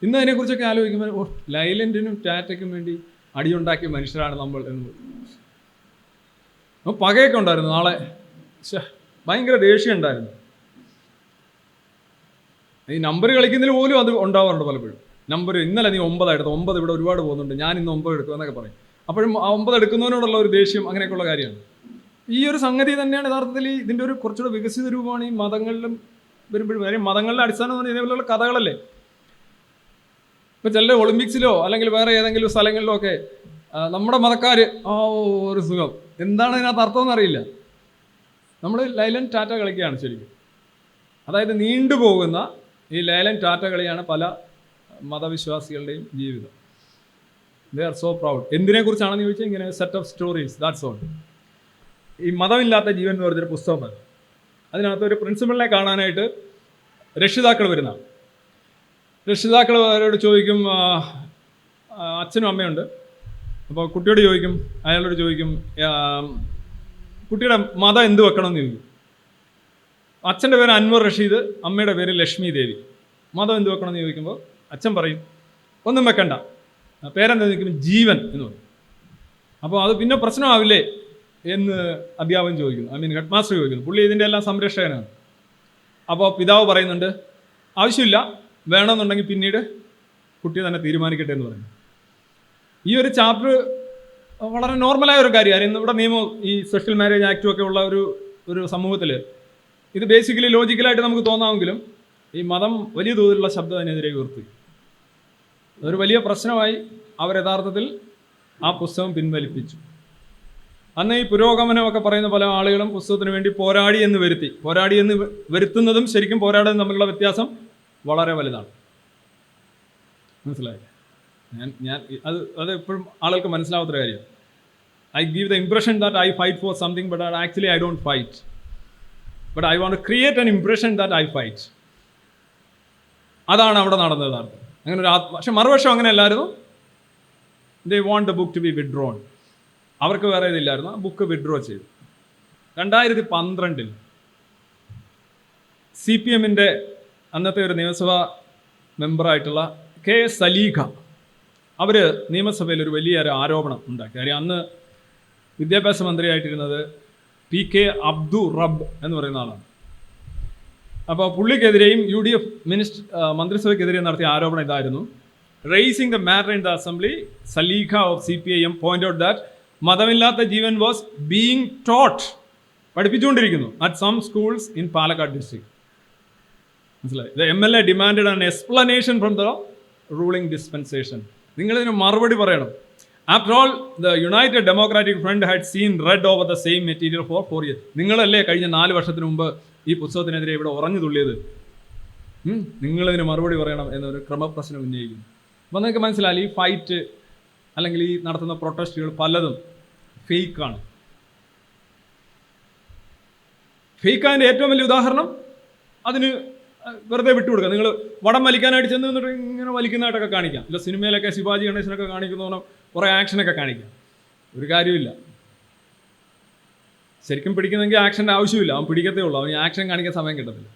ഇന്ന് അതിനെക്കുറിച്ചൊക്കെ ആലോചിക്കുമ്പോൾ ലൈലൻഡിനും ടാറ്റയ്ക്കും വേണ്ടി അടിയുണ്ടാക്കിയ മനുഷ്യരാണ് നമ്മൾ എന്ന്. അപ്പോൾ പകയൊക്കെ ഉണ്ടായിരുന്നു. നാളെ ഭയങ്കര ദേഷ്യം ഉണ്ടായിരുന്നു. ഈ നമ്പർ കളിക്കുന്നതിൽ പോലും അത് ഉണ്ടാവാറുണ്ട് പലപ്പോഴും. നമ്പർ ഇന്നലെ നീ 9 എടുത്തു, 9 ഇവിടെ ഒരുപാട് പോകുന്നുണ്ട്, ഞാൻ ഇന്ന് 9 എടുക്കും എന്നൊക്കെ പറയും. അപ്പോഴും ആ 9 എടുക്കുന്നതിനോടുള്ള ഒരു ദേഷ്യം, അങ്ങനെയൊക്കെയുള്ള കാര്യമാണ്. ഈ ഒരു സംഗതി തന്നെയാണ് യഥാർത്ഥത്തിൽ ഇതിൻ്റെ ഒരു കുറച്ചുകൂടെ വികസിത രൂപമാണ് ഈ മതങ്ങളിലും വരുമ്പോഴും. കാര്യം മതങ്ങളുടെ അടിസ്ഥാനം എന്ന് പറഞ്ഞാൽ ഇതേപോലെയുള്ള കഥകളല്ലേ. ഇപ്പം ചില ഒളിമ്പിക്സിലോ അല്ലെങ്കിൽ വേറെ ഏതെങ്കിലും സ്ഥലങ്ങളിലോ ഒക്കെ നമ്മുടെ മതക്കാർ ഒരു സുഖം, എന്താണ് ഇതിനകത്ത് അർത്ഥം എന്നറിയില്ല. നമ്മൾ ലൈലൻഡ് ടാറ്റ കളിക്കുകയാണ് ശരിക്കും. അതായത് നീണ്ടുപോകുന്ന ഈ ലൈലൻഡ് ടാറ്റ കളിയാണ് പല മതവിശ്വാസികളുടെയും ജീവിതം. They are so proud. എന്തിനെക്കുറിച്ചാണെന്ന് ചോദിച്ചാൽ ഇങ്ങനെ set of stories, that's all. ഈ മതമില്ലാത്ത ജീവൻ എന്ന് പറഞ്ഞൊരു പുസ്തകം അത്. അതിനകത്ത് ഒരു പ്രിൻസിപ്പളിനെ കാണാനായിട്ട് രക്ഷിതാക്കൾ വരുന്നതാണ്. രക്ഷിതാക്കൾ അവരോട് ചോദിക്കും, അച്ഛനും അമ്മയുണ്ട്. അപ്പോൾ കുട്ടിയോട് ചോദിക്കും, അയാളോട് ചോദിക്കും, കുട്ടിയുടെ മതം എന്ത് വെക്കണമെന്ന് ചോദിക്കും. അച്ഛൻ്റെ പേര് അൻവർ റഷീദ്, അമ്മയുടെ പേര് ലക്ഷ്മി ദേവി. മതം എന്ത് വെക്കണമെന്ന് ചോദിക്കുമ്പോൾ അച്ഛൻ പറയും, ഒന്നും വെക്കണ്ട, പേരെന്താ ചോദിക്കുമ്പോൾ ജീവൻ എന്ന് പറയും. അപ്പോൾ അത് പിന്നെ പ്രശ്നമാവില്ലേ എന്ന് അധ്യാപകൻ ചോദിക്കുന്നു, ഹെഡ് മാസ്റ്റർ ചോദിക്കുന്നു. പുള്ളി ഇതിൻ്റെ എല്ലാം സംരക്ഷകനാണ്. അപ്പോൾ പിതാവ് പറയുന്നുണ്ട്, ആവശ്യമില്ല, വേണമെന്നുണ്ടെങ്കിൽ പിന്നീട് കുട്ടി തന്നെ തീരുമാനിക്കട്ടെ എന്ന് പറയുന്നു. ഈ ഒരു ചാപ്റ്റർ വളരെ നോർമലായ ഒരു കാര്യമാണ്. ഇവിടെ നിയമം, ഈ സ്പെഷ്യൽ മാരേജ് ആക്റ്റും ഒക്കെ ഉള്ള ഒരു സമൂഹത്തിൽ ഇത് ബേസിക്കലി ലോജിക്കലായിട്ട് നമുക്ക് തോന്നാമെങ്കിലും ഈ മതം വലിയ തോതിലുള്ള ശബ്ദം അതിനെതിരെ ഉയർത്തി. അതൊരു വലിയ പ്രശ്നമായി. അവർ യഥാർത്ഥത്തിൽ ആ പുസ്തകം പിൻവലിപ്പിച്ചു. അന്ന് ഈ പുരോഗമനമൊക്കെ പറയുന്ന പല ആളുകളും പുസ്തകത്തിന് വേണ്ടി പോരാടി എന്ന് വരുത്തുന്നതും ശരിക്കും പോരാടുന്നതും തമ്മിലുള്ള വ്യത്യാസം വളരെ വലുതാണ്. മനസ്സിലായില്ലേ? ഞാൻ അത് എപ്പോഴും ആളുകൾക്ക് മനസ്സിലാവാത്തൊരു കാര്യം. I give the impression that I fight for something, but actually I don't fight, but I want to create an impression that I fight. അതാണ് അവിടെ നടന്നത്. അങ്ങനെ ഒരു പക്ഷെ മറുപക്ഷം അങ്ങനെ അല്ലായിരുന്നു. They want the book to be withdrawn. അവർക്ക് വേറെ ഇതില്ലായിരുന്നു. ആ ബുക്ക് വിഡ്രോ ചെയ്തു. 2012 CPM-ൻ്റെ അന്നത്തെ ഒരു നിയമസഭാ മെമ്പറായിട്ടുള്ള KS സലീഖ അവർ നിയമസഭയിൽ ഒരു വലിയൊരു ആരോപണം ഉണ്ടാക്കി. കാര്യം അന്ന് വിദ്യാഭ്യാസ മന്ത്രിയായിട്ടിരുന്നത് PK അബ്ദു റബ്ബ് എന്ന് പറയുന്ന ആളാണ്. അപ്പോൾ പുള്ളിക്കെതിരെയും UDF മന്ത്രിസഭയ്ക്കെതിരെയും നടത്തിയ ആരോപണം ഇതായിരുന്നു: raising the matter in the assembly, Saleekha of CPIM point out that മതമില്ലാത്ത ജീവൻ വാസ് ബീയിങ് ടോട്ട്, പഠിപ്പിച്ചുകൊണ്ടിരിക്കുന്നു, at some schools in Palakkad district. മനസ്സിലായി? The MLA demanded an explanation from the ruling dispensation. നിങ്ങളിതിന് മറുപടി പറയണം. After all the United Democratic Front had seen red over the same material for 4 years. നിങ്ങളല്ലേ കഴിഞ്ഞ 4 വർഷത്തിന് മുമ്പ് ഈ പുസ്തകത്തിനെതിരെ ഇവിടെ ഉറഞ്ഞു തുള്ളിയത്? നിങ്ങളിതിന് മറുപടി പറയണം എന്നൊരു ക്രമപ്രശ്നം ഉന്നയിക്കുന്നു. അപ്പോൾ നിങ്ങൾക്ക് മനസ്സിലായി ഈ ഫൈറ്റ് അല്ലെങ്കിൽ ഈ നടത്തുന്ന പ്രൊട്ടസ്റ്റുകൾ പലതും ഫേക്കാണ്. ഫേക്കാൻ്റെ ഏറ്റവും വലിയ ഉദാഹരണം അതിന് വെറുതെ വിട്ടുകൊടുക്കുക. നിങ്ങൾ വടം വലിക്കാനായിട്ട് ചെന്ന് നിന്നിട്ട് ഇങ്ങനെ വലിക്കുന്നതായിട്ടൊക്കെ കാണിക്കാം. ഇല്ല, സിനിമയിലൊക്കെ ശിവാജി ഗണേശനൊക്കെ കാണിക്കുന്നോണം കുറേ ആക്ഷനൊക്കെ കാണിക്കാം. ഒരു കാര്യമില്ല. ശരിക്കും പിടിക്കുന്നെങ്കിൽ ആക്ഷൻ്റെ ആവശ്യമില്ല, അവൻ പിടിക്കത്തേ ഉള്ളൂ, അവൻ ആക്ഷൻ കാണിക്കാൻ സമയം കിട്ടത്തില്ല.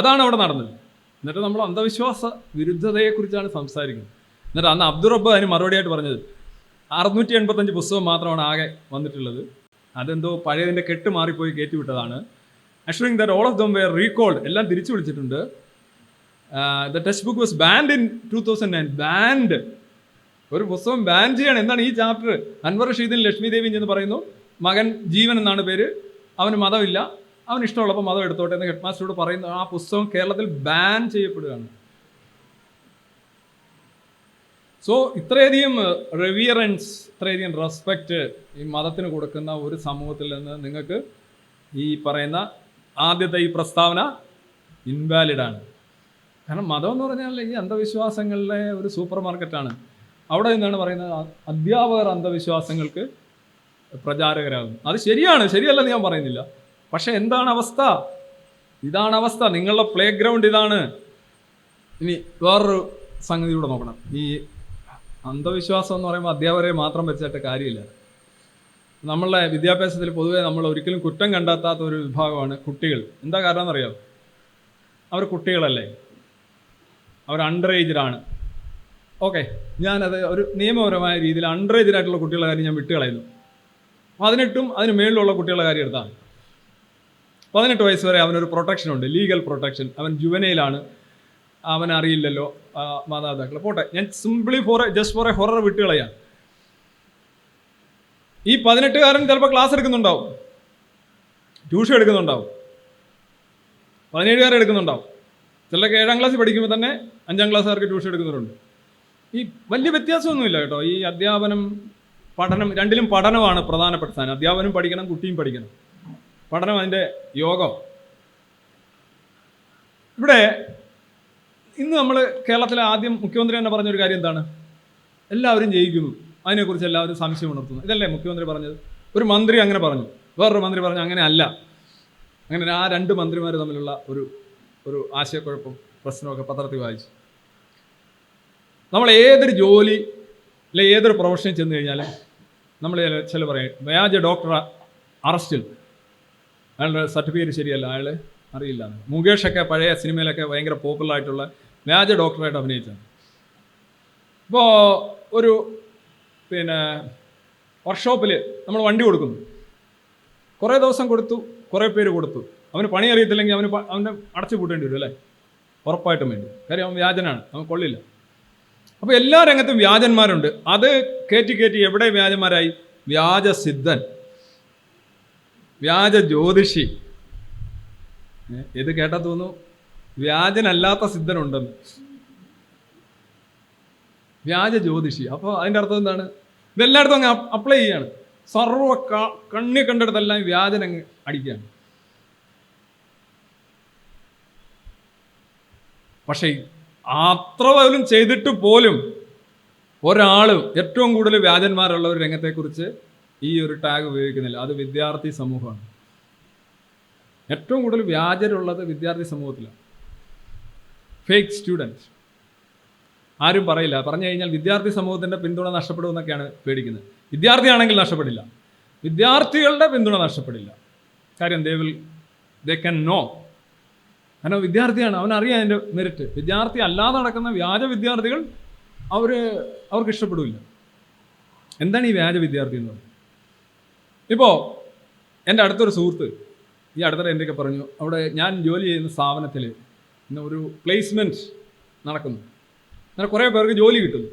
അതാണ് അവിടെ നടന്നത്. എന്നിട്ട് നമ്മൾ അന്ധവിശ്വാസ വിരുദ്ധതയെക്കുറിച്ചാണ് സംസാരിക്കുന്നത്. എന്നിട്ട് അന്ന് അബ്ദുൾ റബ്ബ് അതിന് മറുപടിയായിട്ട് പറഞ്ഞത് 685 പുസ്തകം മാത്രമാണ് ആകെ വന്നിട്ടുള്ളത്, അതെന്തോ പഴയതിൻ്റെ കെട്ട് മാറിപ്പോയി കയറ്റിവിട്ടതാണ്. assuring that all of them were recalled, എല്ലാം തിരിച്ചു വിളിച്ചിട്ടുണ്ട്. The text book was banned in 2009. Band, ഒരു പുസ്തകം ബാൻ ചെയ്യാണ്. എന്താണ് ഈ ചാപ്റ്റർ? അൻവർ റഷീദിൻ ലക്ഷ്മി ദേവി എന്ന് പറയുന്നു, മകൻ ജീവൻ എന്നാണ് പേര്, അവന് മതമില്ല, അവന് ഇഷ്ടമുള്ളപ്പോൾ മതം എടുത്തോട്ടെ എന്ന് ഹെഡ് മാസ്റ്ററോട് പറയുന്നു. ആ പുസ്തകം കേരളത്തിൽ ബാൻ ചെയ്യപ്പെടുകയാണ്. സോ ഇത്രയധികം റെവിയറൻസ്, ഇത്രയധികം റെസ്പെക്റ്റ് ഈ മതത്തിന് കൊടുക്കുന്ന ഒരു സമൂഹത്തിൽ നിന്ന് നിങ്ങൾക്ക് ഈ പറയുന്ന ആദ്യത്തെ ഈ പ്രസ്താവന ഇൻവാലിഡാണ്. കാരണം മതം എന്ന് പറഞ്ഞാൽ ഈ അന്ധവിശ്വാസങ്ങളിലെ ഒരു സൂപ്പർ മാർക്കറ്റാണ്. അവിടെ നിന്നാണ് പറയുന്നത് അധ്യാപകർ അന്ധവിശ്വാസങ്ങൾക്ക് പ്രചാരകരാകും. അത് ശരിയാണ്, ശരിയല്ലെന്ന് ഞാൻ പറയുന്നില്ല. പക്ഷെ എന്താണ് അവസ്ഥ? ഇതാണ് അവസ്ഥ. നിങ്ങളുടെ പ്ലേ ഗ്രൗണ്ട് ഇതാണ്. ഇനി വേറൊരു സംഗതി കൂടെ നോക്കണം. ഈ അന്ധവിശ്വാസം എന്ന് പറയുമ്പോൾ അധ്യാപകരെ മാത്രം വെച്ചിട്ട് കാര്യമില്ല. നമ്മളുടെ വിദ്യാഭ്യാസത്തിൽ പൊതുവെ നമ്മൾ ഒരിക്കലും കുറ്റം കണ്ടെത്താത്ത ഒരു വിഭാഗമാണ് കുട്ടികൾ. എന്താ കാരണം എന്നറിയാമോ? അവർ കുട്ടികളല്ലേ, അവർ അണ്ടർ ഏജ്ഡാണ്. ഓക്കെ, ഞാനത് ഒരു നിയമപരമായ രീതിയിൽ അണ്ടർ ഏജ്ഡായിട്ടുള്ള കുട്ടികളുടെ കാര്യം ഞാൻ വിട്ടുകളയുന്നു. 18 അതിന് മേളിലുള്ള കുട്ടികളുടെ കാര്യം എടുത്താൽ 18 വയസ്സ് വരെ അവനൊരു പ്രൊട്ടക്ഷനുണ്ട്, ലീഗൽ പ്രൊട്ടക്ഷൻ. അവൻ ജുവനയിലാണ്, അവനറിയില്ലല്ലോ മാതാപിതാക്കൾ. പോട്ടെ, ഞാൻ simply just for a horror വിട്ടുകളയാണ്. ഈ 18കാരൻ ചിലപ്പോൾ ക്ലാസ് എടുക്കുന്നുണ്ടാവും, ട്യൂഷൻ എടുക്കുന്നുണ്ടാവും, 17കാരൻ എടുക്കുന്നുണ്ടാവും. ചിലർക്ക് 7ാം ക്ലാസ്സിൽ പഠിക്കുമ്പോൾ തന്നെ 5ാം ക്ലാസ്സുകാർക്ക് ട്യൂഷൻ എടുക്കുന്നവരുണ്ട്. ഈ വലിയ വ്യത്യാസമൊന്നുമില്ല കേട്ടോ. ഈ അധ്യാപനം, പഠനം, രണ്ടിലും പഠനമാണ് പ്രധാനപ്പെട്ട സാധനം. അധ്യാപനം പഠിക്കണം, കുട്ടിയും പഠിക്കണം. പഠനം അതിൻ്റെ യോഗം. ഇവിടെ ഇന്ന് നമ്മൾ കേരളത്തിലെ ആദ്യം മുഖ്യമന്ത്രി തന്നെ പറഞ്ഞൊരു കാര്യം എന്താണ്? എല്ലാവരും ജയിക്കുന്നു, അതിനെക്കുറിച്ച് എല്ലാവരും സംശയം ഉണർത്തുന്നു. ഇതല്ലേ മുഖ്യമന്ത്രി പറഞ്ഞത്? ഒരു മന്ത്രി അങ്ങനെ പറഞ്ഞു, വേറൊരു മന്ത്രി പറഞ്ഞു അങ്ങനെ അല്ല. അങ്ങനെ ആ 2 മന്ത്രിമാർ തമ്മിലുള്ള ഒരു ആശയക്കുഴപ്പം, പ്രശ്നമൊക്കെ പത്രത്തിൽ വായിച്ചു. നമ്മൾ ഏതൊരു ജോലി അല്ലെ ഏതൊരു പ്രൊഫഷനിൽ ചെന്ന് കഴിഞ്ഞാൽ നമ്മൾ ചില പറയും വ്യാജ ഡോക്ടർ അറസ്റ്റിൽ, അയാളുടെ സർട്ടിഫിക്കറ്റ് ശരിയല്ല, അയാൾ അറിയില്ല. മുകേഷൊക്കെ പഴയ സിനിമയിലൊക്കെ ഭയങ്കര പോപ്പുലറായിട്ടുള്ള വ്യാജ ഡോക്ടറായിട്ട് അഭിനയിച്ചാണ്. ഇപ്പോൾ ഒരു വർക്ക്ഷോപ്പിൽ നമ്മൾ വണ്ടി കൊടുക്കുന്നു, കുറേ ദിവസം കൊടുത്തു, കുറേ പേര് കൊടുത്തു, അവന് പണി അറിയത്തില്ലെങ്കിൽ അവനെ അടച്ചു പൂട്ടേണ്ടി വരും അല്ലേ? ഉറപ്പായിട്ടും വേണ്ടി. കാര്യം അവൻ വ്യാജനാണ്, അവൻ കൊള്ളില്ല. അപ്പോൾ എല്ലാ രംഗത്തും വ്യാജന്മാരുണ്ട്. അത് കയറ്റി എവിടെ വ്യാജന്മാരായി? വ്യാജ സിദ്ധൻ, വ്യാജ ജ്യോതിഷി. ഇത് കേട്ടാൽ തോന്നുന്നു വ്യാജനല്ലാത്ത സിദ്ധനുണ്ടെന്ന്. വ്യാജ ജ്യോതിഷി. അപ്പോൾ അതിൻ്റെ അർത്ഥം എന്താണ്? ഇതെല്ലായിടത്തും അങ്ങ് അപ്ലൈ ചെയ്യാണ്. സർവ്വ കണ്ണി കണ്ടെടുത്തെല്ലാം വ്യാജനങ്ങ് അടിക്കുകയാണ്. പക്ഷേ അത്ര പോലും ചെയ്തിട്ട് പോലും ഒരാളും ഏറ്റവും കൂടുതൽ വ്യാജന്മാരുള്ള ഒരു രംഗത്തെക്കുറിച്ച് ഈ ഒരു ടാഗ് ഉപയോഗിക്കുന്നില്ല. അത് വിദ്യാർത്ഥി സമൂഹമാണ്. ഏറ്റവും കൂടുതൽ വ്യാജരുള്ളത് വിദ്യാർത്ഥി സമൂഹത്തിലാണ്. Fake students. ആരും പറയില്ല. പറഞ്ഞു കഴിഞ്ഞാൽ വിദ്യാർത്ഥി സമൂഹത്തിൻ്റെ പിന്തുണ നഷ്ടപ്പെടുമെന്നൊക്കെയാണ് പേടിക്കുന്നത്. വിദ്യാർത്ഥിയാണെങ്കിൽ നഷ്ടപ്പെടില്ല, വിദ്യാർത്ഥികളുടെ പിന്തുണ നഷ്ടപ്പെടില്ല. കാര്യം ദേ കൻ നോ. കാരണം വിദ്യാർത്ഥിയാണ്, അവനറിയാം അതിൻ്റെ മെറിറ്റ്. വിദ്യാർത്ഥി അല്ലാതെ നടക്കുന്ന വ്യാജ വിദ്യാർത്ഥികൾ അവർക്ക് ഇഷ്ടപ്പെടില്ല. എന്താണ് ഈ വ്യാജ വിദ്യാർത്ഥി എന്ന് പറയുന്നത്? ഇപ്പോൾ എൻ്റെ അടുത്തൊരു സുഹൃത്ത് ഈ അടുത്തിടെ എൻ്റെയൊക്കെ പറഞ്ഞു, അവിടെ ഞാൻ ജോലി ചെയ്യുന്ന സ്ഥാപനത്തിൽ ഇന്ന് ഒരു പ്ലേസ്മെൻറ്റ് നടക്കുന്നു. അങ്ങനെ കുറേ പേർക്ക് ജോലി കിട്ടുന്നു.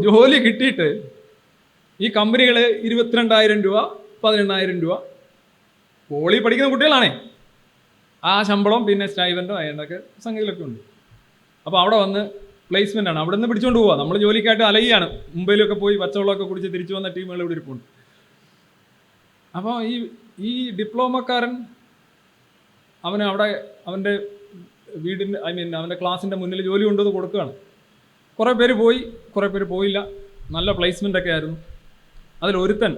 ജോലി കിട്ടിയിട്ട് ഈ കമ്പനികൾ 22,000 രൂപ 18,000 രൂപ പോളി പഠിക്കുന്ന കുട്ടികളാണേ, ആ ശമ്പളം പിന്നെ സ്റ്റൈവൻഡോ അതിൻ്റെയൊക്കെ സംഖ്യകളൊക്കെ ഉണ്ട്. അപ്പോൾ അവിടെ വന്ന് പ്ലേസ്മെൻ്റ് ആണ്, അവിടെ നിന്ന് പിടിച്ചുകൊണ്ട് പോവുക. നമ്മൾ ജോലിക്കായിട്ട് അലയുകയാണ്. മുംബൈയിലൊക്കെ പോയി പച്ചവെള്ളമൊക്കെ കുടിച്ച് തിരിച്ചു വന്ന ടീമുകൾ ഇവിടെ ഇരിപ്പുണ്ട്. അപ്പോൾ ഈ ഡിപ്ലോമക്കാരൻ അവിടെ അവൻ്റെ വീടിൻ്റെ അവൻ്റെ ക്ലാസ്സിൻ്റെ മുന്നിൽ ജോലി കൊണ്ടുവന്ന് കൊടുക്കുകയാണ്. കുറേ പേര് പോയി, കുറേ പേര് പോയില്ല. നല്ല പ്ലേസ്മെൻ്റൊക്കെ ആയിരുന്നു. അതിലൊരുത്തൻ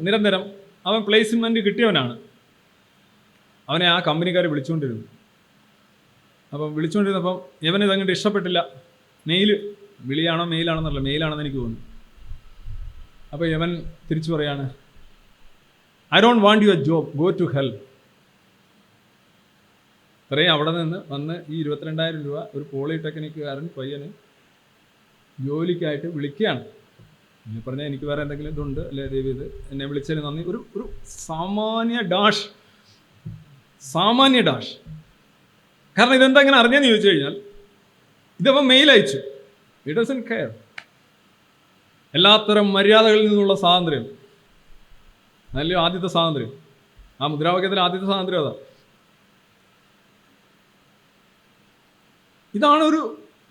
നിരന്തരം അവൻ പ്ലേസ്മെൻറ്റ് കിട്ടിയവനാണ്. അവനെ ആ കമ്പനിക്കാർ വിളിച്ചുകൊണ്ടിരുന്നു. അപ്പം വിളിച്ചുകൊണ്ടിരുന്നപ്പം ഇവനിതങ്ങോട്ട് ഇഷ്ടപ്പെട്ടില്ല. വിളിയാണോ മെയിലാണെന്നല്ല, മെയിലാണെന്ന് എനിക്ക് തോന്നുന്നു. അപ്പോൾ ഇവൻ തിരിച്ചു പറയാണ്, I don't want your job, go to hell. ഇത്രയും അവിടെ നിന്ന് വന്ന് ഈ 22,000 രൂപ ഒരു പോളിടെക്നിക്കുകാരൻ പയ്യന് ജോലിക്കായിട്ട് വിളിക്കുകയാണ്. എന്നെ പറഞ്ഞാൽ എനിക്ക് വേറെ എന്തെങ്കിലും ഇതുണ്ട് അല്ലേ ദേവി, ഇത് എന്നെ വിളിച്ചതിന് നന്ദി. ഒരു സാമാന്യ ഡാഷ്. കാരണം ഇതെന്താ ഇങ്ങനെ അറിഞ്ഞെന്ന് ചോദിച്ചു കഴിഞ്ഞാൽ, ഇതവൻ മെയിൽ അയച്ചു. It doesn't care. എല്ലാത്തരം മര്യാദകളിൽ നിന്നുള്ള സ്വാതന്ത്ര്യം, നല്ല ആദ്യത്തെ സ്വാതന്ത്ര്യം, ആ മുദ്രാവാക്യത്തിൽ ആദ്യത്തെ സ്വാതന്ത്ര്യം അതാ.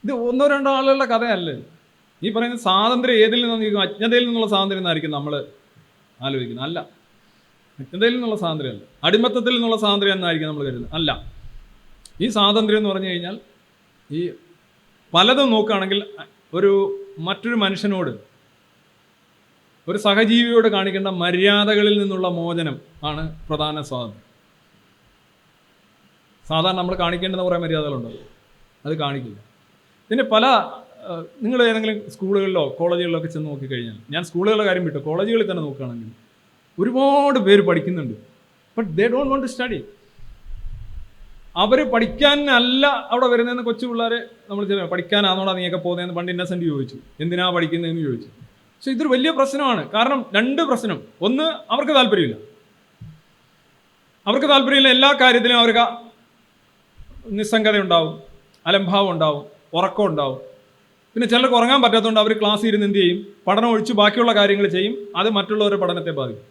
ഇത് ഒന്നോ രണ്ടോ ആളുകളുടെ കഥയല്ലേ ഈ പറയുന്ന സ്വാതന്ത്ര്യം. ഏതിൽ നിന്നും അജ്ഞതയിൽ നിന്നുള്ള സ്വാതന്ത്ര്യം എന്നായിരിക്കും നമ്മൾ ആലോചിക്കുന്നത്. അല്ല, അജ്ഞതയിൽ നിന്നുള്ള സ്വാതന്ത്ര്യമല്ല. അടിമത്തത്തിൽ നിന്നുള്ള സ്വാതന്ത്ര്യം എന്നായിരിക്കും നമ്മൾ കരുതുന്നത്. അല്ല, ഈ സ്വാതന്ത്ര്യം എന്ന് പറഞ്ഞു കഴിഞ്ഞാൽ ഈ പലതും നോക്കുകയാണെങ്കിൽ മറ്റൊരു മനുഷ്യനോട്, ഒരു സഹജീവിയോട് കാണിക്കേണ്ട മര്യാദകളിൽ നിന്നുള്ള മോചനം ആണ് പ്രധാന സ്വാതന്ത്ര്യം. സാധാരണ നമ്മൾ കാണിക്കേണ്ടുന്ന കുറേ മര്യാദകളുണ്ടല്ലോ, അത് കാണിക്കില്ല. പിന്നെ നിങ്ങൾ ഏതെങ്കിലും സ്കൂളുകളിലോ കോളേജുകളിലോ ഒക്കെ ചെന്ന് നോക്കിക്കഴിഞ്ഞാൽ, ഞാൻ സ്കൂളുകളുടെ കാര്യം വിട്ടു, കോളേജുകളിൽ തന്നെ നോക്കുകയാണെങ്കിൽ ഒരുപാട് പേര് പഠിക്കുന്നുണ്ട്. But they don't want to study. അവർ പഠിക്കാനല്ല അവിടെ വരുന്നതെന്ന് കൊച്ചു പിള്ളേരെ നമ്മൾ പഠിക്കാനാണോടാ നീയൊക്കെ പോകുന്നതെന്ന് പണ്ട് ഇന്നസെൻ്റ് ചോദിച്ചു, എന്തിനാ പഠിക്കുന്നതെന്ന് ചോദിച്ചു. പക്ഷെ ഇതൊരു വലിയ പ്രശ്നമാണ്. കാരണം രണ്ട് പ്രശ്നം. ഒന്ന്, അവർക്ക് താല്പര്യമില്ല. എല്ലാ കാര്യത്തിലും അവർക്ക് നിസ്സംഗത ഉണ്ടാവും, അലംഭാവം ഉണ്ടാവും, ഉറക്കം ഉണ്ടാവും. പിന്നെ ചിലർക്ക് ഉറങ്ങാൻ പറ്റാത്തതുകൊണ്ട് അവർ ക്ലാസ്സിൽ ഇരുന്ന് എന്ത് ചെയ്യും, പഠനം ഒഴിച്ച് ബാക്കിയുള്ള കാര്യങ്ങൾ ചെയ്യും. അത് മറ്റുള്ളവരുടെ പഠനത്തെ ബാധിക്കും.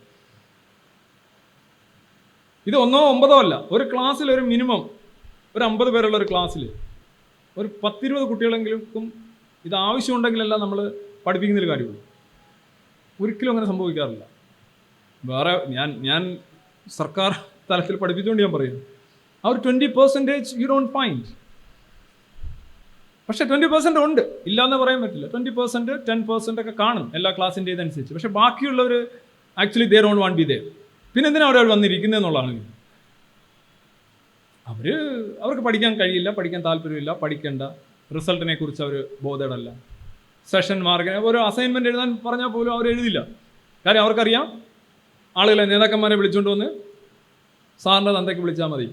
ഇത് 1 or 9 അല്ല, ഒരു ക്ലാസ്സിൽ ഒരു മിനിമം ഒരു 50 പേരുള്ള ഒരു ക്ലാസ്സിൽ ഒരു 10-20 കുട്ടികളെങ്കിലും ഇത് ആവശ്യമുണ്ടെങ്കിലെല്ലാം നമ്മൾ പഠിപ്പിക്കുന്നൊരു കാര്യമുള്ളൂ. ഒരിക്കലും അങ്ങനെ സംഭവിക്കാറില്ല. വേറെ ഞാൻ സർക്കാർ തലത്തിൽ പഠിപ്പിച്ചുകൊണ്ട് ഞാൻ പറയുന്നു, ആ ഒരു 20% യു ഡോണ്ട് ഫൈൻഡ്. പക്ഷേ 20% ഉണ്ട്, ഇല്ലയെന്ന് പറയാൻ പറ്റില്ല. 20%, 10% ഒക്കെ കാണും എല്ലാ ക്ലാസ്സിൻ്റെ ഇതനുസരിച്ച്. പക്ഷെ ബാക്കിയുള്ളവർ actually they don't want be there. പിന്നെ എന്തിനാണ് അവർ വന്നിരിക്കുന്നത് എന്നുള്ളതാണ്. അവർക്ക് പഠിക്കാൻ കഴിയില്ല, പഠിക്കാൻ താല്പര്യമില്ല, പഠിക്കേണ്ട, റിസൾട്ടിനെ കുറിച്ച് അവർ ബോധേഡല്ല. സെഷൻ മാർക്കിന് ഒരു അസൈൻമെൻറ്റ് എഴുതാൻ പറഞ്ഞാൽ പോലും അവർ എഴുതില്ല. കാര്യം അവർക്കറിയാം, ആളുകളെ നേതാക്കന്മാരെ വിളിച്ചുകൊണ്ട് വന്ന് സാറിൻ്റെ തന്തയ്ക്ക് വിളിച്ചാൽ മതി.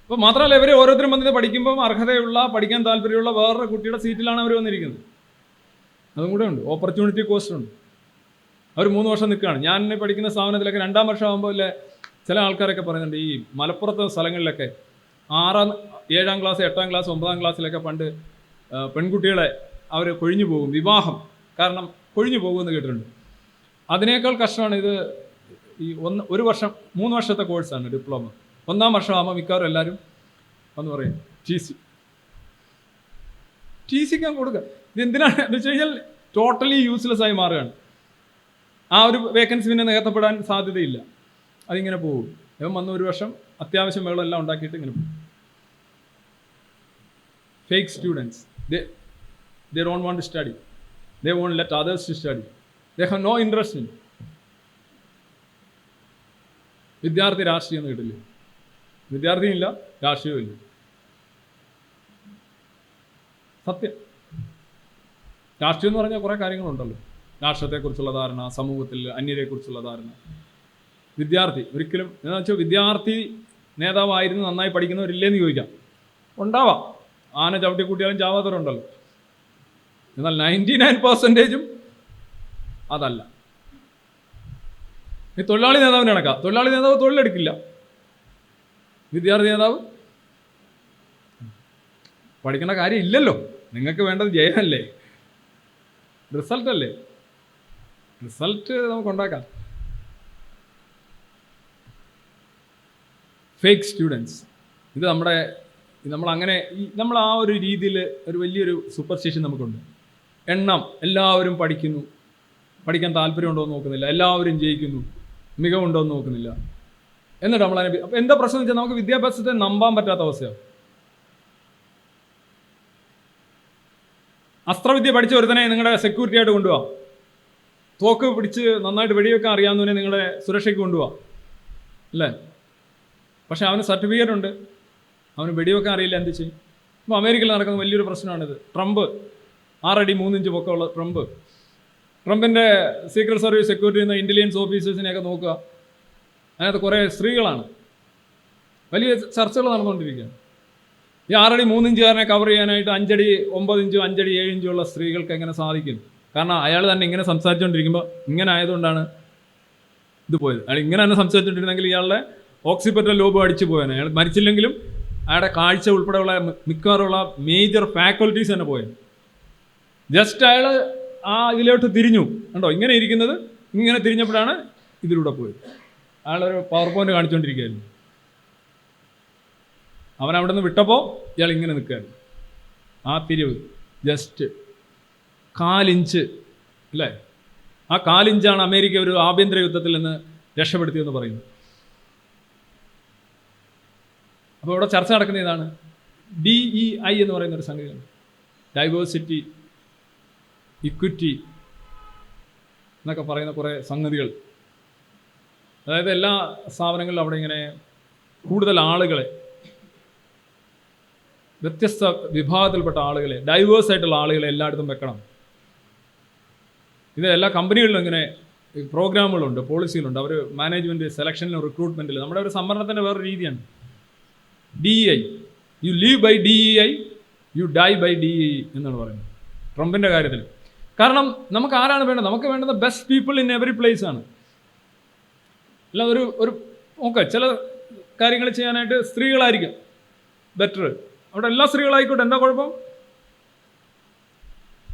അപ്പോൾ മാത്രമല്ല, ഇവർ ഓരോരുത്തരും വന്നിട്ട് പഠിക്കുമ്പം അർഹതയുള്ള, പഠിക്കാൻ താല്പര്യമുള്ള വേറൊരു കുട്ടിയുടെ സീറ്റിലാണ് അവർ വന്നിരിക്കുന്നത്. അതും കൂടെ ഉണ്ട്, ഓപ്പർച്യൂണിറ്റി കോസ്റ്റ് ഉണ്ട്. അവർ 3 വർഷം നിൽക്കുകയാണ്. ഞാൻ പഠിക്കുന്ന സ്ഥാപനത്തിലൊക്കെ 2ാം വർഷം ആകുമ്പോൾ ചില ആൾക്കാരൊക്കെ പറയുന്നുണ്ട്, ഈ മലപ്പുറത്തെ സ്ഥലങ്ങളിലൊക്കെ 6, 7ാം ക്ലാസ്, 8ാം ക്ലാസ്, 9ാം ക്ലാസ്സിലൊക്കെ പണ്ട് പെൺകുട്ടികളെ അവർ കൊഴിഞ്ഞു പോകും, വിവാഹം കാരണം കൊഴിഞ്ഞു പോകുമെന്ന് കേട്ടിട്ടുണ്ട്. അതിനേക്കാൾ കഷ്ടമാണ് ഇത്. ഈ 1 വർഷം 3 വർഷത്തെ കോഴ്സാണ് ഡിപ്ലോമ. 1ാം വർഷം ആകുമ്പോൾ മിക്കവാറും എല്ലാവരും എന്ന് പറയും TC-ക്കാൻ കൊടുക്കുക. ഇതെന്തിനാണ് എന്ന് വെച്ച് കഴിഞ്ഞാൽ ടോട്ടലി യൂസ്ലെസ് ആയി മാറുകയാണ്. ആ ഒരു വേക്കൻസി പിന്നെ നികത്തപ്പെടാൻ സാധ്യതയില്ല. അതിങ്ങനെ പോകും. ഇവൻ വന്ന 1 വർഷം അത്യാവശ്യം വെള്ളമെല്ലാം ഉണ്ടാക്കിയിട്ട് ഇങ്ങനെ പോകും. Fake students, they don't want to study. They won't let others to study. They have no interest in. വിദ്യാർത്ഥി രാഷ്ട്രീയം കിട്ടില്ല. വിദ്യാർത്ഥിയും ഇല്ല, രാഷ്ട്രീയവും ഇല്ല. സത്യം. രാഷ്ട്രീയം എന്ന് പറഞ്ഞാൽ കുറേ കാര്യങ്ങളുണ്ടല്ലോ. രാഷ്ട്രത്തെക്കുറിച്ചുള്ള ധാരണ, സമൂഹത്തിൽ അന്യരെക്കുറിച്ചുള്ള ധാരണ. വിദ്യാർത്ഥി ഒരിക്കലും എന്താ വെച്ചാൽ വിദ്യാർത്ഥി നേതാവായിരുന്നു നന്നായി പഠിക്കുന്നവരില്ലേന്ന് ചോദിക്കാം. ഉണ്ടാവാം, ആന ചവിട്ടി കൂട്ടിയാലും ചാവാത്തവരുണ്ടല്ലോ. എന്നാൽ 99% അതല്ല. ഈ തൊഴിലാളി നേതാവിന് കണക്കാം. തൊഴിലാളി നേതാവ് തൊഴിലെടുക്കില്ല, വിദ്യാർത്ഥി നേതാവ് പഠിക്കേണ്ട കാര്യം ഇല്ലല്ലോ. നിങ്ങൾക്ക് വേണ്ടത് ജയമല്ലേ, റിസൾട്ടല്ലേ. റിസൾട്ട് നമുക്കുണ്ടാക്കാം. ഫേക്ക് സ്റ്റുഡൻസ്, ഇത് നമ്മളങ്ങനെ നമ്മൾ ആ ഒരു രീതിയിൽ ഒരു വലിയൊരു സൂപ്പർസ്റ്റിഷൻ നമുക്കുണ്ട്. എണ്ണം, എല്ലാവരും പഠിക്കുന്നു, പഠിക്കാൻ താല്പര്യമുണ്ടോ എന്ന് നോക്കുന്നില്ല, എല്ലാവരും ജയിക്കുന്നു, മികവുണ്ടോ എന്ന് നോക്കുന്നില്ല. എന്നിട്ട് നമ്മൾ അപ്പോൾ എന്താ പ്രശ്നം എന്ന് വെച്ചാൽ നമുക്ക് വിദ്യാഭ്യാസത്തെ നമ്പാൻ പറ്റാത്ത അവസ്ഥയാണ്. അസ്ത്രവിദ്യ പഠിച്ച ഒരുത്തനെ നിങ്ങളുടെ സെക്യൂരിറ്റി ആയിട്ട് കൊണ്ടുപോകാം, തോക്ക് പിടിച്ച് നന്നായിട്ട് വെടിവെക്കാൻ അറിയാവുന്നവനെ നിങ്ങളുടെ സുരക്ഷയ്ക്ക് കൊണ്ടുപോകാം അല്ലേ. പക്ഷെ അവന് സർട്ടിഫിക്കറ്റ് ഉണ്ട്, അവന് വെടിവെക്കാൻ അറിയില്ല, എന്ത് ചെയ്യും? ഇപ്പോൾ അമേരിക്കയിൽ നടക്കുന്ന വലിയൊരു പ്രശ്നമാണിത്. ട്രംപ് 6 അടി 3 ഇഞ്ച് പൊക്കമുള്ള ട്രംപിൻ്റെ സീക്രട്ട് സർവീസ് സെക്യൂരിറ്റി ചെയ്യുന്ന ഇൻ്റലിജൻസ് ഓഫീസേഴ്സിനെയൊക്കെ നോക്കുക, അതിനകത്ത് കുറേ സ്ത്രീകളാണ്. വലിയ ചർച്ചകൾ നടന്നുകൊണ്ടിരിക്കുകയാണ്. ഈ 6 അടി 3 ഇഞ്ചുകാരനെ കവർ ചെയ്യാനായിട്ട് 5 അടി 9 ഇഞ്ചും 5 അടി 7 ഇഞ്ചും ഉള്ള സ്ത്രീകൾക്ക് എങ്ങനെ സാധിക്കും? കാരണം അയാൾ തന്നെ ഇങ്ങനെ സംസാരിച്ചുകൊണ്ടിരിക്കുമ്പോൾ ഇങ്ങനെ ആയതുകൊണ്ടാണ് ഇത് പോയത്. അയാൾ ഇങ്ങനെ തന്നെ സംസാരിച്ചുകൊണ്ടിരുന്നെങ്കിൽ ഇയാളുടെ ഓക്സിപെറ്റൽ ലോബ് അടിച്ചു പോയാണ്. അയാൾ മരിച്ചില്ലെങ്കിലും അയാളുടെ കാഴ്ച ഉൾപ്പെടെയുള്ള മിക്കവാറുള്ള മേജർ ഫാക്കൽറ്റീസ് തന്നെ പോയത്. ജസ്റ്റ് അയാൾ ആ ഇതിലോട്ട് തിരിഞ്ഞു, കണ്ടോ ഇങ്ങനെ ഇരിക്കുന്നത്, ഇങ്ങനെ തിരിഞ്ഞപ്പോഴാണ് ഇതിലൂടെ പോയത്. അയാളൊരു പവർ പോയിന്റ് കാണിച്ചുകൊണ്ടിരിക്കുകയായിരുന്നു. അവൻ അവിടെ നിന്ന് വിട്ടപ്പോൾ ഇയാൾ ഇങ്ങനെ നിൽക്കുകയായിരുന്നു. ആ തിരിവ് ജസ്റ്റ് 1/4 ഇഞ്ച് അല്ലേ, ആ 1/4 ഇഞ്ചാണ് അമേരിക്ക ഒരു ആഭ്യന്തര യുദ്ധത്തിൽ നിന്ന് രക്ഷപ്പെടുത്തിയെന്ന് പറയുന്നത്. അപ്പോൾ ഇവിടെ ചർച്ച നടക്കുന്ന ഇതാണ്. DEI എന്ന് പറയുന്ന ഒരു സംഗതിയാണ്. ഡൈവേഴ്സിറ്റി, ഇക്വിറ്റി എന്നൊക്കെ പറയുന്ന കുറേ സംഗതികൾ. അതായത് എല്ലാ സ്ഥാപനങ്ങളിലും അവിടെ ഇങ്ങനെ കൂടുതൽ ആളുകളെ, വ്യത്യസ്ത വിഭാഗത്തിൽപ്പെട്ട ആളുകളെ, ഡൈവേഴ്സായിട്ടുള്ള ആളുകളെ എല്ലായിടത്തും വെക്കണം. ഇത് എല്ലാ കമ്പനികളിലും ഇങ്ങനെ പ്രോഗ്രാമുകളുണ്ട്, പോളിസികളുണ്ട്. അവർ മാനേജ്മെൻറ്റ് സെലക്ഷനിലും റിക്രൂട്ട്മെൻറ്റിൽ നമ്മുടെ ഒരു സംവരണത്തിൻ്റെ വേറൊരു രീതിയാണ്. DEI, you live by DEI, you die by DEI എന്നാണ് പറയുന്നത് ട്രംപിൻ്റെ കാര്യത്തിൽ. കാരണം നമുക്ക് ആരാണ് വേണ്ടത്? നമുക്ക് വേണ്ടത് best people in every place ആണ്. അല്ല ഒരു ഓക്കെ, ചില കാര്യങ്ങൾ ചെയ്യാനായിട്ട് സ്ത്രീകളായിരിക്കും ബെറ്റർ. അവിടെ എല്ലാ സ്ത്രീകളായിക്കോട്ടെ, എന്താ കുഴപ്പം?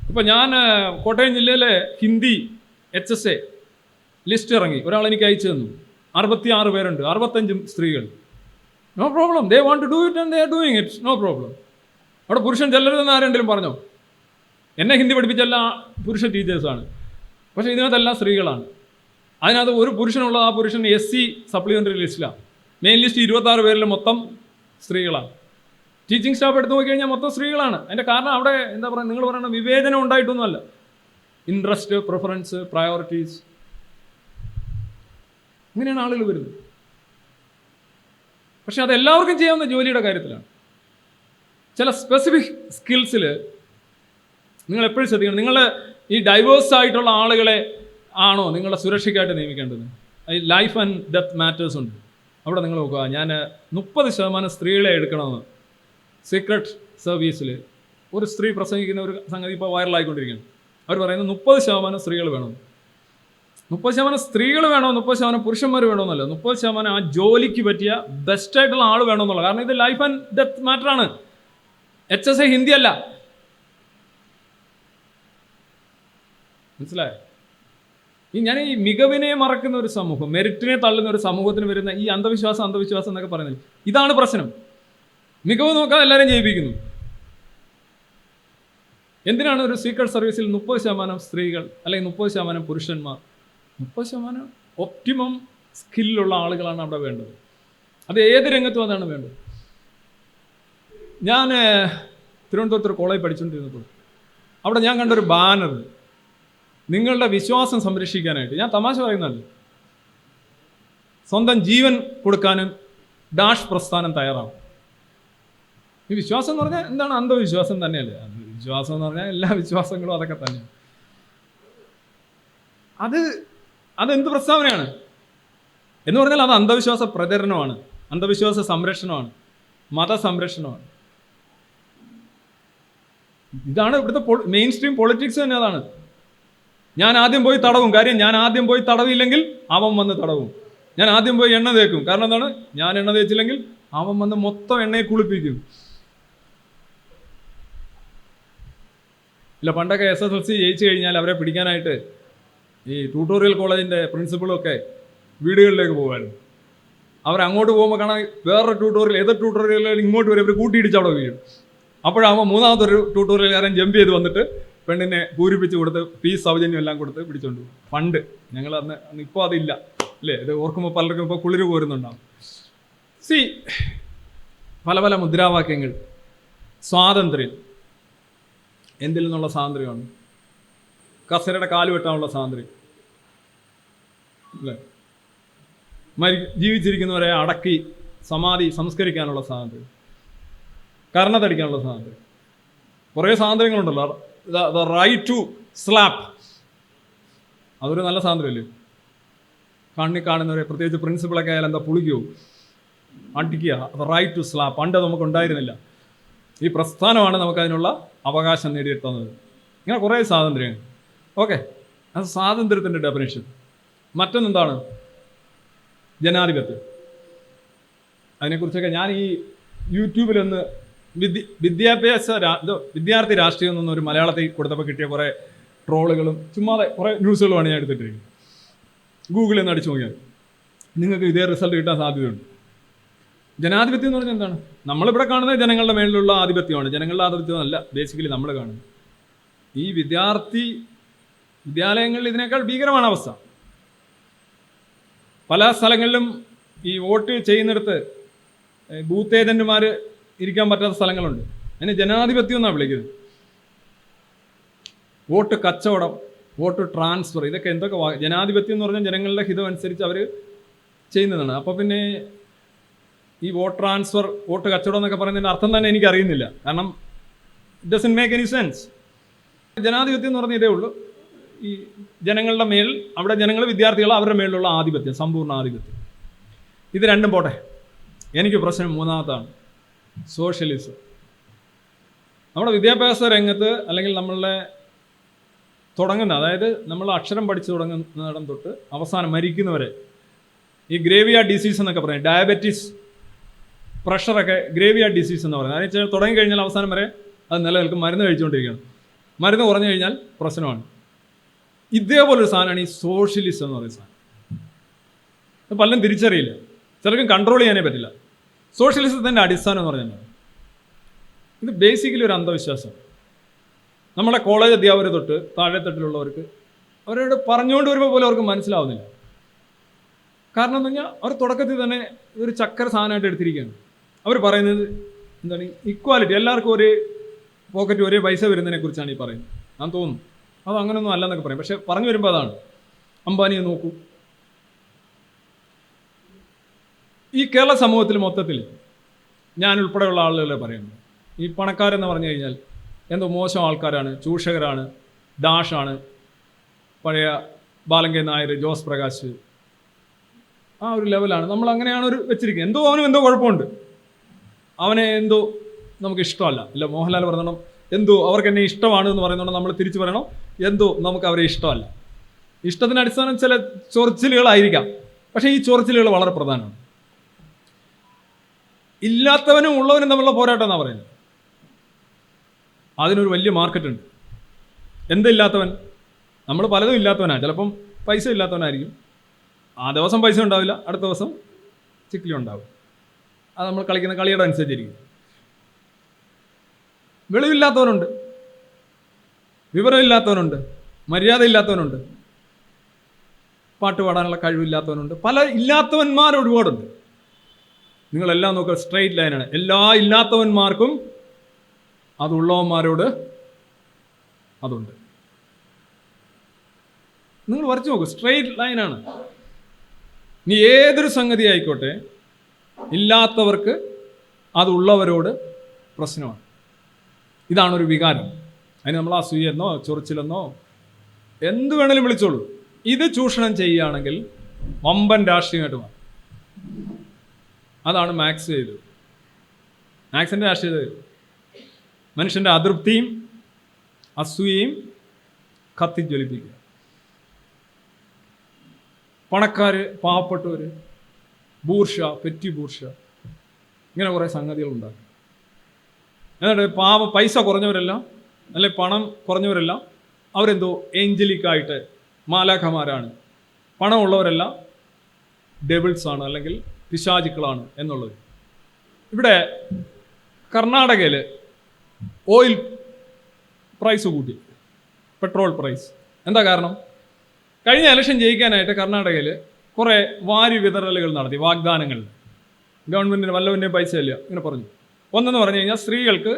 ഇപ്പം ഞാൻ കോട്ടയം ജില്ലയിലെ ഹിന്ദി HSA ലിസ്റ്റ് ഇറങ്ങി, ഒരാൾ എനിക്ക് അയച്ചു തന്നു. 66 പേരുണ്ട്, 65 സ്ത്രീകൾ. No problem, they want to do it and they are doing it, no problem. അവിടെ പുരുഷൻ ചെല്ലരുതെന്ന് ആരെങ്കിലും പറഞ്ഞോ? എന്നെ ഹിന്ദി പഠിപ്പിച്ച എല്ലാ പുരുഷ ടീച്ചേഴ്സാണ്, പക്ഷേ ഇതിനകത്തെല്ലാം സ്ത്രീകളാണ്. അതിനകത്ത് ഒരു പുരുഷനുള്ളത്, ആ പുരുഷൻ SC സപ്ലിമെൻ്ററി ലിസ്റ്റിലാണ്. മെയിൻ ലിസ്റ്റ് 26 പേരിൽ മൊത്തം സ്ത്രീകളാണ്. ടീച്ചിങ് സ്റ്റാഫ് എടുത്ത് നോക്കിക്കഴിഞ്ഞാൽ മൊത്തം സ്ത്രീകളാണ്. അതിൻ്റെ കാരണം അവിടെ എന്താ പറയുക, നിങ്ങൾ പറയുന്ന വിവേചനം ഉണ്ടായിട്ടൊന്നുമല്ല. ഇൻട്രസ്റ്റ്, പ്രിഫറൻസ്, പ്രയോറിറ്റീസ്, ഇങ്ങനെയാണ് ആളുകൾ വരുന്നത്. പക്ഷെ അത് എല്ലാവർക്കും ചെയ്യാവുന്ന ജോലിയുടെ കാര്യത്തിലാണ്. ചില സ്പെസിഫിക് സ്കിൽസിൽ നിങ്ങൾ എപ്പോഴും ശ്രദ്ധിക്കണം. നിങ്ങൾ ഈ ഡൈവേഴ്സ് ആയിട്ടുള്ള ആളുകളെ ആണോ നിങ്ങളുടെ സുരക്ഷയ്ക്കായിട്ട് നിയമിക്കേണ്ടത്? ലൈഫ് ആൻഡ് ഡെത്ത് മാറ്റേഴ്സ് ഉണ്ട്. അവിടെ നിങ്ങൾ നോക്കുക, ഞാൻ 30% സ്ത്രീകളെ എടുക്കണമെന്ന് സീക്രട്ട് സർവീസിൽ ഒരു സ്ത്രീ പ്രസംഗിക്കുന്ന ഒരു സംഗതി ഇപ്പോൾ വൈറലായിക്കൊണ്ടിരിക്കുകയാണ്. അവർ പറയുന്നത് 30% സ്ത്രീകൾ വേണം. 30% സ്ത്രീകൾ വേണോ, 30% പുരുഷന്മാർ വേണമെന്നല്ല, 30% ആ ജോലിക്ക് പറ്റിയ ബെസ്റ്റായിട്ടുള്ള ആൾ വേണമെന്നുള്ള. കാരണം ഇത് ലൈഫ് ആൻഡ് ഡെത്ത് മാറ്ററാണ്. HSA ഹിന്ദി അല്ല, മനസ്സിലായോ? ഞാൻ ഈ മികവിനെ മറക്കുന്ന ഒരു സമൂഹം, മെറിറ്റിനെ തള്ളുന്ന ഒരു സമൂഹത്തിന് വരുന്ന ഈ അന്ധവിശ്വാസം എന്നൊക്കെ പറയുന്നത് ഇതാണ് പ്രശ്നം. മികവ് നോക്കാതെ എല്ലാവരും ജയിപ്പിക്കുന്നു. എന്തിനാണ് ഒരു സീക്രട്ട് സർവീസിൽ 30% സ്ത്രീകൾ അല്ലെങ്കിൽ 30% പുരുഷന്മാർ? 30% ഒപ്റ്റിമം സ്കില്ലുള്ള ആളുകളാണ് അവിടെ വേണ്ടത്. അത് ഏത് രംഗത്തും അതാണ് വേണ്ടത്. ഞാൻ തിരുവനന്തപുരത്ത് ഒരു കോളേജ് പഠിച്ചുകൊണ്ടിരുന്നപ്പോൾ അവിടെ ഞാൻ കണ്ടൊരു ബാനർ, നിങ്ങളുടെ വിശ്വാസം സംരക്ഷിക്കാനായിട്ട്, ഞാൻ തമാശ പറയുന്നതല്ല, സ്വന്തം ജീവൻ കൊടുക്കാനും ഡാഷ് പ്രസ്ഥാനം തയ്യാറാവും. ഈ വിശ്വാസം എന്ന് പറഞ്ഞാൽ എന്താണ്? അന്ധവിശ്വാസം തന്നെയല്ലേ. വിശ്വാസം എന്ന് പറഞ്ഞാൽ എല്ലാ വിശ്വാസങ്ങളും അതൊക്കെ തന്നെയാണ്. അതെന്ത് പ്രസ്താവനയാണ് എന്ന് പറഞ്ഞാൽ അത് അന്ധവിശ്വാസ പ്രചരണമാണ്, അന്ധവിശ്വാസ സംരക്ഷണമാണ്, മതസംരക്ഷണമാണ്. ഇതാണ് ഇവിടുത്തെ മെയിൻ സ്ട്രീം പൊളിറ്റിക്സ് തന്നെ. അതാണ് ഞാൻ ആദ്യം പോയി തടവും. കാര്യം ഞാൻ ആദ്യം പോയി തടവില്ലെങ്കിൽ അവൻ വന്ന് തടവും. ഞാൻ ആദ്യം പോയി എണ്ണ തേക്കും. കാരണം എന്താണ്? ഞാൻ എണ്ണ തേച്ചില്ലെങ്കിൽ അവൻ വന്ന് മൊത്തം എണ്ണയെ കുളിപ്പിക്കും. ഇല്ല, പണ്ടൊക്കെ SSLC ജയിച്ചു കഴിഞ്ഞാൽ അവരെ പിടിക്കാനായിട്ട് ഈ ട്യൂട്ടോറിയൽ കോളേജിൻ്റെ പ്രിൻസിപ്പളൊക്കെ വീടുകളിലേക്ക് പോകുമായിരുന്നു. അവരങ്ങോട്ട് പോകുമ്പോൾ കാണാൻ വേറൊരു ട്യൂട്ടോറിയൽ, ഏതൊരു ട്യൂട്ടോറിയൽ ഇങ്ങോട്ട് വരും, ഇവർ കൂട്ടിയിടിച്ച് അവിടെ വീഴും. അപ്പോഴാകുമ്പോൾ മൂന്നാമതൊരു ട്യൂട്ടോറിയൽകാരൻ ജമ്പ് ചെയ്ത് വന്നിട്ട് പെണ്ണിനെ പൂരിപ്പിച്ച് കൊടുത്ത് ഫീസ് സൗജന്യം എല്ലാം കൊടുത്ത് പിടിച്ചോണ്ട് പോകും. പണ്ട് ഞങ്ങൾ അന്ന് ഇപ്പോൾ അതില്ല അല്ലേ? ഇത് ഓർക്കുമ്പോൾ പലർക്കും ഇപ്പോൾ കുളിര് പോരുന്നുണ്ടാവും. പല പല മുദ്രാവാക്യങ്ങൾ. സ്വാതന്ത്ര്യം എന്തിൽ നിന്നുള്ള സ്വാതന്ത്ര്യമാണ്? കസേരയുടെ കാല് വെട്ടാനുള്ള സ്വാതന്ത്ര്യം അല്ലേ? ജീവിച്ചിരിക്കുന്നവരെ അടക്കി സമാധി സംസ്കരിക്കാനുള്ള സ്വാതന്ത്ര്യം, കർണത്തടിക്കാനുള്ള സ്വാതന്ത്ര്യം, കുറേ സ്വാതന്ത്ര്യങ്ങളുണ്ടല്ലോ. ദ റൈറ്റ് ടു സ്ലാപ്പ്, അതൊരു നല്ല സ്വാതന്ത്ര്യമല്ലേ? കണ്ണി കാണുന്നവരെ, പ്രത്യേകിച്ച് പ്രിൻസിപ്പളൊക്കെ ആയാലും എന്താ പുളിക്കുമോ, അടിക്കുക. ദ റൈറ്റ് ടു സ്ലാപ്പ് പണ്ട് നമുക്ക് ഉണ്ടായിരുന്നില്ല. ഈ പ്രസ്ഥാനമാണ് നമുക്കതിനുള്ള അവകാശം നേടിയെടുത്തുന്നത്. ഇങ്ങനെ കുറേ സ്വാതന്ത്ര്യങ്ങൾ. ഓക്കെ, അത് സ്വാതന്ത്ര്യത്തിൻ്റെ ഡെഫിനേഷൻ. മറ്റൊന്നെന്താണ്? ജനാധിപത്യം. അതിനെക്കുറിച്ചൊക്കെ ഞാൻ ഈ യൂട്യൂബിലൊന്ന് വിദ്യാർത്ഥി രാഷ്ട്രീയം എന്നൊരു മലയാളത്തിൽ കൊടുത്തപ്പോൾ കിട്ടിയ കുറേ ട്രോളുകളും ചുമ്മാതെ കുറേ ന്യൂസുകളുമാണ് ഞാൻ എടുത്തിട്ടിരിക്കുന്നത്. ഗൂഗിളിൽ നിന്ന് അടിച്ചു നോക്കിയാൽ നിങ്ങൾക്ക് ഇതേ റിസൾട്ട് കിട്ടാൻ സാധ്യതയുണ്ട്. ജനാധിപത്യം എന്ന് പറഞ്ഞാൽ എന്താണ്? നമ്മളിവിടെ കാണുന്നത് ജനങ്ങളുടെ മേളിലുള്ള ആധിപത്യമാണ്. ജനങ്ങളുടെ ആധിപത്യമല്ല ബേസിക്കലി നമ്മൾ കാണുന്നത്. ഈ വിദ്യാലയങ്ങളിൽ ഇതിനേക്കാൾ ഭീകരമാണ് അവസ്ഥ. പല സ്ഥലങ്ങളിലും ഈ വോട്ട് ചെയ്യുന്നിടത്ത് ബൂത്ത് ഏജന്റുമാർ ഇരിക്കാൻ പറ്റാത്ത സ്ഥലങ്ങളുണ്ട്. അതിന് ജനാധിപത്യം എന്നാണ് വിളിക്കുന്നത്. വോട്ട് കച്ചവടം, വോട്ട് ട്രാൻസ്ഫർ, ഇതൊക്കെ എന്തൊക്കെ ജനാധിപത്യം എന്ന് പറഞ്ഞാൽ ജനങ്ങളുടെ ഹിതം അനുസരിച്ച് അവർ ചെയ്യുന്നതാണ്. അപ്പോൾ പിന്നെ ഈ വോട്ട് ട്രാൻസ്ഫർ, വോട്ട് കച്ചവടം എന്നൊക്കെ പറയുന്നതിൻ്റെ അർത്ഥം തന്നെ എനിക്കറിയുന്നില്ല. കാരണം it doesn't make any sense. ജനാധിപത്യം എന്ന് പറഞ്ഞാൽ ഇതേ ഉള്ളൂ. ഈ ജനങ്ങളുടെ മേൽ, അവിടെ ജനങ്ങൾ വിദ്യാർത്ഥികൾ, അവരുടെ മേളിലുള്ള ആധിപത്യം, സമ്പൂർണ്ണ ആധിപത്യം. ഇത് രണ്ടും പോട്ടെ. എനിക്ക് പ്രശ്നം മൂന്നാമത്താണ്, സോഷ്യലിസം. നമ്മുടെ വിദ്യാഭ്യാസ രംഗത്ത് അല്ലെങ്കിൽ നമ്മളുടെ അതായത് നമ്മൾ അക്ഷരം പഠിച്ചു തുടങ്ങുന്നിടം തൊട്ട് അവസാനം മരിക്കുന്നവരെ ഈ ഗ്രേവിയാർഡ് ഡിസീസ് എന്നൊക്കെ പറയും. ഡയബറ്റീസ്, പ്രഷറൊക്കെ ഗ്രേവിയാർഡ് ഡിസീസ് എന്ന് പറയുന്നത്. അതിന് വെച്ചാൽ തുടങ്ങിക്കഴിഞ്ഞാൽ അവസാനം വരെ അത് നിലനിൽക്കും. മരുന്ന് കഴിച്ചുകൊണ്ടിരിക്കണം. മരുന്ന് കുറഞ്ഞു കഴിഞ്ഞാൽ പ്രശ്നമാണ്. ഇതേപോലൊരു സാധനമാണ് ഈ സോഷ്യലിസം എന്ന് പറയുന്ന സാധനം. പലരും തിരിച്ചറിയില്ല, ചിലർക്കും കൺട്രോൾ ചെയ്യാനേ പറ്റില്ല. സോഷ്യലിസത്തിൻ്റെ അടിസ്ഥാനം എന്ന് പറഞ്ഞാൽ ഇത് ബേസിക്കലി ഒരു അന്ധവിശ്വാസം. നമ്മുടെ കോളേജ് അധ്യാപകർ തൊട്ട് താഴെത്തട്ടിലുള്ളവർക്ക് അവരോട് പറഞ്ഞുകൊണ്ട് വരുമ്പോൾ പോലും അവർക്ക് മനസ്സിലാവുന്നില്ല. കാരണം എന്ന് പറഞ്ഞാൽ അവർ തുടക്കത്തിൽ തന്നെ ഇതൊരു ചക്കര സാധനമായിട്ട് എടുത്തിരിക്കുകയാണ്. അവർ പറയുന്നത് എന്താണ്? ഇക്വാലിറ്റി, എല്ലാവർക്കും ഒരേ പോക്കറ്റ് ഒരേ പൈസ വരുന്നതിനെ കുറിച്ചാണ് ഈ പറയുന്നത്. ഞാൻ തോന്നുന്നു അത് അങ്ങനെയൊന്നും അല്ലെന്നൊക്കെ പറയും. പക്ഷെ പറഞ്ഞു വരുമ്പോൾ അതാണ്. അംബാനിയെ നോക്കൂ. ഈ കേരള സമൂഹത്തിൽ മൊത്തത്തിൽ ഞാൻ ഉൾപ്പെടെയുള്ള ആളുകളെ പറയുന്നത്, ഈ പണക്കാരെന്ന് പറഞ്ഞു കഴിഞ്ഞാൽ എന്തോ മോശം ആൾക്കാരാണ്, ചൂഷകരാണ്, ഡാഷാണ്, പഴയ ബാലങ്കേ നായർ, ജോസ് പ്രകാശ്, ആ ഒരു ലെവലാണ് നമ്മൾ അങ്ങനെയാണ് ഒരു വെച്ചിരിക്കുന്നത്. എന്തോ അവനും എന്തോ കുഴപ്പമുണ്ട്, അവനെ എന്തോ നമുക്ക് ഇഷ്ടമല്ല. ഇല്ല, മോഹൻലാൽ പറഞ്ഞണം എന്തോ അവർക്ക് എന്നെ ഇഷ്ടമാണ് എന്ന് പറയുന്നുണ്ട്. നമ്മൾ തിരിച്ചു പറയണം എന്തോ നമുക്ക് അവരെ ഇഷ്ടമല്ല. ഇഷ്ടത്തിന് അടിസ്ഥാനം ചില ചൊറിച്ചിലുകളായിരിക്കാം. പക്ഷേ ഈ ചൊറിച്ചിലുകൾ വളരെ പ്രധാനമാണ്. ഇല്ലാത്തവനും ഉള്ളവനും തമ്മിലുള്ള പോരാട്ടം എന്നാണ് പറയുന്നത്. അതിനൊരു വലിയ മാർക്കറ്റ് ഉണ്ട്. എന്തില്ലാത്തവൻ? നമ്മൾ പലതും ഇല്ലാത്തവനാണ്. ചിലപ്പം പൈസ ഇല്ലാത്തവനായിരിക്കും. ആ ദിവസം പൈസ ഉണ്ടാവില്ല, അടുത്ത ദിവസം ചിക്കിലി ഉണ്ടാവും. അത് നമ്മൾ കളിക്കുന്ന കളിയുടെ അനുസരിച്ചിരിക്കും. വെളിവില്ലാത്തവനുണ്ട്, വിവരമില്ലാത്തവനുണ്ട്, മര്യാദ ഇല്ലാത്തവനുണ്ട്, പാട്ട് പാടാനുള്ള കഴിവില്ലാത്തവനുണ്ട്. പല ഇല്ലാത്തവന്മാർ ഒരുപാടുണ്ട്. നിങ്ങളെല്ലാം നോക്കുക, സ്ട്രെയിറ്റ് ലൈനാണ്. എല്ലാ ഇല്ലാത്തവന്മാർക്കും അതുള്ളവന്മാരോട് അതുണ്ട്. നിങ്ങൾ വരച്ചു നോക്കൂ, സ്ട്രെയിറ്റ് ലൈനാണ്. ഇനി ഏതൊരു സംഗതി ആയിക്കോട്ടെ, ഇല്ലാത്തവർക്ക് അതുള്ളവരോട് പ്രശ്നമാണ്. ഇതാണൊരു വികാരം. അതിന് നമ്മൾ അസൂയെന്നോ ചൊറിച്ചിലെന്നോ എന്ത് വേണേലും വിളിച്ചോളൂ. ഇത് ചൂഷണം ചെയ്യുകയാണെങ്കിൽ വമ്പൻ രാഷ്ട്രീയമായിട്ട് മാറും. അതാണ് മാർക്സ് ചെയ്തത്. മാർക്സിൻ്റെ രാഷ്ട്രീയത മനുഷ്യൻ്റെ അതൃപ്തിയും അസൂയയും കത്തിജ്വലിപ്പിക്കുക. പണക്കാർ, പാവപ്പെട്ടവർ, ബൂർഷ, പെറ്റി ബൂർഷ, ഇങ്ങനെ കുറേ സംഗതികളുണ്ടാക്കും. എന്നിട്ട് പൈസ കുറഞ്ഞവരെല്ലാം, അല്ലെ പണം കുറഞ്ഞവരെല്ലാം അവരെന്തോ ഏഞ്ചലിക്കായിട്ട് മാലാഖമാരാണ്, പണമുള്ളവരെല്ലാം ഡെവിൾസാണ് അല്ലെങ്കിൽ പിശാചുക്കളാണ് എന്നുള്ളത്. ഇവിടെ കർണാടകയിൽ ഓയിൽ പ്രൈസ് കൂട്ടി, പെട്രോൾ പ്രൈസ്. എന്താ കാരണം? കഴിഞ്ഞ ഇലക്ഷൻ ജയിക്കാനായിട്ട് കർണാടകയിൽ കുറേ വാരി വിതറലുകൾ നടത്തി, വാഗ്ദാനങ്ങൾ. ഗവൺമെൻറ്റിന് വല്ലവൻ്റെയും പൈസ ഇല്ല ഇങ്ങനെ പറഞ്ഞു. ഒന്നെന്ന് പറഞ്ഞു കഴിഞ്ഞാൽ സ്ത്രീകൾക്ക്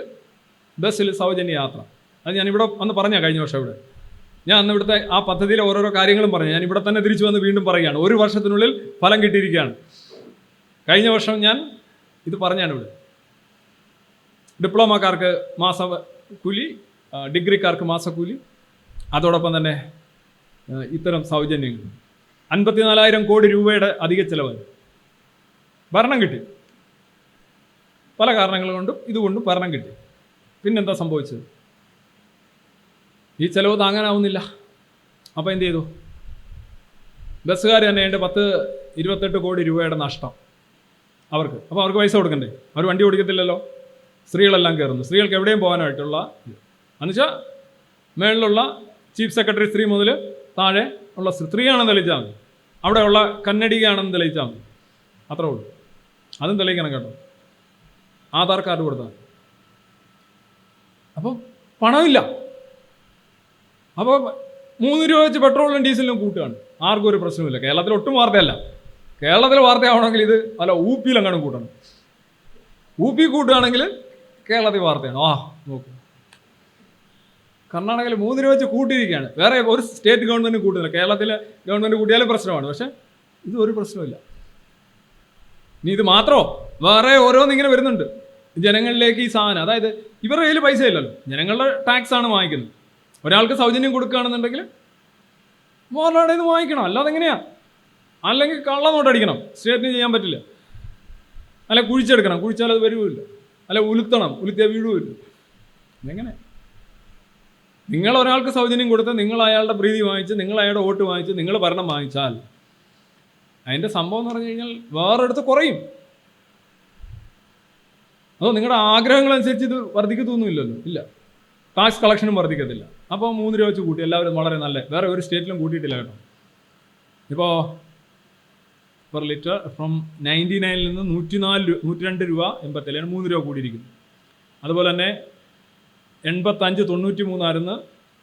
ബസ്സിൽ സൗജന്യ യാത്ര. അത് ഞാനിവിടെ വന്ന് പറഞ്ഞാൽ കഴിഞ്ഞ വർഷം ഇവിടെ ഞാൻ അന്ന് ഇവിടുത്തെ ആ പദ്ധതിയിലെ ഓരോരോ കാര്യങ്ങളും പറഞ്ഞു. ഞാൻ ഇവിടെ തന്നെ തിരിച്ചു വന്ന് വീണ്ടും പറയുകയാണ്. 1 വർഷത്തിനുള്ളിൽ ഫലം കിട്ടിയിരിക്കുകയാണ്. കഴിഞ്ഞ വർഷം ഞാൻ ഇത് പറഞ്ഞാണ് ഇവിടെ. ഡിപ്ലോമക്കാർക്ക് മാസക്കൂലി, ഡിഗ്രിക്കാർക്ക് മാസക്കൂലി, അതോടൊപ്പം തന്നെ ഇത്തരം സൗജന്യങ്ങൾ. 54,000 കോടി രൂപയുടെ അധിക ചിലവായി. ഭരണം കിട്ടി, പല കാരണങ്ങൾ കൊണ്ടും ഇതുകൊണ്ടും ഭരണം കിട്ടി. പിന്നെന്താ സംഭവിച്ചത്? ഈ ചിലവ് താങ്ങാനാവുന്നില്ല. അപ്പോൾ എന്ത് ചെയ്തു? ബസ്സുകാർ തന്നെ ഉണ്ട് 28 കോടി രൂപയുടെ നഷ്ടം അവർക്ക്. അപ്പോൾ അവർക്ക് പൈസ കൊടുക്കണ്ടേ? അവർ വണ്ടി ഓടിക്കത്തില്ലല്ലോ. സ്ത്രീകളെല്ലാം കയറുന്നു. സ്ത്രീകൾക്ക് എവിടെയും പോകാനായിട്ടുള്ള എന്നുവെച്ചാൽ മേളിലുള്ള ചീഫ് സെക്രട്ടറി സ്ത്രീ മുതൽ താഴെ ഉള്ള സ്ത്രീയാണെന്ന് തെളിയിച്ചാൽ മതി. അവിടെയുള്ള കന്നഡികയാണെന്ന് തെളിയിച്ചാൽ മതി. അത്രേ ഉള്ളൂ. അതും തെളിയിക്കണം കേട്ടോ. ആധാർ കാർഡ് കൊടുത്താൽ. അപ്പോൾ പണമില്ല. അപ്പോൾ 3 രൂപ വെച്ച് പെട്രോളിനും ഡീസലിനും കൂട്ടുകയാണ്. ആർക്കും ഒരു പ്രശ്നമില്ല. കേരളത്തിൽ ഒട്ടും വാർത്തയല്ല. കേരളത്തിൽ വാർത്തയാവണമെങ്കിൽ ഇത് അല്ല ഊപ്പിയിലെങ്ങാനും കൂട്ടണം. ഊപ്പി കൂട്ടുകയാണെങ്കിൽ കേരളത്തിൽ വാർത്തയാണ്. നോക്കൂ, കർണാടകയിൽ 3 രൂപ വെച്ച് കൂട്ടിയിരിക്കുകയാണ്. വേറെ ഒരു സ്റ്റേറ്റ് ഗവൺമെൻറ് കൂട്ടുന്നില്ല. കേരളത്തിലെ ഗവൺമെൻറ് കൂട്ടിയാലും പ്രശ്നമാണ്. പക്ഷേ ഇത് ഒരു പ്രശ്നമില്ല. ഇനി ഇത് മാത്രമോ വേറെ ഓരോന്നിങ്ങനെ വരുന്നുണ്ട് ജനങ്ങളിലേക്ക് ഈ സാധനം. അതായത് ഇവരുടെ കയ്യിൽ പൈസ ഇല്ലല്ലോ, ജനങ്ങളുടെ ടാക്സ് ആണ് വാങ്ങിക്കുന്നത്. ഒരാൾക്ക് സൗജന്യം കൊടുക്കുകയാണെന്നുണ്ടെങ്കിൽ വേറെ ഇത് വാങ്ങിക്കണം. അല്ലാതെ എങ്ങനെയാ? അല്ലെങ്കിൽ കള്ളനോട്ടടിക്കണം. സ്റ്റേറ്റിന് ചെയ്യാൻ പറ്റില്ല. അല്ല കുഴിച്ചെടുക്കണം, കുഴിച്ചാൽ അത് വരുമില്ല. അല്ല ഉലുത്തണം, ഉലുത്തിയാൽ വീഴുമില്ല. എങ്ങനെ? നിങ്ങൾ ഒരാൾക്ക് സൗജന്യം കൊടുത്ത് നിങ്ങൾ അയാളുടെ പ്രീതി വാങ്ങിച്ച്, നിങ്ങൾ അയാളുടെ വോട്ട് വാങ്ങിച്ച്, നിങ്ങൾ ഭരണം വാങ്ങിച്ചാൽ അതിൻ്റെ സംഭവം എന്ന് പറഞ്ഞു കഴിഞ്ഞാൽ വേറെടുത്ത് കുറയും. അതോ നിങ്ങളുടെ ആഗ്രഹങ്ങളനുസരിച്ച് ഇത് വർദ്ധിക്കത്തൊന്നുമില്ലല്ലോ. ഇല്ല, ടാക്സ് കളക്ഷനും വർദ്ധിക്കത്തില്ല. അപ്പോൾ 3 രൂപ വെച്ച് കൂട്ടി എല്ലാവരും വളരെ നല്ല. വേറെ ഒരു സ്റ്റേറ്റിലും കൂട്ടിയിട്ടില്ല കേട്ടോ. ഇപ്പോൾ പെർ ലിറ്റർ ഫ്രം 99 നിന്ന് 102 രൂപ 87 3 രൂപ കൂടിയിരിക്കുന്നു. അതുപോലെ തന്നെ 85-93 ആയിരുന്നു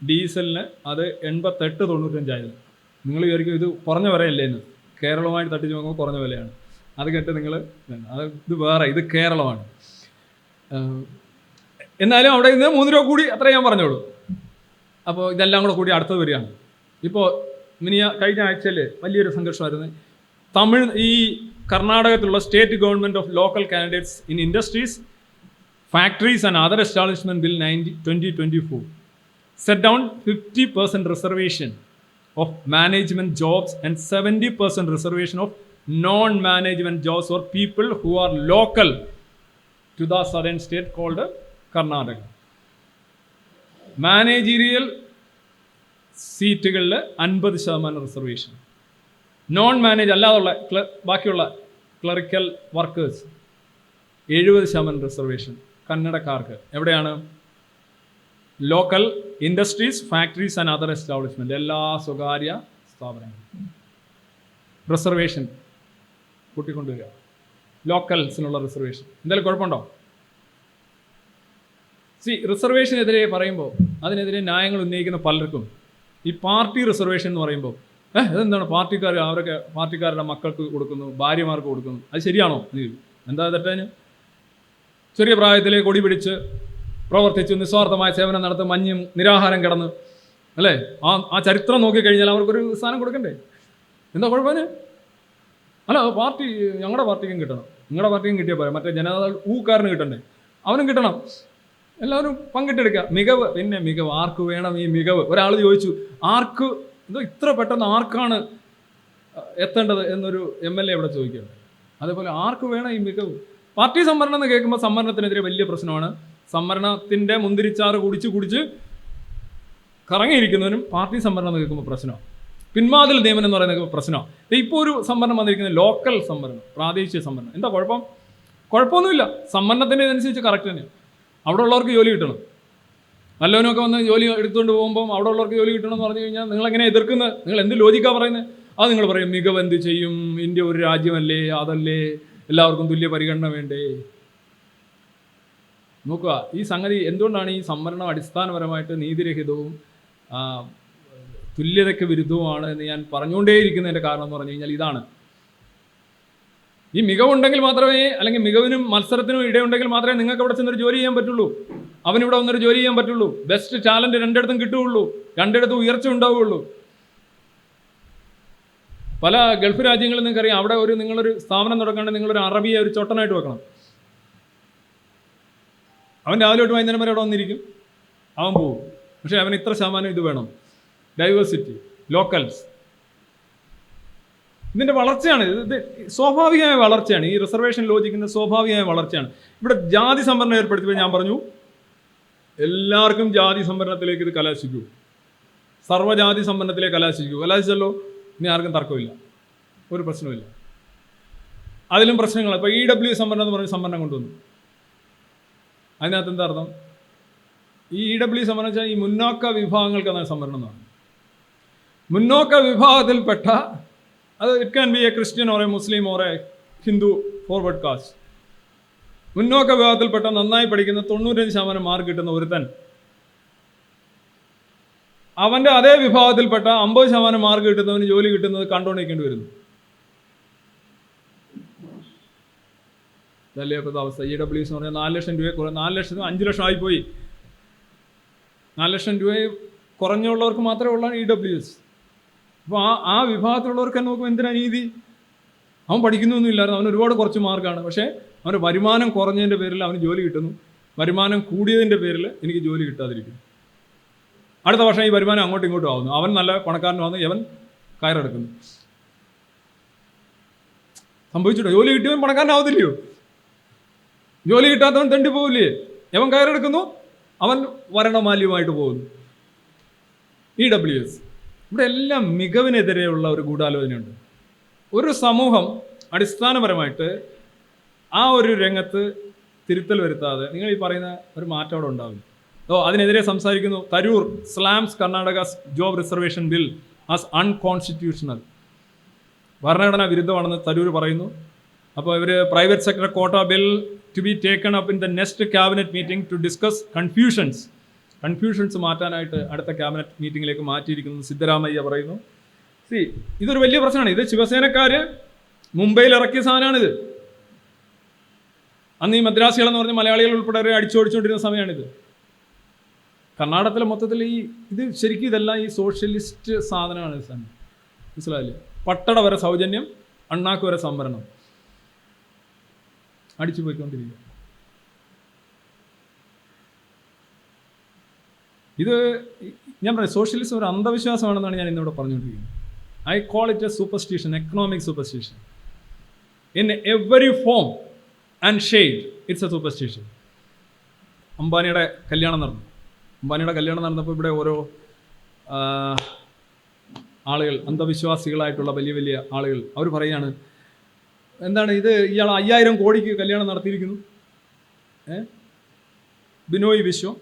ഡീസലിന്, അത് 88-95 ആയിരുന്നു. നിങ്ങൾ വിചാരിക്കും ഇത് കുറഞ്ഞ വിലയല്ലേ എന്ന്. കേരളവുമായിട്ട് തട്ടിച്ച് നോക്കുമ്പോൾ കുറഞ്ഞ വിലയാണ്. അത് കേട്ട് നിങ്ങൾ ഇത് വേറെ, ഇത് കേരളമാണ്. എന്നാലും അവിടെ നിന്ന് 3 രൂപ കൂടി, അത്രേ ഞാൻ പറഞ്ഞോളൂ. അപ്പോൾ ഇതെല്ലാം കൂടെ കൂടി അടുത്തത് വരികയാണ്. ഇപ്പോൾ കഴിഞ്ഞ ആഴ്ചയിൽ വലിയൊരു സംഘർഷമായിരുന്നു. ഈ കർണാടകത്തിലുള്ള state government of local candidates in industries, factories and other establishment bill 2024 set down 50% reservation of management jobs and 70% reservation of non-management jobs for people who are local to the southern state called Karnataka. Managerial സീറ്റുകളിൽ 50% reservation. Non manage അല്ലാതുള്ള ബാക്കിയുള്ള clerical workers 70% reservation കന്നഡക്കാർക്ക്. എവിടെയാണ്? Local industries, factories and other establishment, എല്ലാ സ്വകാര്യ സ്ഥാപനങ്ങളും reservation കൂട്ടിക്കൊണ്ടുവരിക. ലോക്കൽസിനുള്ള reservation. എന്തെങ്കിലും കുഴപ്പമുണ്ടോ? റിസർവേഷനെതിരെ പറയുമ്പോൾ അതിനെതിരെ ന്യായങ്ങൾ ഉന്നയിക്കുന്ന പലർക്കും ഈ പാർട്ടി റിസർവേഷൻ എന്ന് പറയുമ്പോൾ ഇതെന്താണ് പാർട്ടിക്കാരുടെ മക്കൾക്ക് കൊടുക്കുന്നു, ഭാര്യമാർക്ക് കൊടുക്കുന്നു, അത് ശരിയാണോ? എന്താ തെറ്റതിന്? ചെറിയ പ്രായത്തിലെ കൊടി പിടിച്ച് പ്രവർത്തിച്ച് നിസ്വാർത്ഥമായ സേവനം നടത്തി മഞ്ഞും നിരാഹാരം കിടന്ന് അല്ലേ ആ ചരിത്രം നോക്കിക്കഴിഞ്ഞാൽ അവർക്കൊരു സ്ഥാനം കൊടുക്കണ്ടേ? എന്താ കുഴപ്പമിന്? അല്ല, പാർട്ടി ഞങ്ങളുടെ പാർട്ടിക്കും കിട്ടണം, നിങ്ങളുടെ പാർട്ടിക്കും കിട്ടിയാൽ പോരാ, മറ്റേ ജനതാദൾ ഊക്കാരന് കിട്ടണ്ടേ? അവനും കിട്ടണം. എല്ലാവരും പങ്കിട്ടെടുക്കുക. മികവ്, പിന്നെ മികവ് ആർക്ക് വേണം ഈ മികവ്? ഒരാൾ ചോദിച്ചു, ആർക്ക് എന്തോ ഇത്ര പെട്ടെന്ന് ആർക്കാണ് എത്തേണ്ടത് എന്നൊരു MLA ഇവിടെ ചോദിക്കുകയാണ്. അതേപോലെ ആർക്ക് വേണം ഈ മികവ്? പാർട്ടി സംവരണം എന്ന് കേൾക്കുമ്പോൾ സംവരണത്തിനെതിരെ വലിയ പ്രശ്നമാണ്. സംവരണത്തിൻ്റെ മുന്തിരിച്ചാറ് കുടിച്ച് കറങ്ങിയിരിക്കുന്നവനും പാർട്ടി സംവരണം എന്ന് കേൾക്കുമ്പോൾ പ്രശ്നമാണ്. പിന്മാതിൽ നിയമനം എന്ന് പറയുന്നത് പ്രശ്നമാണ്. ഇപ്പോൾ ഒരു സംവരണം വന്നിരിക്കുന്നത് ലോക്കൽ സംവരണം, പ്രാദേശിക സംവരണം. എന്താ കുഴപ്പം? കുഴപ്പമൊന്നുമില്ല. സംവരണത്തിൻ്റെ ഇതനുസരിച്ച് കറക്റ്റ് തന്നെയാണ്. അവിടെ ഉള്ളവർക്ക് ജോലി കിട്ടണം. നല്ലവനൊക്കെ വന്ന് ജോലി എടുത്തുകൊണ്ട് പോകുമ്പം അവിടെ ഉള്ളവർക്ക് ജോലി കിട്ടണം എന്ന് പറഞ്ഞു കഴിഞ്ഞാൽ നിങ്ങളെങ്ങനെ എതിർക്കുന്നത്? നിങ്ങൾ എന്ത് ലോജിക്കാണ് പറയുന്നത്? അത് നിങ്ങൾ പറയും മികവ് എന്ത് ചെയ്യും, ഇന്ത്യ ഒരു രാജ്യമല്ലേ, അതല്ലേ, എല്ലാവർക്കും തുല്യ പരിഗണന വേണ്ടേ? നോക്കുക, ഈ സംഗതി എന്തുകൊണ്ടാണ് ഈ സംവരണം അടിസ്ഥാനപരമായിട്ട് നീതിരഹിതവും തുല്യതയ്ക്ക് വിരുദ്ധവുമാണ് എന്ന് ഞാൻ പറഞ്ഞുകൊണ്ടേയിരിക്കുന്നതിൻ്റെ കാരണം എന്ന് പറഞ്ഞു കഴിഞ്ഞാൽ ഇതാണ്. ഈ മികവുണ്ടെങ്കിൽ മാത്രമേ, അല്ലെങ്കിൽ മികവിനും മത്സരത്തിനും ഇടയുണ്ടെങ്കിൽ മാത്രമേ നിങ്ങൾക്ക് അവിടെ ചെന്നൊരു ജോലി ചെയ്യാൻ പറ്റുള്ളൂ. അവനിവിടെ വന്നൊരു ജോലി ചെയ്യാൻ പറ്റുള്ളൂ. ബെസ്റ്റ് ടാലൻറ്റ് രണ്ടിടത്തും കിട്ടുകയുള്ളൂ, രണ്ടിടത്തും ഉയർച്ച ഉണ്ടാവുകയുള്ളൂ. പല ഗൾഫ് രാജ്യങ്ങളിൽ നിങ്ങൾക്കറിയാം, അവിടെ നിങ്ങളൊരു സ്ഥാപനം തുടങ്ങാണ്ട് നിങ്ങളൊരു അറബിയെ ഒരു ചൊട്ടനായിട്ട് വെക്കണം. അവൻ രാവിലെ തൊട്ട് വൈകുന്നേരം വരെ അവിടെ വന്നിരിക്കും, അവൻ പോകും. പക്ഷേ അവന് ഇത്ര ശതമാനം ഇത് വേണം, ഡൈവേഴ്സിറ്റി, ലോക്കൽസ്. ഇതിൻ്റെ വളർച്ചയാണ്, ഇത് സ്വാഭാവികമായ വളർച്ചയാണ്. ഈ റിസർവേഷൻ ലോജിക്കിൻ്റെ സ്വാഭാവികമായ വളർച്ചയാണ്. ഇവിടെ ജാതി സംവരണം ഏർപ്പെടുത്തിയപ്പോൾ ഞാൻ പറഞ്ഞു എല്ലാവർക്കും ജാതി സംവരണത്തിലേക്ക് ഇത് കലാശിക്കൂ, സർവ്വജാതി സംവരണത്തിലേക്ക് കലാശിക്കൂ. കലാശിച്ചല്ലോ, ഇനി ആർക്കും തർക്കമില്ല, ഒരു പ്രശ്നമില്ല. അതിലും പ്രശ്നങ്ങളാണ്. ഇപ്പോൾ EW സംവരണം എന്ന് പറഞ്ഞ സംവരണം കൊണ്ടുവന്നു. അതിനകത്ത് എന്താ അർത്ഥം? ഈ EW സംവരണം വെച്ചാൽ ഈ മുന്നോക്ക വിഭാഗങ്ങൾക്ക് എന്നാണ് സംവരണം എന്ന് പറഞ്ഞത്. മുന്നോക്ക വിഭാഗത്തിൽപ്പെട്ട, അത് it can be a Christian or a Muslim or a Hindu forward caste. മുന്നോക്ക വിഭാഗത്തിൽപ്പെട്ട നന്നായി പഠിക്കുന്ന 95% മാർക്ക് കിട്ടുന്ന ഒരുത്തൻ അവൻ്റെ അതേ വിഭാഗത്തിൽപ്പെട്ട 50% മാർക്ക് കിട്ടുന്നവന് ജോലി കിട്ടുന്നത് കണ്ടുകൊണ്ടിരിക്കേണ്ടി വരുന്നു. ഇതല്ലേ ഇപ്പോഴത്തെ അവസ്ഥ? EWS എന്ന് പറഞ്ഞാൽ 4 ലക്ഷം രൂപ 4 ലക്ഷം 5 ലക്ഷം ആയിപ്പോയി. 4 ലക്ഷം രൂപ കുറഞ്ഞുള്ളവർക്ക് മാത്രമേ ഉള്ളൂ EWS. അപ്പോൾ ആ വിഭാഗത്തിലുള്ളവർക്ക് തന്നെ നോക്കുമ്പോൾ എന്തിനാ നീതി? അവൻ പഠിക്കുന്നൊന്നും ഇല്ലായിരുന്നു, അവന് ഒരുപാട് കുറച്ച് മാർക്കാണ്. പക്ഷേ അവൻ്റെ വരുമാനം കുറഞ്ഞതിൻ്റെ പേരിൽ അവന് ജോലി കിട്ടുന്നു, വരുമാനം കൂടിയതിൻ്റെ പേരിൽ എനിക്ക് ജോലി കിട്ടാതിരിക്കുന്നു. അടുത്ത വർഷം ഈ വരുമാനം അങ്ങോട്ടും ഇങ്ങോട്ടും ആവുന്നു. അവൻ നല്ല പണക്കാരനാവുന്നു, ഇവൻ കയറെടുക്കുന്നു. സംഭവിച്ചിട്ടോ? ജോലി കിട്ടിയവൻ പണക്കാരനാവത്തില്ലയോ? ജോലി കിട്ടാത്തവൻ തെണ്ടി പോവില്ലേ? ഇവൻ കയറെടുക്കുന്നു, അവൻ വരണമാല്യമായിട്ട് പോകുന്നു. EWS ഇവിടെ എല്ലാം മികവിനെതിരെയുള്ള ഒരു ഗൂഢാലോചനയുണ്ട്. ഒരു സമൂഹം അടിസ്ഥാനപരമായിട്ട് ആ ഒരു രംഗത്ത് തിരുത്തൽ വരുത്താതെ നിങ്ങൾ ഈ പറയുന്ന ഒരു മാറ്റം അവിടെ ഉണ്ടാവില്ല. അതിനെതിരെ സംസാരിക്കുന്നു. Tharoor slams Karnataka job reservation bill as unconstitutional, ഭരണഘടനാ വിരുദ്ധമാണെന്ന് തരൂർ പറയുന്നു. അപ്പോൾ ഇവർ private sector quota bill to be taken up in the next cabinet meeting to discuss confusions മാറ്റാനായിട്ട് അടുത്ത ക്യാബിനറ്റ് മീറ്റിങ്ങിലേക്ക് മാറ്റിയിരിക്കുന്നു സിദ്ധരാമയ്യ പറയുന്നു. ഇതൊരു വലിയ പ്രശ്നമാണ്. ഇത് ശിവസേനക്കാർ മുംബൈയിൽ ഇറക്കിയ സാധനമാണിത്. അന്ന് ഈ മദ്രാസികളെന്ന് പറഞ്ഞ മലയാളികൾ ഉൾപ്പെടെ അടിച്ചോടിച്ചുകൊണ്ടിരുന്ന സമയമാണിത്. കർണാടകത്തിലെ മൊത്തത്തിൽ ഇത് ശരിക്കും ഇതെല്ലാം ഈ സോഷ്യലിസ്റ്റ് സാധനമാണ്. മനസ്സിലായില്ലേ? പട്ടട വരെ സൗജന്യം, അണ്ണാക്ക് വരെ സംവരണം, അടിച്ചു പോയിക്കൊണ്ടിരിക്കുക. ഇത് ഞാൻ പറയാം, സോഷ്യലിസം ഒരു അന്ധവിശ്വാസമാണെന്നാണ് ഞാൻ ഇന്നിവിടെ പറഞ്ഞുകൊണ്ടിരിക്കുന്നത്. I call it A superstition, economic superstition in every form and shade. It's A superstition. അംബാനിയുടെ കല്യാണം നടന്നപ്പോൾ ഇവിടെ ഓരോ ആളുകൾ, അന്ധവിശ്വാസികളായിട്ടുള്ള വലിയ വലിയ ആളുകൾ, അവർ പറയുകയാണ്, എന്താണ് ഇത്, ഇയാൾ 5000 കോടിക്ക് കല്യാണം നടത്തിയിരിക്കുന്നു. ബിനോയ് വിശ്വം,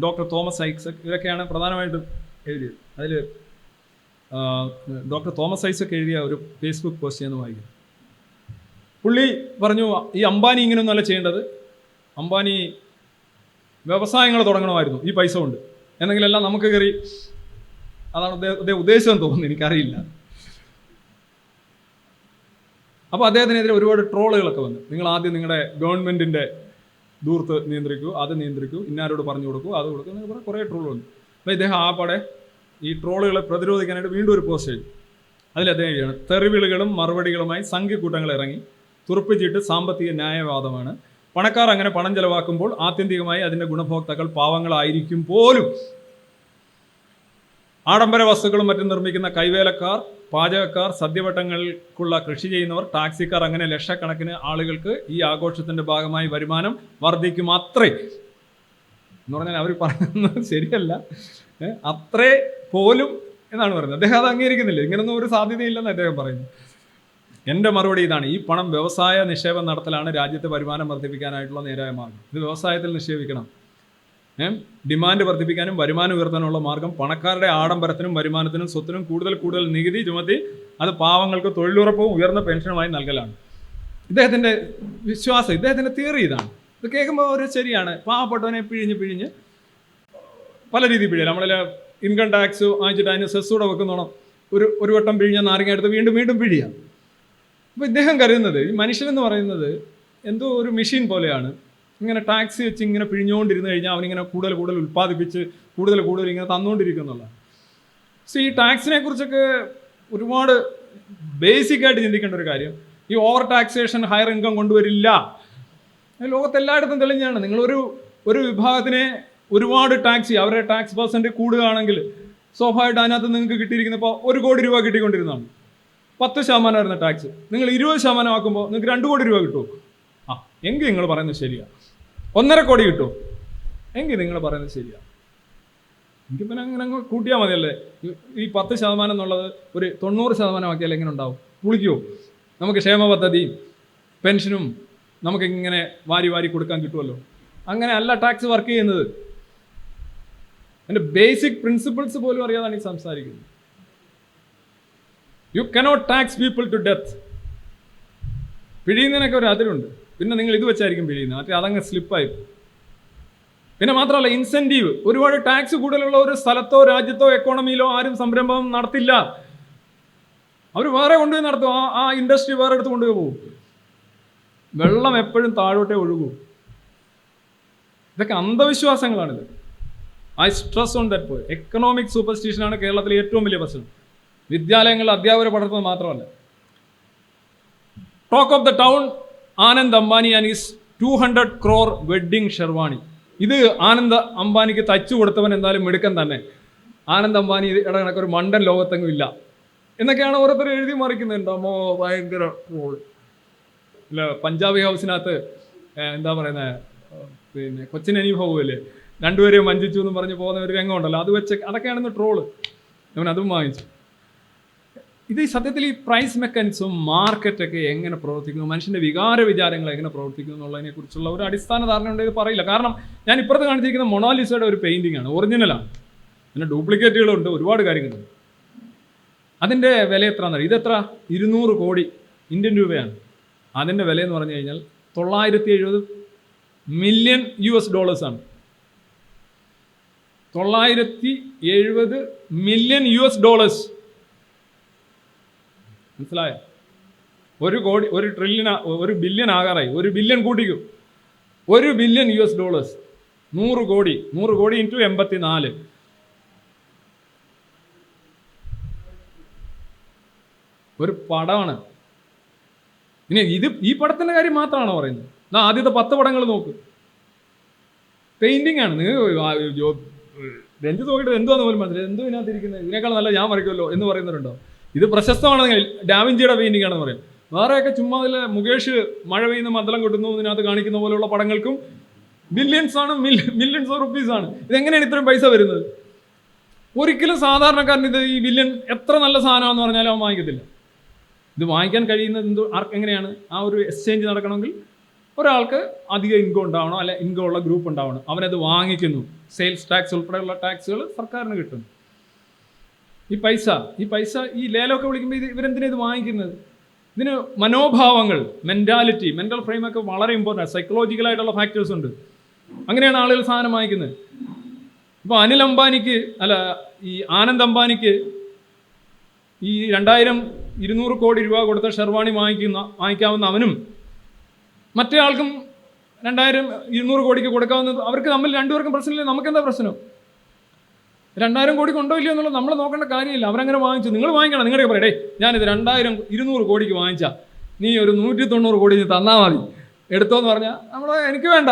ഡോക്ടർ തോമസ് ഐസക്, ഇവരൊക്കെയാണ് പ്രധാനമായിട്ടും എഴുതിയത്. അതിൽ ഡോക്ടർ തോമസ് ഐസക് എഴുതിയ ഒരു ഫേസ്ബുക്ക് പോസ്റ്റ് എന്ന് വായിക്കും. പുള്ളി പറഞ്ഞു, ഈ അംബാനി ഇങ്ങനെയൊന്നുമല്ല ചെയ്യേണ്ടത്, അംബാനി വ്യവസായങ്ങൾ തുടങ്ങണമായിരുന്നു ഈ പൈസ കൊണ്ട്, എന്നെങ്കിലെല്ലാം നമുക്ക് കയറി, അതാണ് അദ്ദേഹം ഉദ്ദേശം തോന്നുന്നു, എനിക്കറിയില്ല. അപ്പോൾ അദ്ദേഹത്തിനെതിരെ ഒരുപാട് ട്രോളുകളൊക്കെ വന്നു. നിങ്ങൾ ആദ്യം നിങ്ങളുടെ ഗവൺമെൻറ്റിൻ്റെ ദൂർത്ത് നിയന്ത്രിക്കൂ, അത് നിയന്ത്രിക്കൂ, ഇന്നാരോട് പറഞ്ഞു കൊടുക്കൂ, അത് കൊടുക്കൂ എന്നൊക്കെ പറഞ്ഞാൽ കുറേ ട്രോൾ വന്നു. അപ്പോൾ ഇദ്ദേഹം ആപ്പാടെ ഈ ട്രോളുകളെ പ്രതിരോധിക്കാനായിട്ട് വീണ്ടും ഒരു പോസ്റ്റ് എഴുതി. അതിൽ അദ്ദേഹം ചെയ്യണം, തെറിവിളികളും മറുപടികളുമായി സംഘ്യക്കൂട്ടങ്ങൾ ഇറങ്ങി തുറപ്പിച്ചിട്ട് സാമ്പത്തിക ന്യായവാദമാണ്, പണക്കാർ അങ്ങനെ പണം ചെലവാക്കുമ്പോൾ ആത്യന്തികമായി അതിൻ്റെ ഗുണഭോക്താക്കൾ പാവങ്ങളായിരിക്കും പോലും. ആഡംബര വസ്തുക്കളും മറ്റും നിർമ്മിക്കുന്ന കൈവേലക്കാർ, പാചകക്കാർ, സദ്യവട്ടങ്ങൾക്കുള്ള കൃഷി ചെയ്യുന്നവർ, ടാക്സിക്കാർ, അങ്ങനെ ലക്ഷക്കണക്കിന് ആളുകൾക്ക് ഈ ആഘോഷത്തിൻ്റെ ഭാഗമായി വരുമാനം വർദ്ധിക്കും. അത്രേ എന്ന് പറഞ്ഞാൽ അവർ പറയുന്നത് ശരിയല്ല, അത്രേ പോലും എന്നാണ് പറയുന്നത്. അദ്ദേഹം അത് അംഗീകരിക്കുന്നില്ല. ഇങ്ങനൊന്നും ഒരു സാധ്യതയില്ലെന്ന് അദ്ദേഹം പറയുന്നു. എൻ്റെ മറുപടി ഇതാണ്: ഈ പണം വ്യവസായ നിക്ഷേപം നടത്തലാണ് രാജ്യത്തെ വരുമാനം വർദ്ധിപ്പിക്കാനായിട്ടുള്ള നേരായ മാർഗം. ഇത് വ്യവസായത്തിൽ നിക്ഷേപിക്കണം. ഡിമാൻഡ് വർദ്ധിപ്പിക്കാനും വരുമാനം ഉയർത്താനുള്ള മാർഗം പണക്കാരുടെ ആഡംബരത്തിനും വരുമാനത്തിനും സ്വത്തിനും കൂടുതൽ നികുതി ചുമത്തി അത് പാവങ്ങൾക്ക് തൊഴിലുറപ്പും ഉയർന്ന പെൻഷനുമായി നൽകലാണ്. ഇദ്ദേഹത്തിൻ്റെ വിശ്വാസം, ഇദ്ദേഹത്തിൻ്റെ തിയറി ഇതാണ്. ഇത് കേൾക്കുമ്പോൾ ഒരു ശരിയാണ്. പാവപ്പെട്ടവനെ പിഴിഞ്ഞ് പല രീതിയിൽ പിഴിയാം. നമ്മളിൽ ഇൻകം ടാക്സ് വാങ്ങിച്ചിട്ട് അതിന് സെസ്സൂടെ വെക്കുന്നോണം ഒരു വട്ടം പിഴിഞ്ഞ നാരങ്ങ എടുത്ത് വീണ്ടും പിഴിയാം. അപ്പോൾ ഇദ്ദേഹം കരുതുന്നത് ഈ മനുഷ്യനെന്ന് പറയുന്നത് എന്തോ ഒരു മെഷീൻ പോലെയാണ്. ഇങ്ങനെ ടാക്സ് വെച്ച് ഇങ്ങനെ പിഴിഞ്ഞുകൊണ്ടിരുന്ന് കഴിഞ്ഞാൽ അവനിങ്ങനെ കൂടുതൽ ഉൽപ്പാദിപ്പിച്ച് കൂടുതൽ ഇങ്ങനെ തന്നുകൊണ്ടിരിക്കുന്നുള്ളതാണ്. സോ ഈ ടാക്സിനെ കുറിച്ചൊക്കെ ഒരുപാട് ബേസിക്കായിട്ട് ചിന്തിക്കേണ്ട ഒരു കാര്യം, ഈ ഓവർ ടാക്സേഷൻ ഹയർ ഇൻകം കൊണ്ടുവരില്ല. ലോകത്തെല്ലായിടത്തും തെളിഞ്ഞാണ്. നിങ്ങളൊരു വിഭാഗത്തിനെ ഒരുപാട് ടാക്സ്, അവരുടെ ടാക്സ് പെർസെൻറ്റ് കൂടുകയാണെങ്കിൽ സ്വാഭാവികമായിട്ട് അതിനകത്ത് നിങ്ങൾക്ക് കിട്ടിയിരിക്കുന്ന ഇപ്പോൾ 1 കോടി രൂപ കിട്ടിക്കൊണ്ടിരുന്നതാണ്. 10% വരുന്ന ടാക്സ് നിങ്ങൾ 20% ആക്കുമ്പോൾ നിങ്ങൾക്ക് 2 കോടി രൂപ കിട്ടുമോ? എങ്കിൽ നിങ്ങൾ പറയുന്നത് ശരിയാണ്. 1.5 കോടി കിട്ടുമോ? എങ്കിൽ നിങ്ങൾ പറയുന്നത് ശരിയാണ്. എനിക്ക് പിന്നെ അങ്ങനെ അങ്ങ് കൂട്ടിയാൽ മതിയല്ലേ. ഈ 10% എന്നുള്ളത് ഒരു 90% ആക്കിയാൽ എങ്ങനെ ഉണ്ടാവും? പുളിക്കുമോ? നമുക്ക് ക്ഷേമ പദ്ധതിയും പെൻഷനും നമുക്കിങ്ങനെ വാരി കൊടുക്കാൻ കിട്ടുമല്ലോ. അങ്ങനെ അല്ല ടാക്സ് വർക്ക് ചെയ്യുന്നത്. എൻ്റെ ബേസിക് പ്രിൻസിപ്പിൾസ് പോലും അറിയാതാണ് ഈ സംസാരിക്കുന്നത്. You cannot tax people to death. പിഴിയുന്നതിനൊക്കെ ഒരു അതിരുണ്ട്. പിന്നെ നിങ്ങൾ ഇത് വെച്ചായിരിക്കും പിഴിയുന്നത്, മറ്റേ അതങ്ങ് സ്ലിപ്പായി. പിന്നെ മാത്രമല്ല, ഇൻസെൻറ്റീവ്, ഒരുപാട് ടാക്സ് കൂടുതലുള്ള ഒരു സ്ഥലത്തോ രാജ്യത്തോ എക്കോണമിയിലോ ആരും സംരംഭം നടത്തില്ല. അവർ വേറെ കൊണ്ടുപോയി നടത്തും. ആ ഇൻഡസ്ട്രി വേറെ എടുത്ത് കൊണ്ടുപോയി പോകും. വെള്ളം എപ്പോഴും താഴോട്ടേ ഒഴുകൂ. ഇതൊക്കെ അന്ധവിശ്വാസങ്ങളാണിത്. I stress on that point. Economic സൂപ്പർസ്റ്റിഷനാണ് കേരളത്തിലെ ഏറ്റവും വലിയ പ്രശ്നം. വിദ്യാലയങ്ങളിൽ അധ്യാപകരെ പഠിത്തം മാത്രമല്ല. Talk of the town, Anand Ambani and his 200 crore wedding sherwani. ഇത് ആനന്ദ് അംബാനിക്ക് തച്ചു കൊടുത്തവൻ എന്തായാലും മിടുക്കൻ തന്നെ. ആനന്ദ് അംബാനി കണക്കൊരു മണ്ടൻ ലോകത്തെങ്ങും ഇല്ല എന്നൊക്കെയാണ് ഓരോരുത്തർ എഴുതി മറിക്കുന്നുണ്ടോ. ഭയങ്കര ട്രോൾ. ഇല്ല, പഞ്ചാബി ഹൗസിനകത്ത് എന്താ പറയുന്നത്, പിന്നെ കൊച്ചിൻ അനുഭവമില്ലേ, 2 പേരെയും വഞ്ചിച്ചു എന്ന് പറഞ്ഞ് പോകുന്ന ഒരു രംഗം ഉണ്ടല്ലോ, അത് വെച്ച് അതൊക്കെയാണെന്ന് ട്രോള്. അവൻ അതും വാങ്ങിച്ചു. ഇത് സത്യത്തിൽ ഈ പ്രൈസ് മെക്കാനിസം, മാർക്കറ്റൊക്കെ എങ്ങനെ പ്രവർത്തിക്കുന്നു, മനുഷ്യൻ്റെ വിചാരങ്ങൾ എങ്ങനെ പ്രവർത്തിക്കുന്നു എന്നുള്ളതിനെ കുറിച്ചുള്ള ഒരു അടിസ്ഥാന ധാരണ ഉണ്ടെങ്കിൽ പറയില്ല. കാരണം ഞാൻ ഇപ്പുറത്ത് കാണിച്ചിരിക്കുന്ന മൊണാലിസയുടെ ഒരു പെയിൻറ്റിംഗ് ആണ്, ഒറിജിനലാണ്. പിന്നെ ഡ്യൂപ്ലിക്കേറ്റുകളുണ്ട്, ഒരുപാട് കാര്യങ്ങളുണ്ട്. അതിൻ്റെ വില എത്രയാണെന്ന് അറിയാം. ഇതെത്ര? 200 കോടി ഇന്ത്യൻ രൂപയാണ്. അതിൻ്റെ വിലയെന്ന് പറഞ്ഞു കഴിഞ്ഞാൽ $970 മില്യൺ ആണ്. $970 മില്യൺ മനസ്സിലായോ? 1 കോടി, 1 ട്രില്യൺ, 1 ബില്യൺ ആകാറായി. 1 ബില്യൺ കൂട്ടിക്കും. $1 ബില്യൺ. 100 കോടി, 100 കോടി ഇൻറ്റു 84. ഒരു പടമാണ്. ഇനി ഈ പടത്തിൻ്റെ കാര്യം മാത്രമാണോ പറയുന്നത്? ആദ്യത്തെ 10 പടങ്ങൾ നോക്ക്, പെയിന്റിംഗ് ആണ്. നിങ്ങൾ രഞ്ജിത്ത് നോക്കിയിട്ട് എന്തുവാന്ന് പോലും മനസ്സിലായി. എന്തോ ഇതിനകത്തിരിക്കുന്നത്, ഇതിനേക്കാൾ നല്ല ഞാൻ വരയ്ക്കുമല്ലോ എന്ന് പറയുന്നവരുണ്ടോ? ഇത് പ്രശസ്തമാണെങ്കിൽ ഡാവിഞ്ചിയുടെ പെയിന്റിംഗ് ആണെന്ന് പറയും. വേറെയൊക്കെ ചുമ്മാ അതിൽ മുകേഷ് മഴ പെയ്യുന്ന മദ്ദളം കൊട്ടുന്നു ഇതിനകത്ത് കാണിക്കുന്ന പോലെയുള്ള പടങ്ങൾക്കും മില്യൺസ് ഓഫ് റുപ്പീസ് ആണ്. ഇതെങ്ങനെയാണ് ഇത്രയും പൈസ വരുന്നത്? ഒരിക്കലും സാധാരണക്കാരൻ ഈ ബില്യൺ എത്ര നല്ല സാധനമാണെന്ന് പറഞ്ഞാലും അവൻ വാങ്ങിക്കത്തില്ല. ഇത് വാങ്ങിക്കാൻ കഴിയുന്നത് എങ്ങനെയാണ്? ആ ഒരു എക്സ്ചേഞ്ച് നടക്കണമെങ്കിൽ ഒരാൾക്ക് അധികം ഇൻകം ഉണ്ടാവണം, അല്ലെ ഇൻകം ഉള്ള ഗ്രൂപ്പ് ഉണ്ടാവണം. അവനത് വാങ്ങിക്കുന്നു. സെയിൽസ് ടാക്സ് ഉൾപ്പെടെയുള്ള ടാക്സുകൾ സർക്കാരിന് കിട്ടും. ഈ പൈസ ഈ ലേലമൊക്കെ വിളിക്കുമ്പോൾ ഇവരെന്തിനാ ഇത് വാങ്ങിക്കുന്നത്? ഇതിന് മനോഭാവങ്ങൾ, മെൻറ്റാലിറ്റി, മെൻ്റൽ ഫ്രെയിമൊക്കെ വളരെ ഇമ്പോർട്ടൻ്റ്. സൈക്കോളജിക്കലായിട്ടുള്ള ഫാക്ടേഴ്സ് ഉണ്ട്. അങ്ങനെയാണ് ആളുകൾ സാധനം വാങ്ങിക്കുന്നത്. ഇപ്പോൾ ഈ ആനന്ദ് അംബാനിക്ക് ഈ 200 കോടി രൂപ കൊടുത്ത ഷെർവാണി വാങ്ങിക്കാവുന്ന അവനും മറ്റേ ആൾക്കും 200 കോടിക്ക് കൊടുക്കാവുന്നത്. അവർക്ക് തമ്മിൽ 2 പേർക്കും പ്രശ്നമില്ല. നമുക്കെന്താ പ്രശ്നം? 200 കോടി കൊണ്ടോ ഇല്ലയോ എന്നുള്ളത് നമ്മൾ നോക്കേണ്ട കാര്യമില്ല. അവരങ്ങനെ വാങ്ങിച്ചു. നിങ്ങൾ വാങ്ങിക്കണം. നിങ്ങളുടെ പറയടേ, ഞാനിത് 200 കോടിക്ക് വാങ്ങിച്ചാൽ നീ ഒരു 190 കോടി തന്നാൽ മതി എടുത്തോന്ന് പറഞ്ഞാൽ എനിക്ക് വേണ്ട,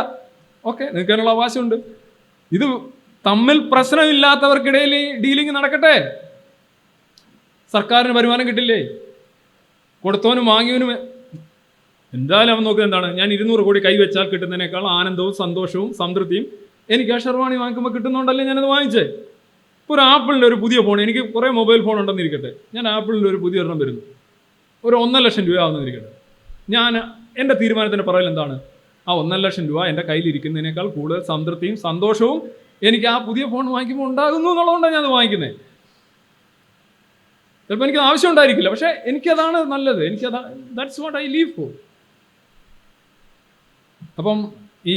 ഓക്കെ, നിങ്ങൾക്ക് അതിനുള്ള അവകാശമുണ്ട്. ഇത് തമ്മിൽ പ്രശ്നമില്ലാത്തവർക്കിടയിൽ ഈ ഡീലിംഗ് നടക്കട്ടെ. സർക്കാരിന് വരുമാനം കിട്ടില്ലേ? കൊടുത്തവനും വാങ്ങിയവനും എന്തായാലും അവൻ നോക്കുന്നത് എന്താണ്? ഞാൻ 200 കോടി കൈവച്ചാൽ കിട്ടുന്നതിനേക്കാൾ ആനന്ദവും സന്തോഷവും സംതൃപ്തിയും എനിക്ക് ആ ഷെർവാണി വാങ്ങിക്കുമ്പോൾ കിട്ടുന്നുണ്ടല്ലേ ഞാനത് വാങ്ങിച്ചേ. ഇപ്പോൾ ഒരു ആപ്പിളിൻ്റെ ഒരു പുതിയ ഫോൺ, എനിക്ക് കുറേ മൊബൈൽ ഫോൺ ഉണ്ടെന്നിരിക്കട്ടെ, ഞാൻ ആപ്പിളിൻ്റെ ഒരു പുതിയ ഒരെണ്ണം വരുന്നു, ഒരു 1.5 ലക്ഷം രൂപ ആവുന്നിരിക്കട്ടെ. ഞാൻ എൻ്റെ തീരുമാനത്തിൻ്റെ പറയൽ എന്താണ്? ആ 1.5 ലക്ഷം രൂപ എൻ്റെ കയ്യിലിരിക്കുന്നതിനേക്കാൾ കൂടുതൽ സംതൃപ്തിയും സന്തോഷവും എനിക്ക് ആ പുതിയ ഫോൺ വാങ്ങിക്കുമ്പോൾ ഉണ്ടാകുന്നു എന്നുള്ളതുകൊണ്ടാണ് ഞാൻ അത് വാങ്ങിക്കുന്നത്. ചിലപ്പോൾ എനിക്കത് ആവശ്യം ഉണ്ടായിരിക്കില്ല, പക്ഷേ എനിക്കതാണ് നല്ലത്, that's what I live for. അപ്പം ഈ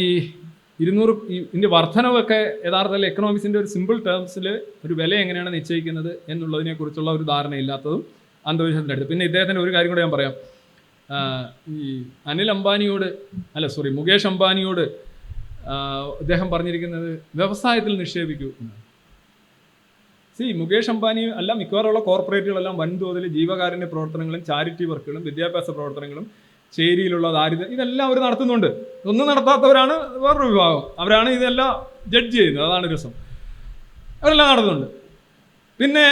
200 ഇതിൻ്റെ വർധനവൊക്കെ യഥാർത്ഥത്തിൽ എക്കണോമിക്സിൻ്റെ ഒരു സിമ്പിൾ ടേംസിൽ ഒരു വില എങ്ങനെയാണ് നിശ്ചയിക്കുന്നത് എന്നുള്ളതിനെക്കുറിച്ചുള്ള ഒരു ധാരണയില്ലാത്തതും അന്ധവിശ്വാസത്തിൻ്റെ അടുത്ത്. പിന്നെ ഇദ്ദേഹത്തിൻ്റെ ഒരു കാര്യം കൂടെ ഞാൻ പറയാം. ഈ മുകേഷ് അംബാനിയോട് അദ്ദേഹം പറഞ്ഞിരിക്കുന്നത് വ്യവസായത്തിൽ നിക്ഷേപിക്കൂ. മുകേഷ് അംബാനി അല്ല, മിക്കവാറുള്ള കോർപ്പറേറ്റുകളെല്ലാം വൻതോതിൽ ജീവകാരുണ്യ പ്രവർത്തനങ്ങളും ചാരിറ്റി വർക്കുകളും വിദ്യാഭ്യാസ പ്രവർത്തനങ്ങളും ചേരിയിലുള്ള ദാരിദ്ര്യം ഇതെല്ലാം അവർ നടത്തുന്നുണ്ട്. ഒന്നും നടത്താത്തവരാണ് വേറൊരു വിഭാഗം, അവരാണ് ഇതെല്ലാം ജഡ്ജ് ചെയ്യുന്നത്. അതാണ് രസം. അവരെല്ലാം നടത്തുന്നുണ്ട്. പിന്നെ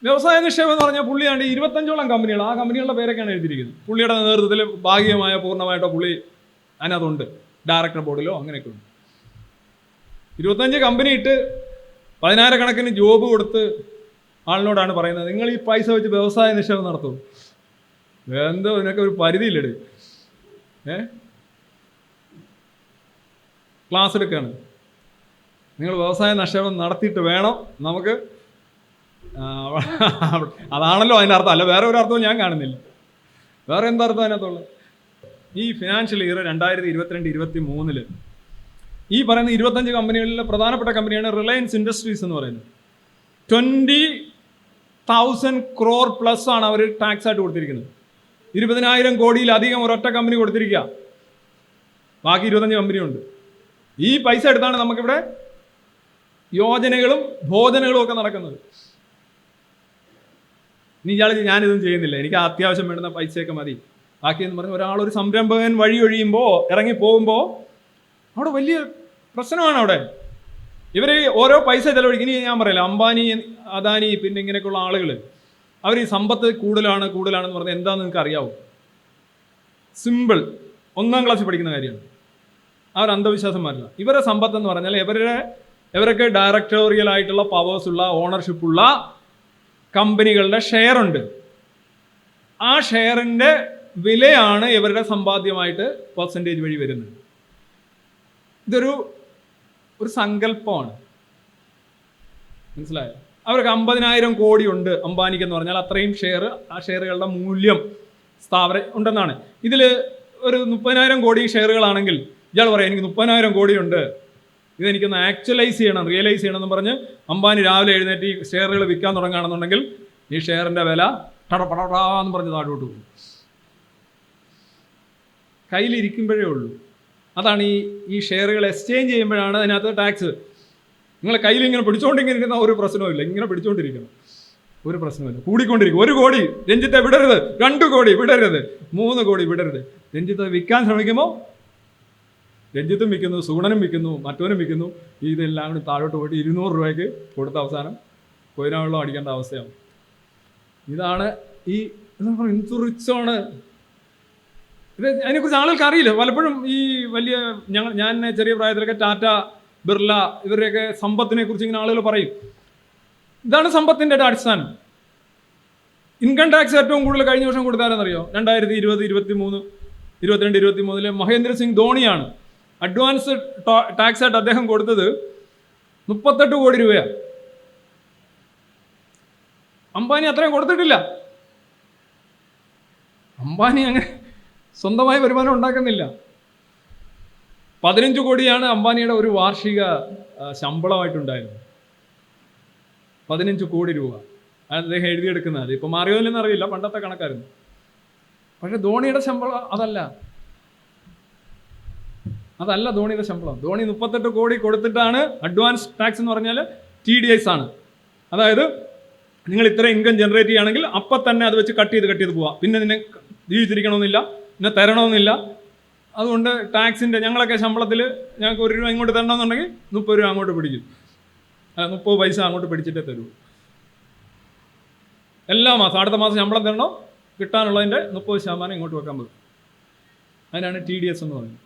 വ്യവസായ നിക്ഷേപം എന്ന് പറഞ്ഞാൽ പുള്ളിയാണ്ട് 25ഓളം കമ്പനികൾ, ആ കമ്പനികളുടെ പേരൊക്കെയാണ് എഴുതിയിരിക്കുന്നത്. പുള്ളിയുടെ നേതൃത്വത്തിൽ ഭാഗികമായ പൂർണ്ണമായിട്ടോ പുള്ളി അതിനകത്തുണ്ട്, ഡയറക്ടർ ബോർഡിലോ അങ്ങനെയൊക്കെ ഉണ്ട്. 25 കമ്പനി ഇട്ട് 10,000 കണക്കിന് ജോബ് കൊടുത്ത് ആളിനോടാണ് പറയുന്നത്, നിങ്ങൾ ഈ പൈസ വെച്ച് വ്യവസായ നിക്ഷേപം നടത്തും. എന്തോ ഇതിനൊക്കെ ഒരു പരിധിയില്ലട്. ക്ലാസ് എടുക്കുകയാണ്, നിങ്ങൾ വ്യവസായ നിക്ഷേപം നടത്തിയിട്ട് വേണം നമുക്ക്. അതാണല്ലോ അതിൻ്റെ അർത്ഥം, അല്ല വേറെ ഒരു അർത്ഥവും ഞാൻ കാണുന്നില്ല. വേറെ എന്താ അർത്ഥം അതിനകത്തുള്ളത്? ഈ ഫിനാൻഷ്യൽ ഇയർ 2022-23 ഈ പറയുന്ന 25 കമ്പനികളിലെ പ്രധാനപ്പെട്ട കമ്പനിയാണ് റിലയൻസ് ഇൻഡസ്ട്രീസ് എന്ന് പറയുന്നത്. 20,000 crore പ്ലസ് ആണ് അവർ ടാക്സ് ആയിട്ട് കൊടുത്തിരിക്കുന്നത്. 20,000 കോടിയിലധികം ഒരൊറ്റ കമ്പനി കൊടുത്തിരിക്കുക, ബാക്കി 25 കമ്പനിയുണ്ട്. ഈ പൈസ എടുത്താണ് നമുക്കിവിടെ യോജനകളും ഭോജനങ്ങളും ഒക്കെ നടക്കുന്നത്. ഇനി ഞാനിതൊന്നും ചെയ്യുന്നില്ല, എനിക്ക് അത്യാവശ്യം വേണ്ടുന്ന പൈസയൊക്കെ മതി, ബാക്കിയെന്ന് പറഞ്ഞ് ഒരാളൊരു സംരംഭകൻ വഴി ഒഴിയുമ്പോൾ ഇറങ്ങി പോകുമ്പോൾ അവിടെ വലിയ പ്രശ്നമാണ്. അവിടെ ഇവർ ഓരോ പൈസ ചെലവഴിക്കും. ഇനി ഞാൻ പറയില്ല, അംബാനി, അദാനി, പിന്നെ ഇങ്ങനെയൊക്കെയുള്ള ആളുകൾ അവർ ഈ സമ്പത്ത് കൂടുതലാണെന്ന് പറഞ്ഞാൽ എന്താണെന്ന് നിങ്ങൾക്ക് അറിയാവോ? സിമ്പിൾ, 1ാം ക്ലാസ്സിൽ പഠിക്കുന്ന കാര്യമാണ്. അവർ അന്ധവിശ്വാസന്മാരല്ല. ഇവരുടെ സമ്പത്ത് എന്ന് പറഞ്ഞാൽ ഇവരൊക്കെ ഡയറക്ടോറിയൽ ആയിട്ടുള്ള പവേഴ്സുള്ള ഓണർഷിപ്പുള്ള കമ്പനികളുടെ ഷെയർ ഉണ്ട്. ആ ഷെയറിൻ്റെ വിലയാണ് ഇവരുടെ സമ്പാദ്യമായിട്ട് പെർസെൻറ്റേജ് വഴി വരുന്നത്. ഇതൊരു സങ്കല്പമാണ്, മനസ്സിലായോ? അവർക്ക് 50,000 കോടി ഉണ്ട് അംബാനിക്ക് എന്ന് പറഞ്ഞാൽ അത്രയും ഷെയർ, ആ ഷെയറുകളുടെ മൂല്യം സ്ഥാപനം ഉണ്ടെന്നാണ്. ഇതിൽ ഒരു 30,000 കോടി ഷെയറുകളാണെങ്കിൽ ഇയാൾ പറയാം എനിക്ക് 30,000 കോടിയുണ്ട്, ഇതെനിക്കൊന്ന് റിയലൈസ് ചെയ്യണം എന്ന് പറഞ്ഞ് അംബാനി രാവിലെ എഴുന്നേറ്റ് ഈ ഷെയറുകൾ വിൽക്കാൻ തുടങ്ങുകയാണെന്നുണ്ടെങ്കിൽ ഈ ഷെയറിൻ്റെ വില ടടപടടാന്ന് പറഞ്ഞ് താഴോട്ട് പോകും. കയ്യിലിരിക്കുമ്പോഴേ ഉള്ളൂ. അതാണ് ഈ ഷെയറുകൾ എക്സ്ചേഞ്ച് ചെയ്യുമ്പോഴാണ് അതിനകത്ത് ടാക്സ്. നിങ്ങളെ കയ്യിൽ ഇങ്ങനെ പിടിച്ചുകൊണ്ടിരിക്കുന്ന ഒരു പ്രശ്നവുമില്ല, ഇങ്ങനെ പിടിച്ചുകൊണ്ടിരിക്കണം, ഒരു പ്രശ്നമില്ല. കൂടിക്കൊണ്ടിരിക്കും. 1 കോടി രഞ്ജിത്തെ വിടരുത്, 2 കോടി വിടരുത്, 3 കോടി വിടരുത്. രഞ്ജിത്ത് വിൽക്കാൻ ശ്രമിക്കുമ്പോൾ രഞ്ജിത്തും വിൽക്കുന്നു, സുഗുണനും വിൽക്കുന്നു, മറ്റവനും വിൽക്കുന്നു. ഇതെല്ലാം കൂടി താഴോട്ട് പോയിട്ട് 200 രൂപയ്ക്ക് കൊടുത്ത അവസാനം കൊയിനാവെള്ളം അടിക്കേണ്ട അവസ്ഥയാണ്. ഇതാണ് ഈ എന്ത് റിച്ചാണ് ഇത്. അതിനെക്കുറിച്ച് ആളുകൾക്ക് അറിയില്ല. പലപ്പോഴും ഈ വലിയ ഞാൻ ചെറിയ പ്രായത്തിലൊക്കെ ടാറ്റ, ബിർള ഇവരുടെയൊക്കെ സമ്പത്തിനെ കുറിച്ച് ഇങ്ങനെ ആളുകൾ പറയും. ഇതാണ് സമ്പത്തിൻ്റെ അടിസ്ഥാനം. ഇൻകം ടാക്സ് ഏറ്റവും കൂടുതൽ കഴിഞ്ഞ വർഷം കൊടുത്താരെന്നറിയോ? 2020, 23, 22, 23 മഹേന്ദ്ര സിംഗ് ധോണിയാണ്. അഡ്വാൻസ് ടാക്സ് ആയിട്ട് അദ്ദേഹം കൊടുത്തത് 38 കോടി രൂപയാണ്. അംബാനി അത്രയും കൊടുത്തിട്ടില്ല. അംബാനി അങ്ങനെ സ്വന്തമായി വരുമാനം ഉണ്ടാക്കുന്നില്ല. 15 കോടിയാണ് അംബാനിയുടെ ഒരു വാർഷിക ശമ്പളമായിട്ടുണ്ടായിരുന്നത്. 15 കോടി രൂപ അദ്ദേഹം എഴുതിയെടുക്കുന്നത്. ഇപ്പം മാറിയോല്ലെന്ന് അറിയില്ല, പണ്ടത്തെ കണക്കായിരുന്നു. പക്ഷെ ധോണിയുടെ ശമ്പളം അതല്ല ധോണിയുടെ ശമ്പളം. ധോണി 38 കോടി കൊടുത്തിട്ടാണ് അഡ്വാൻസ് ടാക്സ് എന്ന് പറഞ്ഞാൽ TDS ആണ്. അതായത് നിങ്ങൾ ഇത്ര ഇൻകം ജനറേറ്റ് ചെയ്യുകയാണെങ്കിൽ അപ്പം തന്നെ അത് വെച്ച് കട്ട് ചെയ്ത് പോവാം. പിന്നെ നിന്നെ ജീവിച്ചിരിക്കണമെന്നില്ല, പിന്നെ തരണമെന്നില്ല. അതുകൊണ്ട് ടാക്സിൻ്റെ ഞങ്ങളൊക്കെ ശമ്പളത്തിൽ ഞങ്ങൾക്ക് 1 രൂപ ഇങ്ങോട്ട് തരണമെന്നുണ്ടെങ്കിൽ 30 രൂപ അങ്ങോട്ട് പിടിക്കും, 30 പൈസ അങ്ങോട്ട് പിടിച്ചിട്ടേ തരൂ. എല്ലാ മാസം അടുത്ത മാസം ശമ്പളം തരണോ, കിട്ടാനുള്ളതിൻ്റെ 30% ഇങ്ങോട്ട് വെക്കാൻ പറ്റും. അതിനാണ് TDS എന്ന് പറയുന്നത്.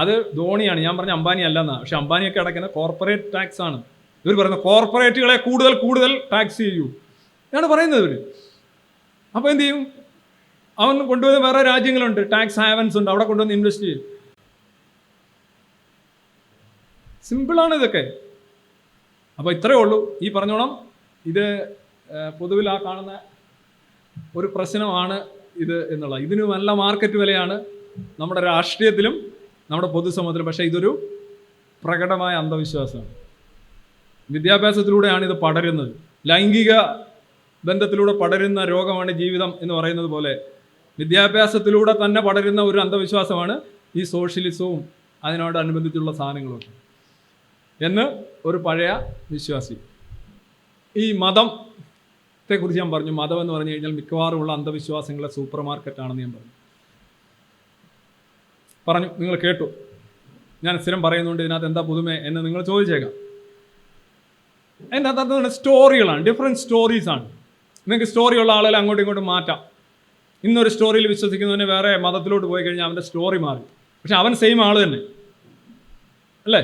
അത് ധോണിയാണ്, ഞാൻ പറഞ്ഞ അംബാനി അല്ലെന്നാണ്. പക്ഷെ അംബാനിയൊക്കെ അടയ്ക്കുന്ന കോർപ്പറേറ്റ് ടാക്സ് ആണ്. ഇവർ പറയുന്നത് കോർപ്പറേറ്റുകളെ കൂടുതൽ ടാക്സ് ചെയ്യൂ എന്നാണ് പറയുന്നത് ഇവർ. അപ്പോൾ എന്ത് ചെയ്യും? അവൻ കൊണ്ടുവന്ന് വേറെ രാജ്യങ്ങളുണ്ട്, ടാക്സ് ഹാവൻസ് ഉണ്ട്, അവിടെ കൊണ്ടുവന്ന് ഇൻവെസ്റ്റ് ചെയ്യും. സിമ്പിളാണ് ഇതൊക്കെ. അപ്പോൾ ഇത്രയേ ഉള്ളൂ. ഈ പറഞ്ഞോണം, ഇത് പൊതുവിൽ ആ കാണുന്ന ഒരു പ്രശ്നമാണ് ഇത് എന്നുള്ള. ഇതിന് നല്ല മാർക്കറ്റ് വിലയാണ് നമ്മുടെ രാഷ്ട്രീയത്തിലും നമ്മുടെ പൊതുസമൂഹത്തിലും. പക്ഷേ ഇതൊരു പ്രകടമായ അന്ധവിശ്വാസമാണ്. വിദ്യാഭ്യാസത്തിലൂടെയാണ് ഇത് പടരുന്നത്. ലൈംഗിക ബന്ധത്തിലൂടെ പടരുന്ന രോഗമാണ് ജീവിതം എന്ന് പറയുന്നത് പോലെ വിദ്യാഭ്യാസത്തിലൂടെ തന്നെ പടരുന്ന ഒരു അന്ധവിശ്വാസമാണ് ഈ സോഷ്യലിസവും അതിനോടനുബന്ധിച്ചുള്ള സാധനങ്ങളൊക്കെ എന്ന് ഒരു പഴയ വിശ്വാസി. ഈ മതത്തെക്കുറിച്ച് ഞാൻ പറഞ്ഞു. മതം എന്ന് പറഞ്ഞു കഴിഞ്ഞാൽ മിക്കവാറും ഉള്ള അന്ധവിശ്വാസങ്ങളെ സൂപ്പർ മാർക്കറ്റാണെന്ന് ഞാൻ പറഞ്ഞു. നിങ്ങൾ കേട്ടു. ഞാൻ സ്ഥിരം പറയുന്നുണ്ട് ഇതിനകത്ത് എന്താ പുതുമ എന്ന് നിങ്ങൾ ചോദിച്ചേക്കാം. അതിൻ്റെ അകത്ത് സ്റ്റോറികളാണ്, ഡിഫറെൻറ്റ് സ്റ്റോറീസാണ്. നിങ്ങൾക്ക് സ്റ്റോറിയുള്ള ആളുകളെ അങ്ങോട്ടും ഇങ്ങോട്ടും മാറ്റാം. ഇന്നൊരു സ്റ്റോറിയിൽ വിശ്വസിക്കുന്നതിന് വേറെ മതത്തിലോട്ട് പോയി കഴിഞ്ഞാൽ അവൻ്റെ സ്റ്റോറി മാറി. പക്ഷെ അവൻ സെയിം ആൾ തന്നെ അല്ലേ?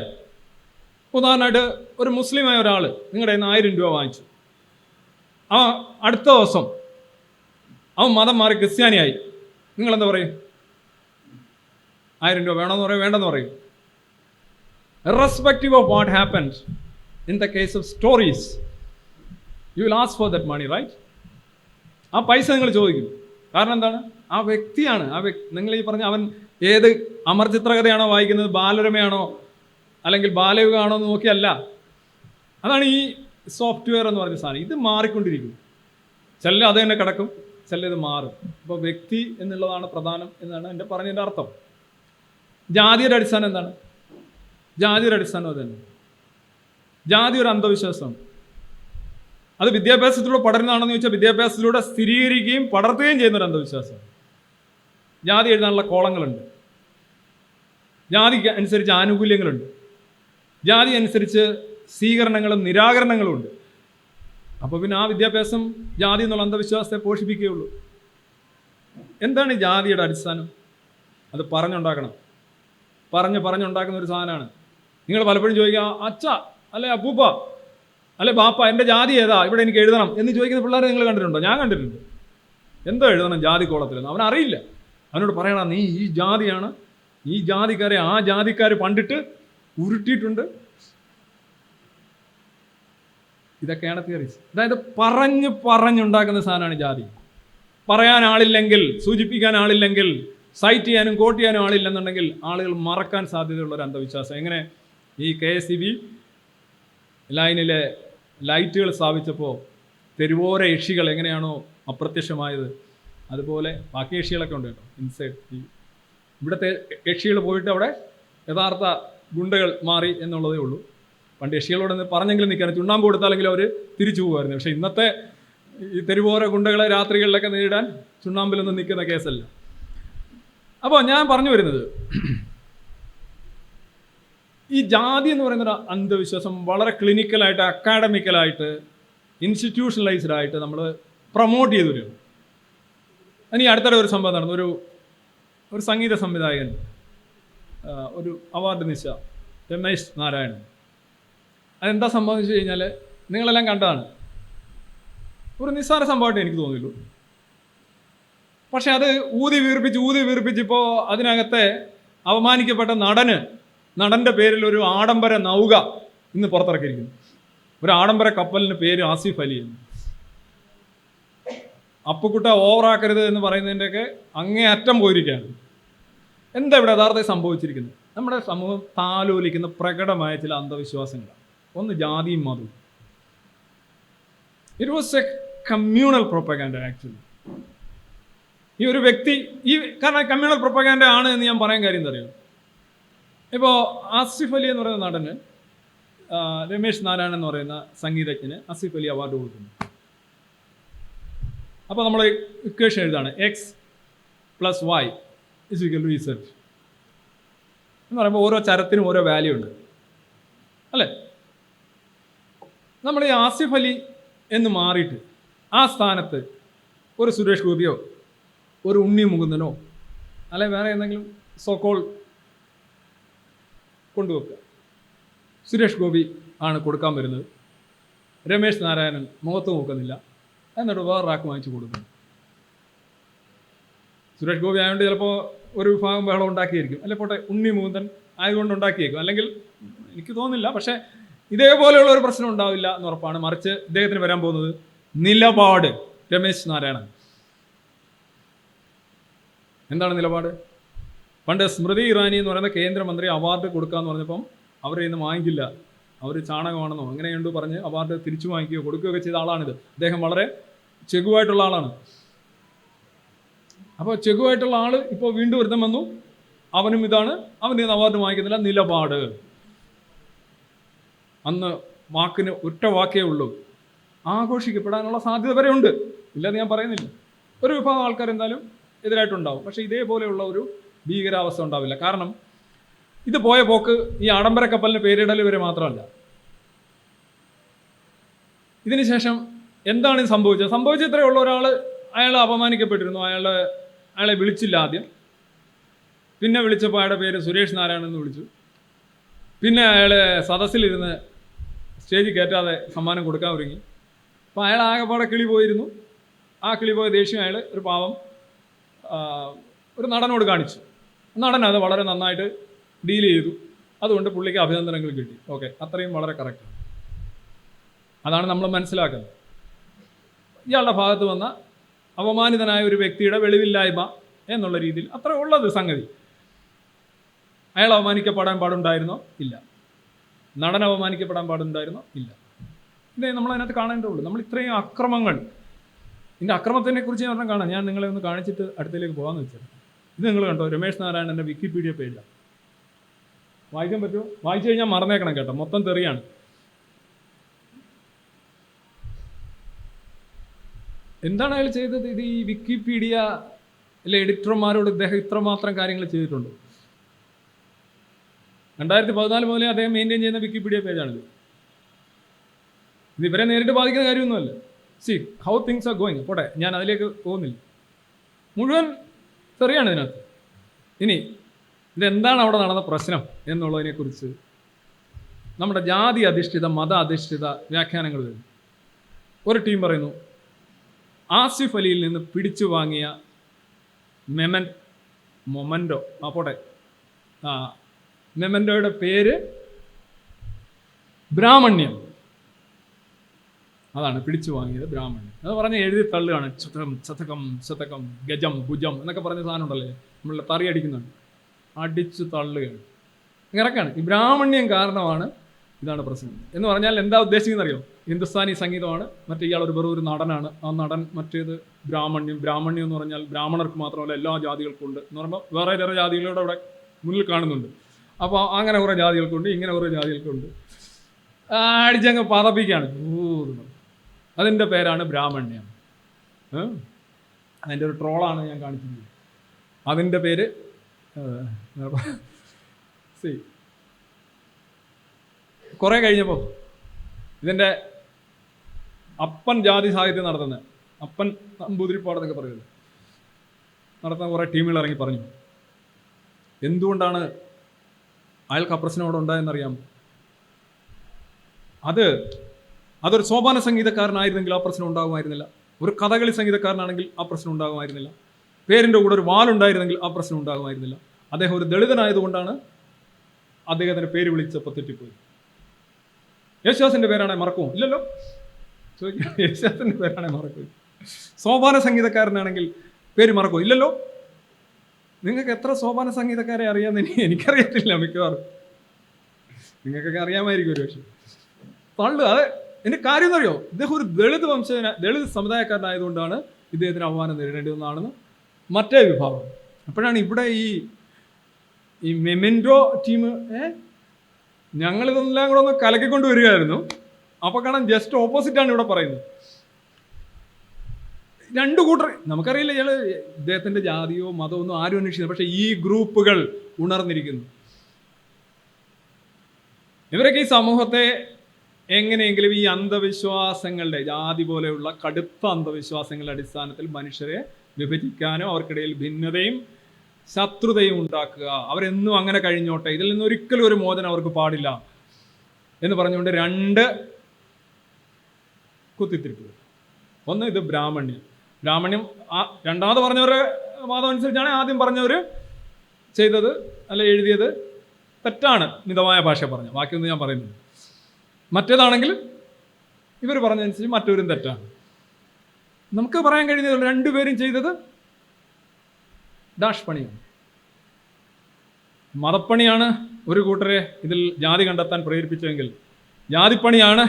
ഉദാഹരണമായിട്ട് ഒരു മുസ്ലിമായ ഒരാൾ നിങ്ങളുടെ കയ്യിൽ നിന്ന് 1000 രൂപ വാങ്ങിച്ചു. അടുത്ത ദിവസം അവൻ മതം മാറി ക്രിസ്ത്യാനിയായി. നിങ്ങളെന്താ പറയും? 1000 രൂപ വേണമെന്ന് പറയും, വേണ്ടെന്ന് പറയും. Irrespective of what happened in the case of stories, you will ask for that money, right? ആ പൈസ നിങ്ങൾ ചോദിക്കും. കാരണം എന്താണ്? ആ വ്യക്തിയാണ്. നിങ്ങൾ ഈ പറഞ്ഞ അവൻ ഏത് അമർചിത്രകഥയാണോ വായിക്കുന്നത്, ബാലരമയാണോ അല്ലെങ്കിൽ ബാലയുഗമാണോ എന്ന് നോക്കിയല്ല. അതാണ് ഈ സോഫ്റ്റ്വെയർ എന്ന് പറഞ്ഞ സാധനം. ഇത് മാറിക്കൊണ്ടിരിക്കും. ചില അത് തന്നെ കിടക്കും, ചില ഇത് മാറും. അപ്പോൾ വ്യക്തി എന്നുള്ളതാണ് പ്രധാനം എന്നാണ് എൻ്റെ പറഞ്ഞതിൻ്റെ അർത്ഥം. ജാതിയുടെ അടിസ്ഥാനം എന്താണ്? ജാതിയുടെ അടിസ്ഥാനം അത് തന്നെ. ജാതി ഒരു അന്ധവിശ്വാസമാണ്. അത് വിദ്യാഭ്യാസത്തിലൂടെ പടരുന്നതാണെന്ന് ചോദിച്ചാൽ വിദ്യാഭ്യാസത്തിലൂടെ സ്ഥിരീകരിക്കുകയും പടർത്തുകയും ചെയ്യുന്നൊരു അന്ധവിശ്വാസമാണ്. ജാതി എഴുതാനുള്ള കോളങ്ങളുണ്ട്, ജാതിക്ക് അനുസരിച്ച് ആനുകൂല്യങ്ങളുണ്ട്, ജാതി അനുസരിച്ച് സ്വീകരണങ്ങളും നിരാകരണങ്ങളും ഉണ്ട്. അപ്പോൾ പിന്നെ ആ വിദ്യാഭ്യാസം ജാതി എന്നുള്ള അന്ധവിശ്വാസത്തെ പോഷിപ്പിക്കുകയുള്ളൂ. എന്താണ് ഈ ജാതിയുടെ അടിസ്ഥാനം? അത് പറഞ്ഞുണ്ടാക്കണം. പറഞ്ഞുണ്ടാക്കുന്ന ഒരു സാധനമാണ്. നിങ്ങൾ പലപ്പോഴും ചോദിക്കുക, അച്ഛ അല്ലെ അപ്പൂപ്പ അല്ലെ ബാപ്പ, എൻ്റെ ജാതി ഏതാ, ഇവിടെ എനിക്ക് എഴുതണം എന്ന് ചോദിക്കുന്ന പിള്ളേരെ നിങ്ങൾ കണ്ടിട്ടുണ്ടോ? ഞാൻ കണ്ടിട്ടുണ്ട്. എന്തോ എഴുതണം ജാതി കോളത്തിലെന്ന് അവനറിയില്ല. അവനോട് പറയണം, നീ ഈ ജാതിയാണ്, ഈ ജാതിക്കാരെ ആ ജാതിക്കാർ പണ്ടിട്ട് ഉരുട്ടിയിട്ടുണ്ട്. ഇതൊക്കെയാണ് തിയറീസ്. അതായത് പറഞ്ഞുണ്ടാക്കുന്ന സാധനമാണ് ജാതി. പറയാൻ ആളില്ലെങ്കിൽ, സൂചിപ്പിക്കാൻ ആളില്ലെങ്കിൽ, സൈറ്റ് ചെയ്യാനും കോട്ട് ചെയ്യാനും ആളില്ലെന്നുണ്ടെങ്കിൽ ആളുകൾ മറക്കാൻ സാധ്യതയുള്ള ഒരു അന്ധവിശ്വാസം. എങ്ങനെ ഈ KSEB ലൈനിലെ ലൈറ്റുകൾ സ്ഥാപിച്ചപ്പോൾ തെരുവോര യക്ഷികൾ എങ്ങനെയാണോ അപ്രത്യക്ഷമായത്, അതുപോലെ ബാക്കി യക്ഷികളൊക്കെ ഉണ്ട് കേട്ടോ ഇൻസൈഡ്. ഇവിടുത്തെ യക്ഷികൾ പോയിട്ട് അവിടെ യഥാർത്ഥ ഗുണ്ടകൾ മാറി എന്നുള്ളതേ ഉള്ളൂ. പണ്ട് യക്ഷികളോട് പറഞ്ഞെങ്കിലും നിൽക്കാൻ ചുണ്ണാമ്പ് കൊടുത്താലെങ്കിലും അവർ തിരിച്ചു പോകുമായിരുന്നു. പക്ഷേ ഇന്നത്തെ ഈ തെരുവോര ഗുണ്ടകളെ രാത്രികളിലൊക്കെ നേരിടാൻ ചുണ്ണാമ്പിലൊന്നും നിൽക്കുന്ന കേസല്ല. അപ്പോൾ ഞാൻ പറഞ്ഞു വരുന്നത്, ഈ ജാതി എന്ന് പറയുന്നൊരു അന്ധവിശ്വാസം വളരെ ക്ലിനിക്കലായിട്ട്, അക്കാഡമിക്കലായിട്ട്, ഇൻസ്റ്റിറ്റ്യൂഷണലൈസ്ഡ് ആയിട്ട് നമ്മൾ പ്രൊമോട്ട് ചെയ്തു വരും. ഇനി അടുത്തിടെ ഒരു സംഭവം നടന്നു. ഒരു സംഗീത സംവിധായകൻ ഒരു അവാർഡ് നിശ രമേശ് നാരായണൻ. അതെന്താ സംഭവിച്ചു കഴിഞ്ഞാൽ നിങ്ങളെല്ലാം കണ്ടതാണ്. ഒരു നിസ്സാര സംഭവമായിട്ട് എനിക്ക് തോന്നിയുള്ളൂ. പക്ഷെ അത് ഊതി വീർപ്പിച്ച് ഇപ്പോൾ അതിനകത്തെ അവമാനിക്കപ്പെട്ട നടൻ്റെ പേരിൽ ഒരു ആഡംബര നൗക ഇന്ന് പുറത്തിറക്കിയിരിക്കുന്നു. ഒരു ആഡംബര കപ്പലിന് പേര് ആസിഫ് അലി എന്ന്. അപ്പുക്കുട്ട ഓവറാക്കരുത് എന്ന് പറയുന്നതിൻ്റെയൊക്കെ അങ്ങേ അറ്റം പോയിരിക്കുകയാണ്. എന്താ ഇവിടെ യഥാർത്ഥത്തിൽ സംഭവിച്ചിരിക്കുന്നത്? നമ്മുടെ സമൂഹം താലോലിക്കുന്ന പ്രകടമായ ചില അന്ധവിശ്വാസങ്ങളാണ്. ഒന്ന് ജാതിയും മതവും. It was A communal propaganda actually. ഈ ഒരു വ്യക്തി കാരണം കമ്മ്യൂണൽ പ്രൊപ്പഗാൻഡ ആണ് എന്ന് ഞാൻ പറയാൻ കാര്യം എന്താ അറിയോ? ഇപ്പോൾ ആസിഫ് അലി എന്ന് പറയുന്ന നടന് രമേശ് നാരായണൻ എന്ന് പറയുന്ന സംഗീതജ്ഞന് ആസിഫ് അലി അവാർഡ് കൊടുക്കുന്നു. അപ്പോൾ നമ്മൾ ഇക്വേഷൻ എഴുതാണ്, X + Y = Z. എന്ന് പറയുമ്പോൾ ഓരോ ചരത്തിനും ഓരോ വാല്യൂ ഉണ്ട് അല്ലേ? നമ്മൾ ഈ ആസിഫ് അലി എന്ന് മാറിയിട്ട് ആ സ്ഥാനത്ത് ഒരു സുരേഷ് ഗോപിയോ ഒരു ഉണ്ണി മുകുന്ദനോ അല്ലെ വേറെ എന്തെങ്കിലും സോക്കോൾ കൊണ്ടുവെക്കുക. സുരേഷ് ഗോപി ആണ് കൊടുക്കാൻ വരുന്നത്, രമേശ് നാരായണൻ മുഖത്ത് നോക്കുന്നില്ല, എന്നിട്ട് വേറൊരാൾക്ക് വാങ്ങിച്ചു കൊടുക്കുന്നു. സുരേഷ് ഗോപി ആയതുകൊണ്ട് ചിലപ്പോൾ ഒരു വിഭാഗം ബഹളം ഉണ്ടാക്കിയിരിക്കും, അല്ലെ പോട്ടെ ഉണ്ണി മുകുന്ദൻ ആയതുകൊണ്ട് ഉണ്ടാക്കിയേക്കും, അല്ലെങ്കിൽ എനിക്ക് തോന്നുന്നില്ല. പക്ഷേ ഇതേപോലെയുള്ള ഒരു പ്രശ്നം ഉണ്ടാവില്ല എന്ന് ഉറപ്പാണ്. മറിച്ച് ഇദ്ദേഹത്തിന് വരാൻ പോകുന്നത് നിലപാട് രമേശ് നാരായണൻ. എന്താണ് നിലപാട്? പണ്ട് സ്മൃതി ഇറാനി എന്ന് പറയുന്ന കേന്ദ്രമന്ത്രി അവാർഡ് കൊടുക്കാന്ന് പറഞ്ഞപ്പം അവർ ഇന്ന് വാങ്ങിക്കില്ല, അവർ ചാണകമാണെന്നോ അങ്ങനെയുണ്ട് പറഞ്ഞ് അവാർഡ് തിരിച്ചു വാങ്ങിക്കുകയോ കൊടുക്കുകയൊക്കെ ചെയ്ത ആളാണിത്. അദ്ദേഹം വളരെ ചെകുവായിട്ടുള്ള ആളാണ്. അപ്പോൾ ചെകുവായിട്ടുള്ള ആൾ ഇപ്പോൾ വീണ്ടും ഒരുത്തം വന്നു, അവനും ഇതാണ്, അവൻ്റെ അവാർഡ് വാങ്ങിക്കുന്നില്ല. നിലപാട്. അന്ന് വാക്കിന് ഒറ്റ വാക്കേ ഉള്ളൂ, ആഘോഷിക്കപ്പെടാനുള്ള സാധ്യത വരെ ഉണ്ട്, ഇല്ലെന്ന് ഞാൻ പറയുന്നില്ല. ഒരു വിഭാഗം ആൾക്കാർ എന്തായാലും എതിരായിട്ടുണ്ടാവും. പക്ഷേ ഇതേപോലെയുള്ള ഒരു ഭീകരാവസ്ഥ ഉണ്ടാവില്ല. കാരണം ഇത് പോയ പോക്ക് ഈ ആഡംബര കപ്പലിന് പേരിടൽ വരെ മാത്രമല്ല. ഇതിനുശേഷം എന്താണ് സംഭവിച്ചത്? സംഭവിച്ചത്രയുള്ള ഒരാൾ അയാൾ അപമാനിക്കപ്പെട്ടിരുന്നു, അയാളെ വിളിച്ചില്ല ആദ്യം. പിന്നെ വിളിച്ചപ്പോൾ അയാളുടെ പേര് സുരേഷ് നാരായണൻ എന്ന് വിളിച്ചു. പിന്നെ അയാൾ സദസ്സിലിരുന്ന് സ്റ്റേജിൽ കയറ്റാതെ സമ്മാനം കൊടുക്കാൻ ഒരുങ്ങി. അപ്പോൾ അയാൾ ആകെപ്പാടെ കിളി പോയിരുന്നു. ആ കിളി പോയ ദേഷ്യം അയാൾ ഒരു പാവം ഒരു നടനോട് കാണിച്ചു. നടൻ അത് വളരെ നന്നായിട്ട് ഡീൽ ചെയ്തു. അതുകൊണ്ട് പുള്ളിക്ക് അഭിനന്ദനങ്ങൾ കിട്ടി. ഓക്കെ, അത്രയും വളരെ കറക്റ്റാണ്. അതാണ് നമ്മൾ മനസ്സിലാക്കുന്നത്. ഇയാളുടെ ഭാഗത്ത് വന്ന അപമാനിതനായ ഒരു വ്യക്തിയുടെ വെളിവില്ലായ്മ എന്നുള്ള രീതിയിൽ അത്ര ഉള്ളത് സംഗതി. അയാൾ അവമാനിക്കപ്പെടാൻ പാടുണ്ടായിരുന്നോ? ഇല്ല. നടൻ അവമാനിക്കപ്പെടാൻ പാടുണ്ടായിരുന്നോ? ഇല്ല. ഇതേ നമ്മളതിനകത്ത് കാണേണ്ടതുള്ളൂ. നമ്മൾ ഇത്രയും അക്രമങ്ങൾ, ഇതിൻ്റെ അക്രമത്തിനെ കുറിച്ച് ഞാൻ കാണാം. ഞാൻ നിങ്ങളെ ഒന്ന് കാണിച്ചിട്ട് അടുത്തേക്ക് പോകാമെന്ന് വെച്ചാൽ, ഇത് നിങ്ങൾ കണ്ടോ, രമേശ് നാരായണൻ്റെ വിക്കിപീഡിയ പേജിലാണ്. വായിക്കാൻ പറ്റുമോ? വായിച്ചു കഴിഞ്ഞാൽ മറന്നേക്കണം കേട്ടോ, മൊത്തം തെറിയാണ്. എന്താണ് അയാൾ ചെയ്തത്? ഇത് ഈ വിക്കിപീഡിയ അല്ലെ എഡിറ്റർമാരോട് ഇദ്ദേഹം ഇത്രമാത്രം കാര്യങ്ങൾ ചെയ്തിട്ടുണ്ടോ? 2014 മുതലേ അദ്ദേഹം മെയിൻറ്റെയിൻ ചെയ്യുന്ന വിക്കിപീഡിയ പേജാണിത്. ഇത് ഇവരെ നേരിട്ട് ബാധിക്കുന്ന കാര്യമൊന്നുമല്ല. See how things are going. പോട്ടെ, ഞാൻ അതിലേക്ക് പോകുന്നില്ല. മുഴുവൻ തെറിയാണ് ഇതിനകത്ത്. ഇനി ഇതെന്താണ് അവിടെ നടന്ന പ്രശ്നം എന്നുള്ളതിനെക്കുറിച്ച് നമ്മുടെ ജാതി അധിഷ്ഠിത മത അധിഷ്ഠിത വ്യാഖ്യാനങ്ങൾ വരുന്നു. ഒരു ടീം പറയുന്നു ആസിഫ് അലിയിൽ നിന്ന് പിടിച്ചു വാങ്ങിയ മൊമൻറ്റോ പോട്ടെ മെമൻറ്റോയുടെ പേര് ബ്രാഹ്മണ്യം. അതാണ് പിടിച്ചു വാങ്ങിയത്, ബ്രാഹ്മണ്യം. അത് പറഞ്ഞ് എഴുതി തള്ളുകയാണ്. ശതകം ഗജം ഭുജം എന്നൊക്കെ പറഞ്ഞ സാധനം ഉണ്ടല്ലേ, നമ്മളെ തറി അടിക്കുന്നുണ്ട്, അടിച്ചു തള്ളുകയാണ്, ഇറക്കാണ്. ഈ ബ്രാഹ്മണ്യം കാരണമാണ് ഇതാണ് പ്രശ്നം എന്ന് പറഞ്ഞാൽ എന്താ ഉദ്ദേശിക്കുന്നത് അറിയോ? ഹിന്ദുസ്ഥാനി സംഗീതമാണ്, മറ്റേ ഇയാൾ ഒരു നടനാണ്. ആ നടൻ മറ്റേത് ബ്രാഹ്മണ്യം എന്ന് പറഞ്ഞാൽ ബ്രാഹ്മണർക്ക് മാത്രമല്ല എല്ലാ ജാതികൾക്കും ഉണ്ട് എന്ന് പറയുമ്പോൾ വേറെ ചില ജാതികളോട് അവിടെ മുന്നിൽ കാണുന്നുണ്ട്. അപ്പോൾ അങ്ങനെ കുറേ ജാതികൾക്കുണ്ട്, ഇങ്ങനെ കുറേ ജാതികൾക്കുണ്ട്. അടിച്ചങ്ങ് പതപ്പിക്കുകയാണ്. അതിൻ്റെ പേരാണ് ബ്രാഹ്മണ്യം. അതിൻ്റെ ഒരു ട്രോളാണ് ഞാൻ കാണിച്ചിട്ടുള്ളത്. അതിൻ്റെ പേര് കുറേ കഴിഞ്ഞപ്പോൾ ഇതിൻ്റെ അപ്പൻ ജാതി സാഹിത്യം നടത്തുന്നത്, അപ്പൻ നമ്പൂതിരിപ്പാടെന്നൊക്കെ പറയുന്നത് നടത്തുന്ന കുറേ ടീമുകൾ ഇറങ്ങി പറഞ്ഞു എന്തുകൊണ്ടാണ് അയാൾക്ക് ആ പ്രശ്നം അവിടെ ഉണ്ടായെന്നറിയാം. അതൊരു സോപാന സംഗീതക്കാരനായിരുന്നെങ്കിൽ ആ പ്രശ്നം ഉണ്ടാകുമായിരുന്നില്ല. ഒരു കഥകളി സംഗീതക്കാരനാണെങ്കിൽ ആ പ്രശ്നം ഉണ്ടാകുമായിരുന്നില്ല. പേരിൻ്റെ കൂടെ ഒരു വാലുണ്ടായിരുന്നെങ്കിൽ ആ പ്രശ്നം ഉണ്ടാകുമായിരുന്നില്ല. അദ്ദേഹം ഒരു ദളിതനായതുകൊണ്ടാണ് അദ്ദേഹത്തിൻ്റെ പേര് വിളിച്ചപ്പോൾ തെറ്റിപ്പോയി. യേശുദാസിൻ്റെ പേരാണെങ്കിൽ മറക്കുമോ? ഇല്ലല്ലോ. ചോദിക്കാം, യേശുദാസിൻ്റെ പേരാണെങ്കിൽ മറക്കും. സോപാന സംഗീതക്കാരനാണെങ്കിൽ പേര് മറക്കുമോ? ഇല്ലല്ലോ. നിങ്ങൾക്ക് എത്ര സോപാന സംഗീതക്കാരെ അറിയാമെന്ന് എനിക്കറിയത്തില്ല. മിക്കവാറും നിങ്ങൾക്കൊക്കെ അറിയാമായിരിക്കും ഒരു പക്ഷേ. അതെ, എൻ്റെ കാര്യം എന്നറിയോ, ഇദ്ദേഹം ഒരു ദളിത് സമുദായക്കാരനായതുകൊണ്ടാണ് ഇദ്ദേഹത്തിന് അപമാനം നേരിടേണ്ടി വന്നതാണെന്ന് മറ്റേ വിഭാഗം. അപ്പോഴാണ് ഇവിടെ ഈ മെമെൻറ്റോ ടീം ഞങ്ങളിതെല്ലാം കൂടെ ഒന്ന് കലക്കിക്കൊണ്ട് വരികയായിരുന്നു. അപ്പോൾ കാണാൻ ജസ്റ്റ് ഓപ്പോസിറ്റാണ് ഇവിടെ പറയുന്നത്. രണ്ടു കൂട്ടർ, നമുക്കറിയില്ല ഇദ്ദേഹത്തിൻ്റെ ജാതിയോ മതമോ ഒന്നും ആരും അന്വേഷിക്കുന്നത്, പക്ഷേ ഈ ഗ്രൂപ്പുകൾ ഉണർന്നിരിക്കുന്നു. ഇവരൊക്കെ ഈ സമൂഹത്തെ എങ്ങനെയെങ്കിലും ഈ അന്ധവിശ്വാസങ്ങളുടെ, ജാതി പോലെയുള്ള കടുത്ത അന്ധവിശ്വാസങ്ങളുടെ അടിസ്ഥാനത്തിൽ മനുഷ്യരെ വിഭജിക്കാനോ അവർക്കിടയിൽ ഭിന്നതയും ശത്രുതയും ഉണ്ടാക്കുക, അവരെന്നും അങ്ങനെ കഴിഞ്ഞോട്ടെ, ഇതിൽ നിന്ന് ഒരിക്കലും ഒരു മോചനം അവർക്ക് പാടില്ല എന്ന് പറഞ്ഞുകൊണ്ട് രണ്ട് കുത്തിത്തിരിപ്പുകൾ. ഒന്ന്, ഇത് ബ്രാഹ്മണ്യം രണ്ടാമത് പറഞ്ഞവരുടെ വാദം അനുസരിച്ചാണ് ആദ്യം പറഞ്ഞവർ ചെയ്തത് അല്ല എഴുതിയത് തെറ്റാണ്, മിതമായ ഭാഷ പറഞ്ഞു, ബാക്കിയൊന്നും ഞാൻ പറയുന്നില്ല. മറ്റേതാണെങ്കിൽ ഇവർ പറഞ്ഞതനുസരിച്ച് മറ്റവരും തെറ്റാണ്. നമുക്ക് പറയാൻ കഴിയുന്നത് രണ്ടുപേരും ചെയ്തത് ഡാഷ് പണിയാണ്, മതപ്പണിയാണ്. ഒരു കൂട്ടരെ ഇതിൽ ജാതി കണ്ടെത്താൻ പ്രേരിപ്പിച്ചെങ്കിൽ ജാതിപ്പണിയാണ്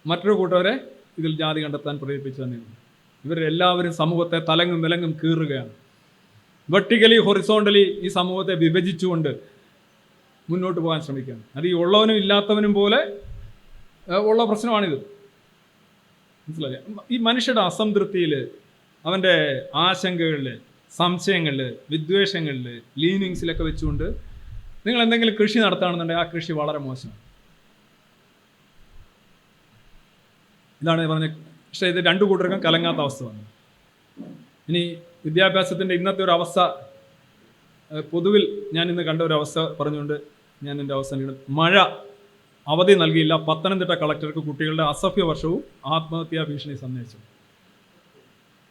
മറ്റൊരു കൂട്ടരെ ഇതിൽ ജാതി കണ്ടെത്താൻ പ്രേരിപ്പിച്ചതെന്ന്. ഇവരെല്ലാവരും സമൂഹത്തെ തലങ്ങും വിലങ്ങും കീറുകയാണ്. വെർട്ടിക്കലി ഹൊറിസോണ്ടലി ഈ സമൂഹത്തെ വിഭജിച്ചുകൊണ്ട് മുന്നോട്ട് പോകാൻ ശ്രമിക്കുകയാണ്. അത് ഈ ഉള്ളവനും ഇല്ലാത്തവനും പോലെ ഉള്ള പ്രശ്നമാണിത്. മനസ്സിലായി? ഈ മനുഷ്യരുടെ അസംതൃപ്തിയിൽ, അവൻ്റെ ആശങ്കകളിൽ, സംശയങ്ങളിൽ, വിദ്വേഷങ്ങളിൽ, ലീനിങ്സിലൊക്കെ വെച്ചുകൊണ്ട് നിങ്ങൾ എന്തെങ്കിലും കൃഷി നടത്തുകയാണെന്നുണ്ടെങ്കിൽ ആ കൃഷി വളരെ മോശമാണ്. ഇതാണ് പറഞ്ഞ. പക്ഷേ ഇത് രണ്ടു കൂട്ടർക്കും കലങ്ങാത്ത അവസ്ഥ വന്നു. ഇനി വിദ്യാഭ്യാസത്തിൻ്റെ ഇന്നത്തെ ഒരു അവസ്ഥ, പൊതുവിൽ ഞാൻ ഇന്ന് കണ്ട ഒരു അവസ്ഥ പറഞ്ഞുകൊണ്ട് ഞാൻ എൻ്റെ അവസാനിക്കണം. മഴ അവധി നൽകിയില്ല. പത്തനംതിട്ട കളക്ടർക്ക് കുട്ടികളുടെ അസഭ്യ വർഷവും ആത്മഹത്യാ ഭീഷണി സന്ദേശം.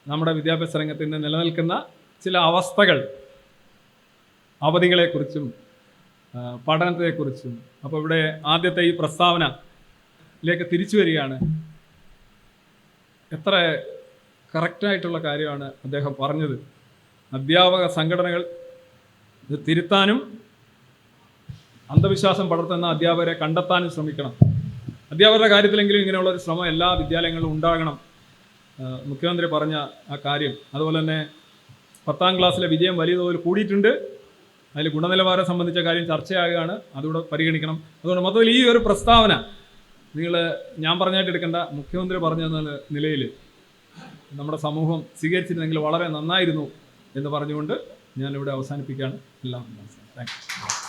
നമ്മുടെ വിദ്യാഭ്യാസ രംഗത്ത് ഇന്ന് നിലനിൽക്കുന്ന ചില അവസ്ഥകൾ, അവധികളെക്കുറിച്ചും പഠനത്തെക്കുറിച്ചും. അപ്പോൾ ഇവിടെ ആദ്യത്തെ ഈ പ്രസ്താവനയിലേക്ക് തിരിച്ചു വരികയാണ്. എത്ര കറക്റ്റായിട്ടുള്ള കാര്യമാണ് അദ്ദേഹം പറഞ്ഞത്. അധ്യാപക സംഘടനകൾ ഇത് തിരുത്താനും അന്ധവിശ്വാസം പടർത്തുന്ന അധ്യാപകരെ കണ്ടെത്താനും ശ്രമിക്കണം. അധ്യാപകരുടെ കാര്യത്തിലെങ്കിലും ഇങ്ങനെയുള്ളൊരു ശ്രമം എല്ലാ വിദ്യാലയങ്ങളിലും ഉണ്ടാകണം. മുഖ്യമന്ത്രി പറഞ്ഞ ആ കാര്യം. അതുപോലെ തന്നെ 10ാം ക്ലാസ്സിലെ വിജയം വലിയ തോതിൽ കൂടിയിട്ടുണ്ട്. അതിൽ ഗുണനിലവാരം സംബന്ധിച്ച കാര്യം ചർച്ചയാകുകയാണ്, അതുകൂടെ പരിഗണിക്കണം. അതുകൊണ്ട് മൊത്തത്തിൽ ഈ ഒരു പ്രസ്താവന നിങ്ങൾ ഞാൻ പറഞ്ഞായിട്ട് എടുക്കേണ്ട, മുഖ്യമന്ത്രി പറഞ്ഞെന്ന നിലയിൽ നമ്മുടെ സമൂഹം സ്വീകരിച്ചിരുന്നെങ്കിൽ വളരെ നന്നായിരുന്നു എന്ന് പറഞ്ഞുകൊണ്ട് ഞാനിവിടെ അവസാനിപ്പിക്കുകയാണ്. എല്ലാം താങ്ക് യു.